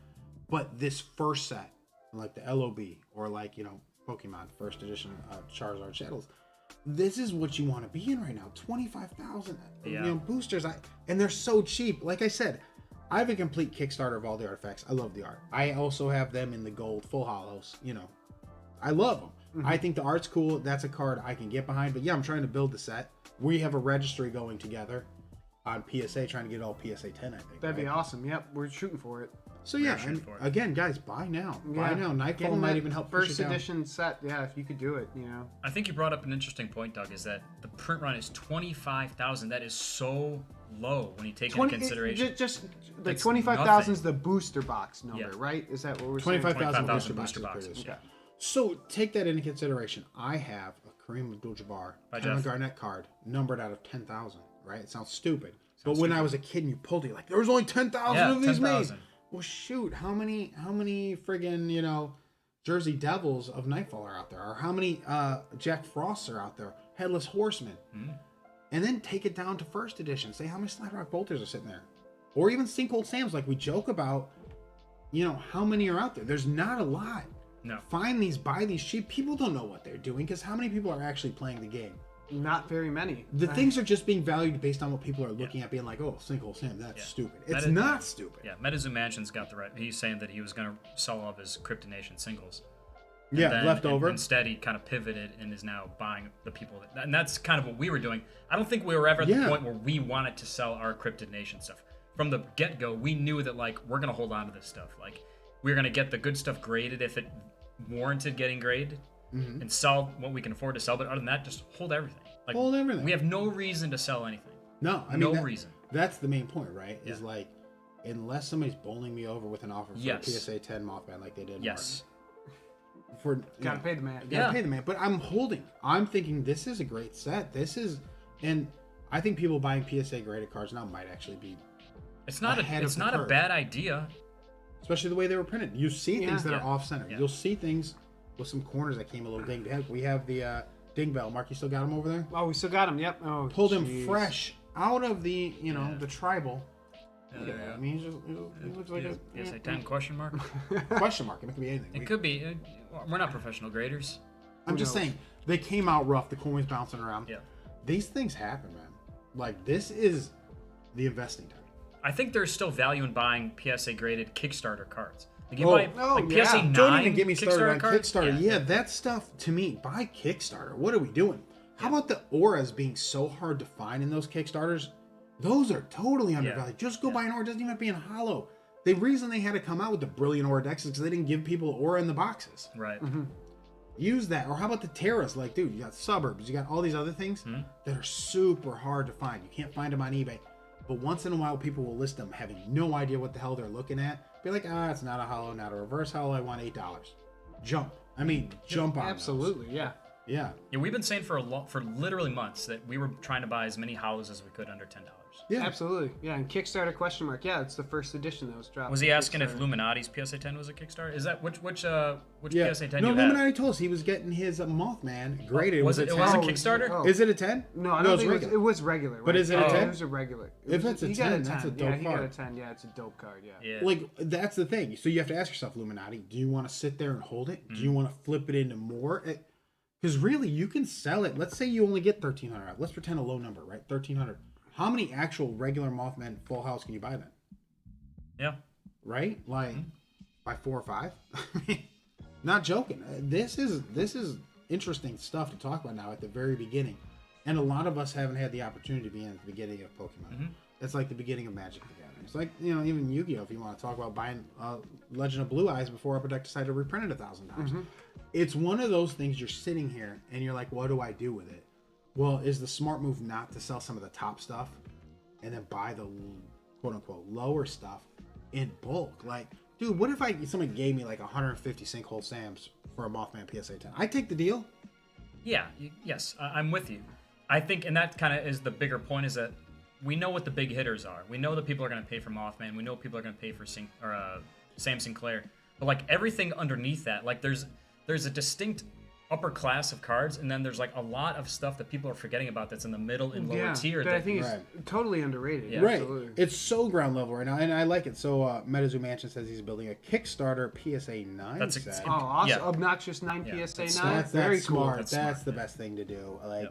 S1: But this first set, like the LOB or like Pokemon first edition Charizard Shadows, this is what you want to be in right now. 25,000 boosters. And they're so cheap. Like I said, I have a complete Kickstarter of all the artifacts. I love the art. I also have them in the gold full hollows. I love them. I think the art's cool. That's a card I can get behind. But yeah, I'm trying to build the set. We have a registry going together on PSA, trying to get all PSA 10, I think.
S3: That'd be awesome. Yep, we're shooting for it.
S1: So yeah, and again, guys, buy now. Buy now. Nightfall might even help push
S3: first
S1: it down.
S3: edition set. Yeah, if you could do it,
S2: I think you brought up an interesting point, Doug, is that the print run is 25,000. That is so low when you take into consideration.
S3: Just like
S2: It's
S3: 25,000 is the booster box number,
S2: Yeah.
S3: right? Is that what we're
S1: 25,000
S2: 25,000
S1: booster
S2: booster
S1: boxes.
S2: boxes.
S3: saying? Okay.
S1: So take that into consideration. I have a Kareem Abdul-Jabbar,
S2: By
S1: Kevin
S2: Jeff.
S1: Garnett card numbered out of 10,000. Right? It sounds stupid, but when I was a kid and you pulled it, you're like there was only 10,000 of these made.
S2: 10,000.
S1: Well, shoot, how many friggin' Jersey Devils of Nightfall are out there, or how many Jack Frosts are out there, Headless Horsemen, and then take it down to first edition. Say how many Slide Rock Bolters are sitting there, or even Sinkhole Sams, like we joke about. How many are out there? There's not a lot.
S2: No.
S1: Find these, buy these cheap. People don't know what they're doing because how many people are actually playing the game?
S3: Not very many.
S1: The things are just being valued based on what people are looking at, being like, "Oh, Sinkhole Sam, that's stupid." It's not stupid.
S2: Yeah, MetaZoo Mansion's got the right. He's saying that he was going to sell all of his Crypto Nation singles.
S1: Left over.
S2: Instead, he kind of pivoted and is now buying the people. And that's kind of what we were doing. I don't think we were ever at the point where we wanted to sell our Crypto Nation stuff. From the get-go, we knew that, like, we're going to hold on to this stuff. Like, we're going to get the good stuff graded if it warranted getting graded and sell what we can afford to sell. But other than that, just hold everything. Like,
S1: hold everything.
S2: We have no reason to sell anything.
S1: No, I mean,
S2: no reason.
S1: That's the main point, right? Is like, unless somebody's bowling me over with an offer for a PSA 10 Mothman like they did.
S2: Yes.
S3: Gotta pay the man.
S1: Gotta pay the man. But I'm holding. I'm thinking this is a great set. And I think people buying PSA graded cards now might actually be.
S2: It's not a bad idea.
S1: Especially the way they were printed. You see things that are off center. You'll see things with some corners that came a little dinged. We have the Ding Bell. Mark, you still got him over there?
S3: Oh, we still got him. Yep. Oh,
S1: pulled him fresh out of the, the tribal. Look at that. I mean, he looks like a
S2: PSA 10 question mark.
S1: Question mark. It could be anything.
S2: It could be. We're not professional graders.
S1: I'm just saying they came out rough. The coin was bouncing around.
S2: Yeah.
S1: These things happen, man. Like, this is the investing time.
S2: I think there's still value in buying PSA graded Kickstarter cards. Like you buy PSA 9
S1: Don't even get me started on
S2: cards?
S1: Kickstarter. Yeah, that stuff, to me, buy Kickstarter. What are we doing? How about the auras being so hard to find in those Kickstarters? Those are totally undervalued. Just go buy an aura. It doesn't even have to be in hollow. The reason they had to come out with the brilliant aura decks is because they didn't give people aura in the boxes.
S2: Right.
S1: Use that. Or how about the Terras? Like, dude, you got Suburbs. You got all these other things that are super hard to find. You can't find them on eBay. But once in a while, people will list them having no idea what the hell they're looking at. Be like, it's not a hollow, not a reverse hollow. I want $8. Jump. I mean, jump on
S3: absolutely,
S1: those.
S3: yeah.
S1: Yeah.
S2: We've been saying for literally months that we were trying to buy as many hollows as we could under $10.
S1: Yeah,
S3: absolutely. Yeah, and Kickstarter question mark. Yeah, it's the first edition that was dropped.
S2: Was he asking if Illuminati's PSA 10 was a Kickstarter? Is that which PSA 10
S1: No,
S2: you
S1: Illuminati
S2: had?
S1: told us he was getting his Mothman graded.
S2: Was it a Kickstarter?
S3: Oh.
S1: Is it a 10?
S3: No, I don't think it was regular. Right?
S1: But is it a 10?
S3: It was a regular.
S1: If it's a 10, that's a dope card.
S3: He got a 10. Yeah, it's a dope card. Yeah.
S1: Like, that's the thing. So you have to ask yourself, Illuminati, do you want to sit there and hold it? Do you want to flip it into more? Because really, you can sell it. Let's say you only get 1,300 out. Let's pretend a low number, right? 1,300. How many actual regular Mothman full house can you buy then?
S2: Yeah.
S1: Right? Like, by 4 or 5? Not joking. This is interesting stuff to talk about now at the very beginning. And a lot of us haven't had the opportunity to be in at the beginning of Pokemon. It's like the beginning of Magic the Gathering. It's like, even Yu-Gi-Oh! If you want to talk about buying Legend of Blue Eyes before Upper Deck decided to reprint it 1,000 times. It's one of those things you're sitting here and you're like, what do I do with it? Well, is the smart move not to sell some of the top stuff and then buy the quote-unquote lower stuff in bulk? Like, dude, what if someone gave me like 150 Sinkhole Sams for a Mothman PSA 10? I'd take the deal.
S2: Yeah, yes, I'm with you. I think, and that kind of is the bigger point, is that we know what the big hitters are. We know that people are going to pay for Mothman. We know people are going to pay for Sam Sinclair. But like everything underneath that, like there's a distinct upper class of cards, and then there's like a lot of stuff that people are forgetting about that's in the middle and lower tier.
S3: That I think is totally underrated.
S2: Yeah.
S1: Right.
S3: Absolutely.
S1: It's so ground level right now, and I like it. So MetaZoo Mansion says he's building a Kickstarter PSA 9 set.
S3: Oh, awesome.
S2: Yeah.
S3: Obnoxious 9 PSA 9.
S1: That's
S3: Very
S1: smart.
S3: cool.
S1: That's the best thing to do. Like,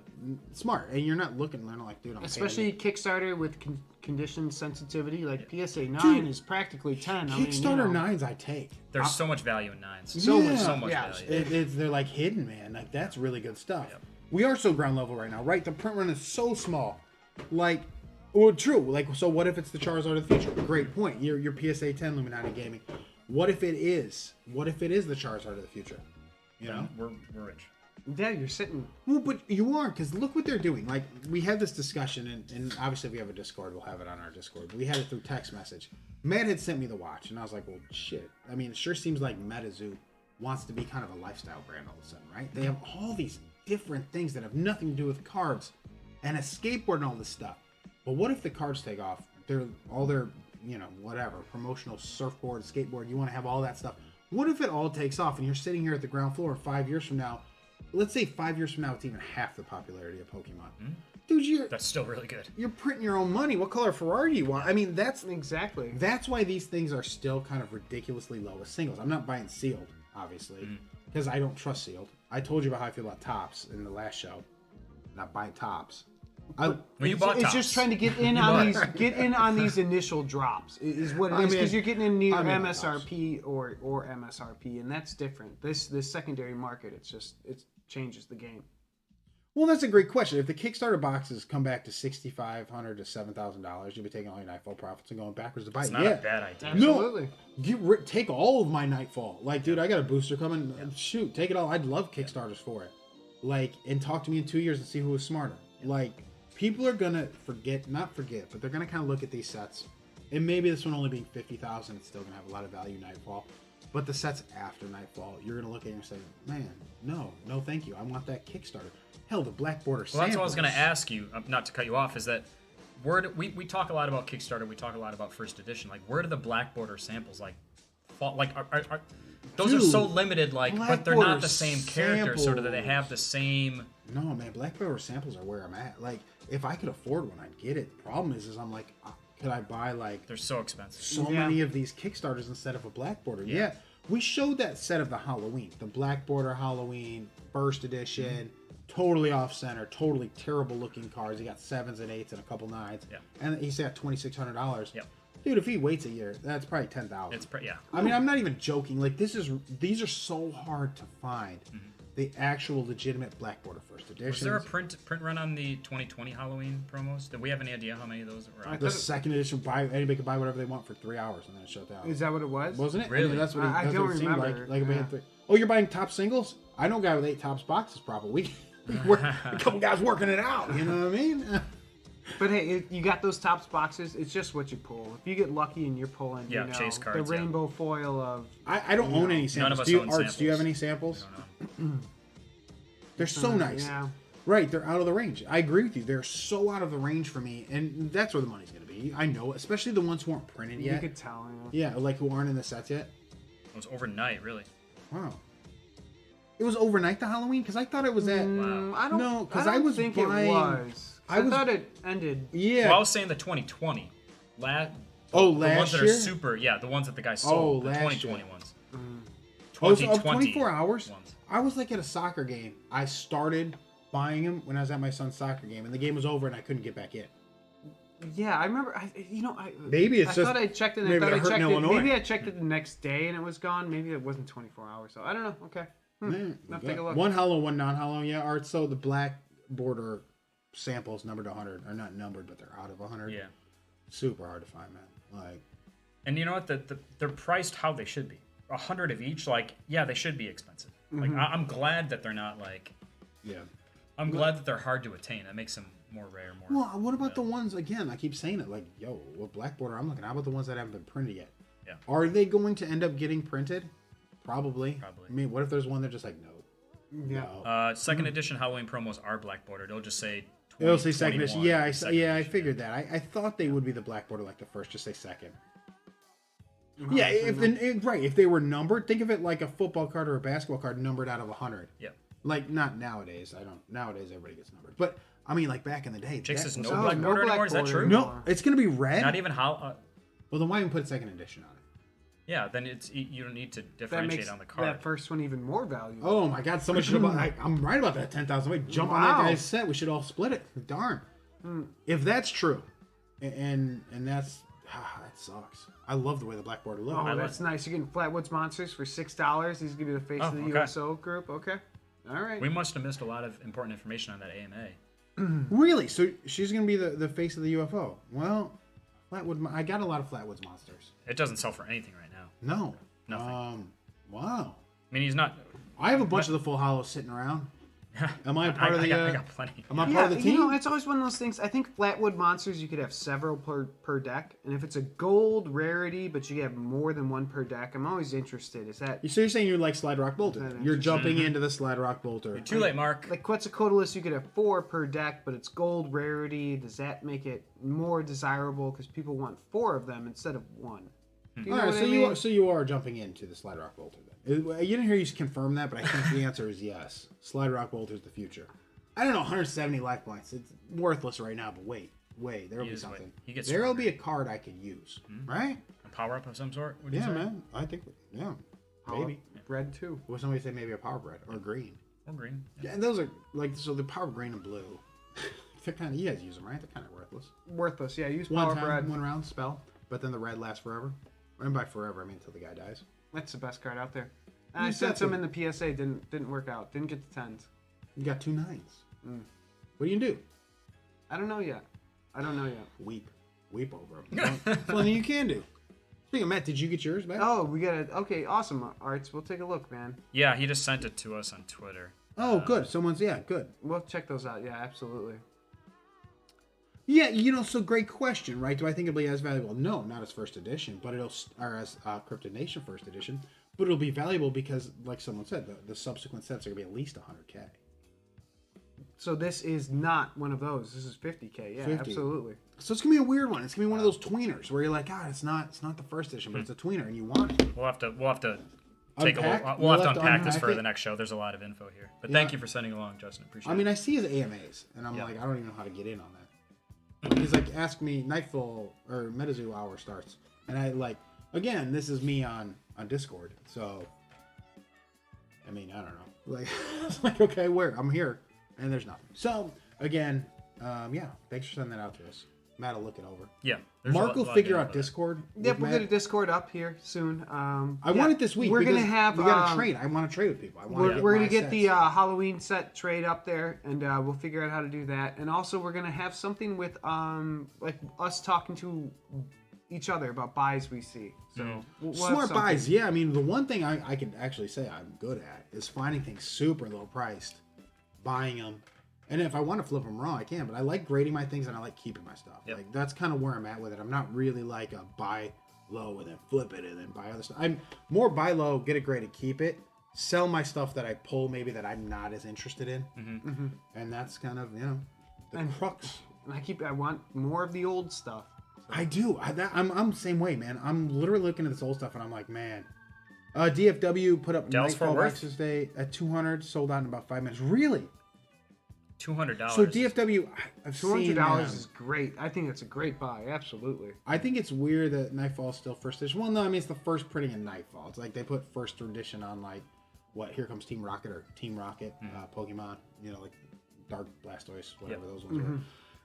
S1: smart. And you're not looking like, dude, I'm
S3: especially Kickstarter with condition sensitivity. Like PSA 9 is practically 10.
S1: Kickstarter 9s I take.
S2: There's so much value in 9s.
S1: So
S2: much value.
S1: They're like hidden, man. Like, that's really good stuff. Yep. We are so ground level right now, right? The print run is so small. Like, true. Like, so what if it's the Charizard of the future? Great point. Your PSA 10 Illuminati Gaming. What if it is? What if it is the Charizard of the future? You know?
S2: We're rich.
S3: Yeah, you're sitting.
S1: Well, but you are, because look what they're doing. Like, we had this discussion, and obviously if we have a Discord, we'll have it on our Discord. But we had it through text message. Matt had sent me the watch, and I was like, well, shit. I mean, it sure seems like MetaZoo wants to be kind of a lifestyle brand all of a sudden, right? They have all these different things that have nothing to do with cards and a skateboard and all this stuff. But what if the cards take off? They're all their, whatever, promotional surfboard, skateboard, you want to have all that stuff. What if it all takes off and you're sitting here at the ground floor 5 years from now? Let's say 5 years from now, it's even half the popularity of Pokemon. Dude,
S2: that's still really good.
S1: You're printing your own money. What color Ferrari do you want? I mean, that's why these things are still kind of ridiculously low as singles. I'm not buying sealed, obviously, because I don't trust sealed. I told you about how I feel about tops in the last show. not buying tops.
S2: Well, you bought
S3: It's
S2: tops.
S3: just trying to get in on these initial drops is what it is, because you're getting in near MSRP or MSRP, and that's different. This secondary market, it changes the game.
S1: Well, that's a great question. If the Kickstarter boxes come back to $6,500 to $7,000, you'll be taking all your Nightfall profits and going backwards to buy.
S2: It's not a bad idea.
S3: Absolutely.
S1: No, take all of my Nightfall. Like, dude, I got a booster coming. Yeah. Shoot, take it all. I'd love Kickstarters for it. Like, and talk to me in 2 years and see who was smarter. Like, people are gonna not forget, but they're gonna kind of look at these sets, and maybe this one only being 50,000, it's still gonna have a lot of value Nightfall. But the sets after Nightfall, you're gonna look at it and say, man, no, thank you. I want that Kickstarter. Hell, the Black Border samples.
S2: Well, that's what I was going to ask you, not to cut you off, is that we talk a lot about Kickstarter, we talk a lot about first edition. Like, where do the Black Border samples fall? Like, those are so limited, like, but they're not the same character, sort of, that they have the same.
S1: No, man, Black Border samples are where I'm at. Like, if I could afford one, I'd get it. The problem is I'm like, could I buy like?
S2: They're so expensive.
S1: So many of these Kickstarters instead of a Black Border. Yeah, we showed that set of the Halloween, the Black Border Halloween first edition. Totally off center, totally terrible looking cards. He got 7s and 8s and a couple 9s. Yeah. And he's at $2,600.
S2: Yep.
S1: Dude, if he waits a year, that's probably $10,000.
S2: It's yeah.
S1: I mean, I'm not even joking. Like, these are so hard to find. The actual legitimate Black Border first edition.
S2: Was there a print run on the 2020 Halloween promos? Did we have any idea how many of those were on?
S1: The second edition, anybody could buy whatever they want for 3 hours and then it shut down.
S3: Is that what it was?
S1: Wasn't it?
S2: Really?
S1: I mean, that's what
S3: I don't
S1: what it seemed
S3: remember.
S1: like. Like yeah. Oh, you're buying top singles? I know a guy with 8 tops boxes probably. A couple guys working it out, you know what I mean?
S3: But hey, you got those tops boxes. It's just what you pull. If you get lucky and you're pulling,
S2: chase cards,
S3: the rainbow foil of.
S1: I don't own any samples.
S2: None of us own samples.
S1: Do you have any samples? They're so nice.
S3: Yeah.
S1: Right, they're out of the range. I agree with you. They're so out of the range for me, and that's where the money's going to be. I know, especially the ones who aren't printed yet.
S3: You could tell.
S1: Yeah, like who aren't in the sets yet.
S2: It was overnight, really.
S1: Wow. It was overnight to Halloween? Because I thought it was at...
S2: Wow.
S3: I don't
S1: No, because I was
S3: think
S1: buying...
S3: it was. I thought it ended.
S1: Yeah.
S2: Well, I was saying the 2020.
S1: last
S2: the ones that
S1: year?
S2: are super, the ones that the guy sold, the
S1: last
S2: 2020
S1: year.
S2: ones.
S1: 24 hours?
S2: Ones.
S1: I was like at a soccer game. I started buying them when I was at my son's soccer game, and the game was over, and I couldn't get back in.
S3: Yeah, I remember.
S1: Maybe it's
S3: I
S1: just.
S3: thought I checked it.
S1: Maybe
S3: I
S1: it hurt in
S3: checked it.
S1: Illinois.
S3: Maybe I checked it the next day and it was gone. Maybe it wasn't 24 hours. So I don't know. Okay. I'll take a look.
S1: One hollow, one non-hollow. Yeah, Art. So the Black Border samples numbered 100 are not numbered, but they're out of 100.
S2: Yeah.
S1: Super hard to find, man. Like.
S2: And you know what? They're priced how they should be. 100 of each. Like, yeah, they should be expensive. Like, I'm glad that they're not like.
S1: Yeah.
S2: I'm glad that they're hard to attain. That makes them more rare, more.
S1: Well, what about the ones again? I keep saying it. Like, yo, what Black Border I'm looking at? How about the ones that haven't been printed yet?
S2: Yeah.
S1: Are they going to end up getting printed? Probably.
S2: Probably.
S1: I mean, what if there's one they're just like, no.
S3: Yeah.
S1: No.
S2: Second edition Halloween promos are Black Border. It'll just say.
S1: It'll say second edition. Yeah, I
S2: edition.
S1: figured that. I thought they would be the Black Border like the first. Just say second. Yeah, if they were numbered, think of it like a football card or a basketball card numbered out of 100.
S2: Yeah.
S1: Like not nowadays. Nowadays everybody gets numbered, but I mean like back in the day.
S2: Jake says no
S3: Oh,
S2: Black
S3: no
S2: Border
S3: Black
S2: anymore. Is that
S3: Border.
S2: true?
S1: No, it's gonna be red.
S2: Not even how.
S1: Well, then why even put second edition on it?
S2: Yeah, then you don't need to
S3: That
S2: differentiate
S3: makes
S2: on the card.
S3: that first one even more valuable.
S1: Oh my God! Someone should have. I'm right about that 10,000. Wait, jump on that
S3: Wow.
S1: guy's set. We should all split it. Darn. If that's true, and that's that sucks. I love the way the Black Border looks.
S3: Oh, that's nice. You're getting Flatwoods Monsters for $6. He's gonna be the face of the
S2: okay.
S3: USO group. Okay. All right.
S2: We must have missed a lot of important information on that AMA.
S1: Really? So she's gonna be the face of the UFO? Well, I got a lot of Flatwoods Monsters.
S2: It doesn't sell for anything right now.
S1: No.
S2: Nothing.
S1: Wow.
S2: I mean, he's not.
S1: I have a bunch of the full hollows sitting around. Am I a part of the?
S2: I got plenty.
S1: Am I part of the team?
S3: It's always one of those things. I think Flatwood Monsters, you could have several per deck, and if it's a gold rarity, but you have more than one per deck, I'm always interested. Is that
S1: So you're saying you like Slide Rock Bolter? You're jumping into the Slide Rock Bolter.
S2: Too late, Mark.
S3: like Quetzalcoatlus? You could have 4 per deck, but it's gold rarity. Does that make it more desirable because people want 4 of them instead of 1? Do you know what I mean?
S1: You are jumping into the Slide Rock Bolter then. You didn't hear you confirm that, but I think the answer is yes. Slide Rock Bolter is the future. I don't know, 170 life points. It's worthless right now, but wait, there'll be something. There'll be a card I could use, right?
S2: A power up of some sort. Would you
S1: Yeah,
S2: say?
S1: man. I think maybe.
S3: Red too.
S1: Well, somebody say maybe a power bread or green.
S2: Or green.
S1: Yeah, and those are like so the power green and blue. They're kind of you guys use them, right? They're kind of worthless.
S3: Worthless, yeah. Use
S1: One
S3: power
S1: time,
S3: bread.
S1: 1 round spell, but then the red lasts forever. And by forever, I mean until the guy dies.
S3: That's the best card out there.
S1: You
S3: I sent
S1: got
S3: some
S1: the-
S3: in the PSA. Didn't work out. Didn't get the 10s.
S1: You got 2 9s. What do you do?
S3: I don't know yet.
S1: Weep over them. That's one thing you can do. Speaking of Matt, did you get yours back?
S3: Oh, we got it. Okay, awesome, Arts. We'll take a look, man.
S2: Yeah, he just sent it to us on Twitter.
S1: Oh, good. Someone's good.
S3: We'll check those out. Yeah, absolutely.
S1: Yeah, so great question, right? Do I think it'll be as valuable? No, not as first edition, but or as Cryptid Nation first edition, but it'll be valuable because, like someone said, the subsequent sets are gonna be at least 100K.
S3: So this is not one of those. This is 50K. Yeah,
S1: 50.
S3: Absolutely.
S1: So it's gonna be a weird one. It's gonna be one of those tweeners where you're like, it's not the first edition, but it's a tweener and you want it.
S2: We'll have to take
S1: Unpack?
S2: a look.
S1: You'll
S2: We'll have to
S1: have to
S2: unpack this
S1: unpack
S2: for
S1: it?
S2: the next show. There's a lot of info here. But
S1: Yeah.
S2: thank you for sending along, Justin. Appreciate it.
S1: I mean, I see his AMAs, and I'm like, I don't even know how to get in on that. He's like, ask me Nightfall or MetaZoo hour starts, and I like, again, this is me on Discord, so I mean, I don't know. Like, it's like, okay, where? I'm here, and there's nothing. So again, thanks for sending that out to us. Matt will look it over.
S2: Yeah.
S1: Mark will figure out Discord.
S3: Yep,
S1: with
S3: we'll
S1: Matt.
S3: get a Discord up here soon.
S1: I want it this week.
S3: We're gonna
S1: because
S3: have.
S1: we got to trade. I want to trade with people.
S3: We're gonna get the Halloween set trade up there, and we'll figure out how to do that. And also, we're gonna have something with like us talking to each other about buys we see. So we'll have
S1: smart
S3: something.
S1: buys. Yeah, I mean, the one thing I can actually say I'm good at is finding things super low priced, buying them. And if I want to flip them raw, I can. But I like grading my things and I like keeping my stuff.
S2: Yep.
S1: Like that's kind of where I'm at with it. I'm not really like a buy low and then flip it and then buy other stuff. I'm more buy low, get it graded, keep it, sell my stuff that I pull maybe that I'm not as interested in, and that's kind of the crux.
S3: And I want more of the old stuff. So.
S1: I do. I'm the same way, man. I'm literally looking at this old stuff and I'm like, man. DFW put up
S2: Dallas
S1: Nightfall
S2: Fort Worth?
S1: Boxes Day at 200, sold out in about 5 minutes. Really?
S2: $200.
S1: So DFW, I've seen
S3: $200 is great. I think it's a great buy. Absolutely.
S1: I think it's weird that Nightfall's still first edition. Well, no, I mean it's the first printing in Nightfall. It's like they put first edition on like what? Here Comes Team Rocket or Team Rocket, Pokemon. Like Dark Blastoise, whatever those ones were.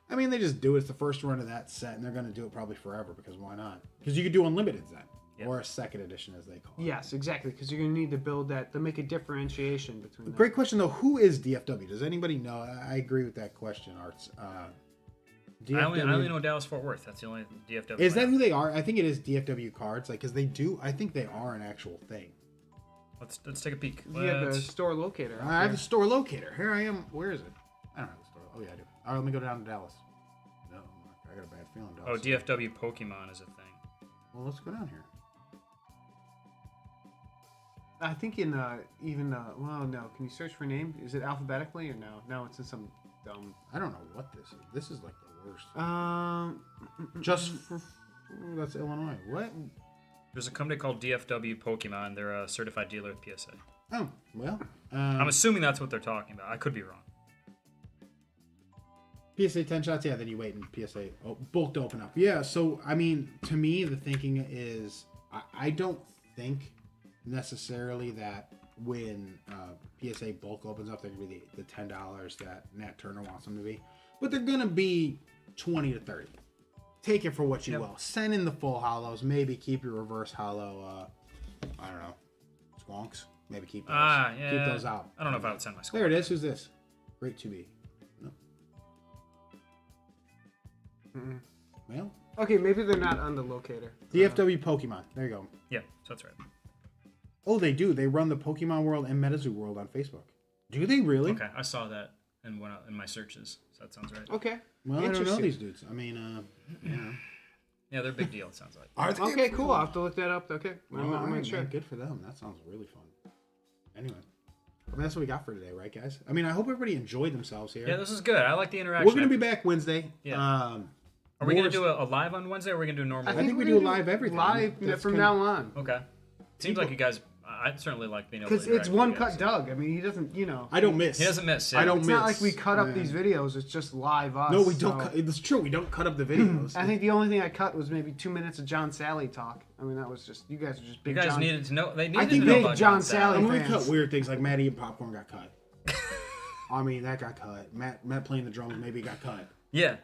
S1: I mean, they just do it. It's the first run of that set, and they're going to do it probably forever because why not? Because you could do unlimiteds then.
S2: Yep.
S1: Or a second edition, as they call it.
S3: Yes, exactly. Because you're going to need to build that to make a differentiation between them.
S1: Great question, though. Who is DFW? Does anybody know? I agree with that question, Arts.
S2: I only know Dallas Fort Worth. That's the only DFW.
S1: Is that who they are? I think it is DFW cards, like because they do. I think they are an actual thing.
S2: Let's take a peek.
S3: You have the store locator.
S1: I have a store locator. Here I am. Where is it? I don't have a store. Oh yeah, I do. All right, let me go down to Dallas. No, I got a bad feeling. Dallas.
S2: Oh, DFW Pokemon is a thing.
S1: Well, let's go down here.
S3: I think in well, no. Can you search for name? Is it alphabetically or no? No, it's in some dumb.
S1: I don't know what this is. This is like the worst.
S3: Just
S1: That's Illinois. What?
S2: There's a company called DFW Pokemon. They're a certified dealer with PSA.
S1: Oh well.
S2: I'm assuming that's what they're talking about. I could be wrong.
S1: PSA 10 shots, yeah. Then you wait and PSA bulk to open up. Yeah. So I mean, to me, the thinking is I don't think necessarily that when PSA bulk opens up, they're gonna be the $10 that Nat Turner wants them to be, but they're gonna be 20 to 30. Take it for what you will. Send in the full hollows. Maybe keep your reverse hollow. I don't know, squonks. Maybe keep those. Keep those out.
S2: I don't know if I would send my squonk.
S1: There it is. Who's this? Great 2B. No. Well.
S3: okay, maybe they're not on the locator.
S1: DFW Pokemon. There you go.
S2: Yeah, so that's right.
S1: Oh, they do. They run the Pokemon World and MetaZoo World on Facebook. Do they really?
S2: Okay, I saw that in my searches. So that sounds right.
S3: Okay.
S1: Well, I don't know these dudes. I mean,
S2: Yeah, they're a big deal. It sounds like.
S1: Are they?
S3: Okay, cool. I'll have to look that up. Okay.
S1: Well,
S3: I'm not sure.
S1: man, good for them. That sounds really fun. Anyway, I mean, that's what we got for today, right, guys? I mean, I hope everybody enjoyed themselves here.
S2: Yeah, this is good. I like the interaction.
S1: We're going to be back Wednesday.
S2: Yeah. Are we going to do a live on Wednesday, or are we going to do a normal?
S1: I think we do live everything.
S3: Live
S1: That's
S3: from
S1: kinda-
S3: now on.
S2: Okay. Seems like you guys. I'd certainly like being able to.
S3: Because
S2: interact
S3: it's
S2: with
S3: one
S2: you guys.
S3: cut Doug. I mean, he doesn't,
S1: I don't miss.
S2: He doesn't miss.
S1: I don't
S3: It's
S1: miss.
S3: not like we cut up
S1: Man.
S3: these videos. It's just live us.
S1: No, we don't.
S3: so-
S1: It's true. We don't cut up the videos.
S3: I think the only thing I cut was maybe 2 minutes of John Sally talk. I mean, that was just you guys are just
S2: You
S3: big.
S2: guys
S3: John,
S2: needed to know. They
S3: I
S2: needed
S3: think
S2: to know
S3: big
S2: about
S3: John
S2: Sally.
S3: Sally.
S1: I'm going to
S3: fans.
S1: cut weird things like Maddie and popcorn got cut. I mean, that got cut. Matt playing the drums maybe got cut.
S2: Yeah.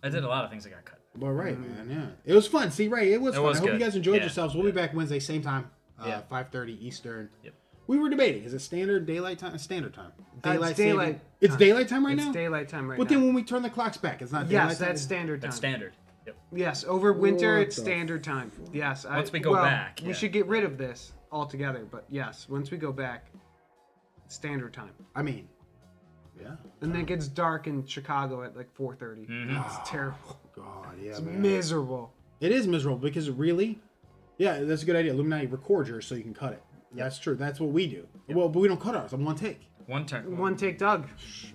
S2: I did a lot of things that got cut.
S1: Well, right, man. Yeah, it was fun. See, Ray, it was fun. I hope
S2: good.
S1: you guys enjoyed
S2: Yeah.
S1: yourselves. We'll be back Wednesday, same time, 5:30 Eastern. Yep. We were debating: is it standard daylight time? Standard time.
S3: It's daylight.
S1: It's daylight time right now.
S3: It's daylight time right now.
S1: But then when we turn the clocks back, it's not daylight
S3: Yes,
S1: time.
S3: that's standard time.
S2: That's standard. Yep.
S3: Yes, over winter
S1: What
S3: it's
S1: the
S3: standard time. Yes.
S2: Once we go back,
S3: we should get rid of this altogether. But yes, once we go back, it's standard time.
S1: I mean, yeah.
S3: And then it gets dark in Chicago at like 4:30.
S2: Mm-hmm.
S3: It's terrible.
S1: God, yeah,
S3: It's
S1: man.
S3: miserable.
S1: It is miserable because really, yeah, that's a good idea. Illuminati, record yours so you can cut it. That's true. That's what we do. Yep. Well, but we don't cut ours in one take.
S2: One turn.
S3: One take, Doug.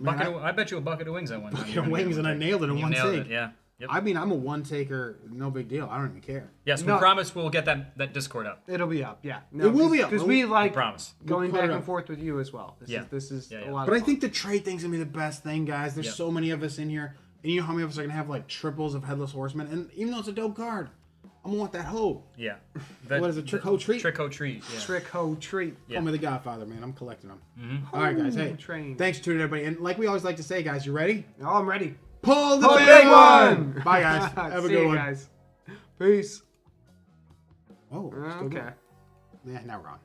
S2: I bet you a bucket of wings I won.
S1: Bucket of wings, and I nailed it in one take.
S2: Yeah. Yep.
S1: I mean, I'm a one taker. No big deal. I don't even care.
S2: Yes, we promise we'll get that Discord up.
S3: It'll be up. Yeah.
S1: It will be up
S3: because we like
S2: promise
S3: going
S1: We'll
S3: back and forth with you as well. This is a lot.
S1: But
S3: of
S1: I think the trade thing's gonna be the best thing, guys. There's
S2: Yep.
S1: so many of us in here, and you know how many of us are gonna have like triples of Headless Horseman, and even though it's a dope card, I'm gonna want that hoe.
S2: Yeah.
S1: What is it? Trick hoe treat.
S2: Trick hoe treat. Yeah.
S3: Trick hoe treat.
S1: Call me the Godfather, man. I'm collecting them. Mm-hmm. All right, guys. Hey,
S3: Train.
S1: thanks for tuning in, everybody. And like we always like to say, guys, you ready?
S3: Oh, I'm ready.
S1: Pull the
S3: Pull
S1: big
S3: big
S1: one.
S3: one.
S1: Bye, guys. Have a
S3: See
S1: good
S3: you
S1: one.
S3: guys. Peace.
S1: Oh, still
S3: Okay.
S1: going. Yeah, now we're on.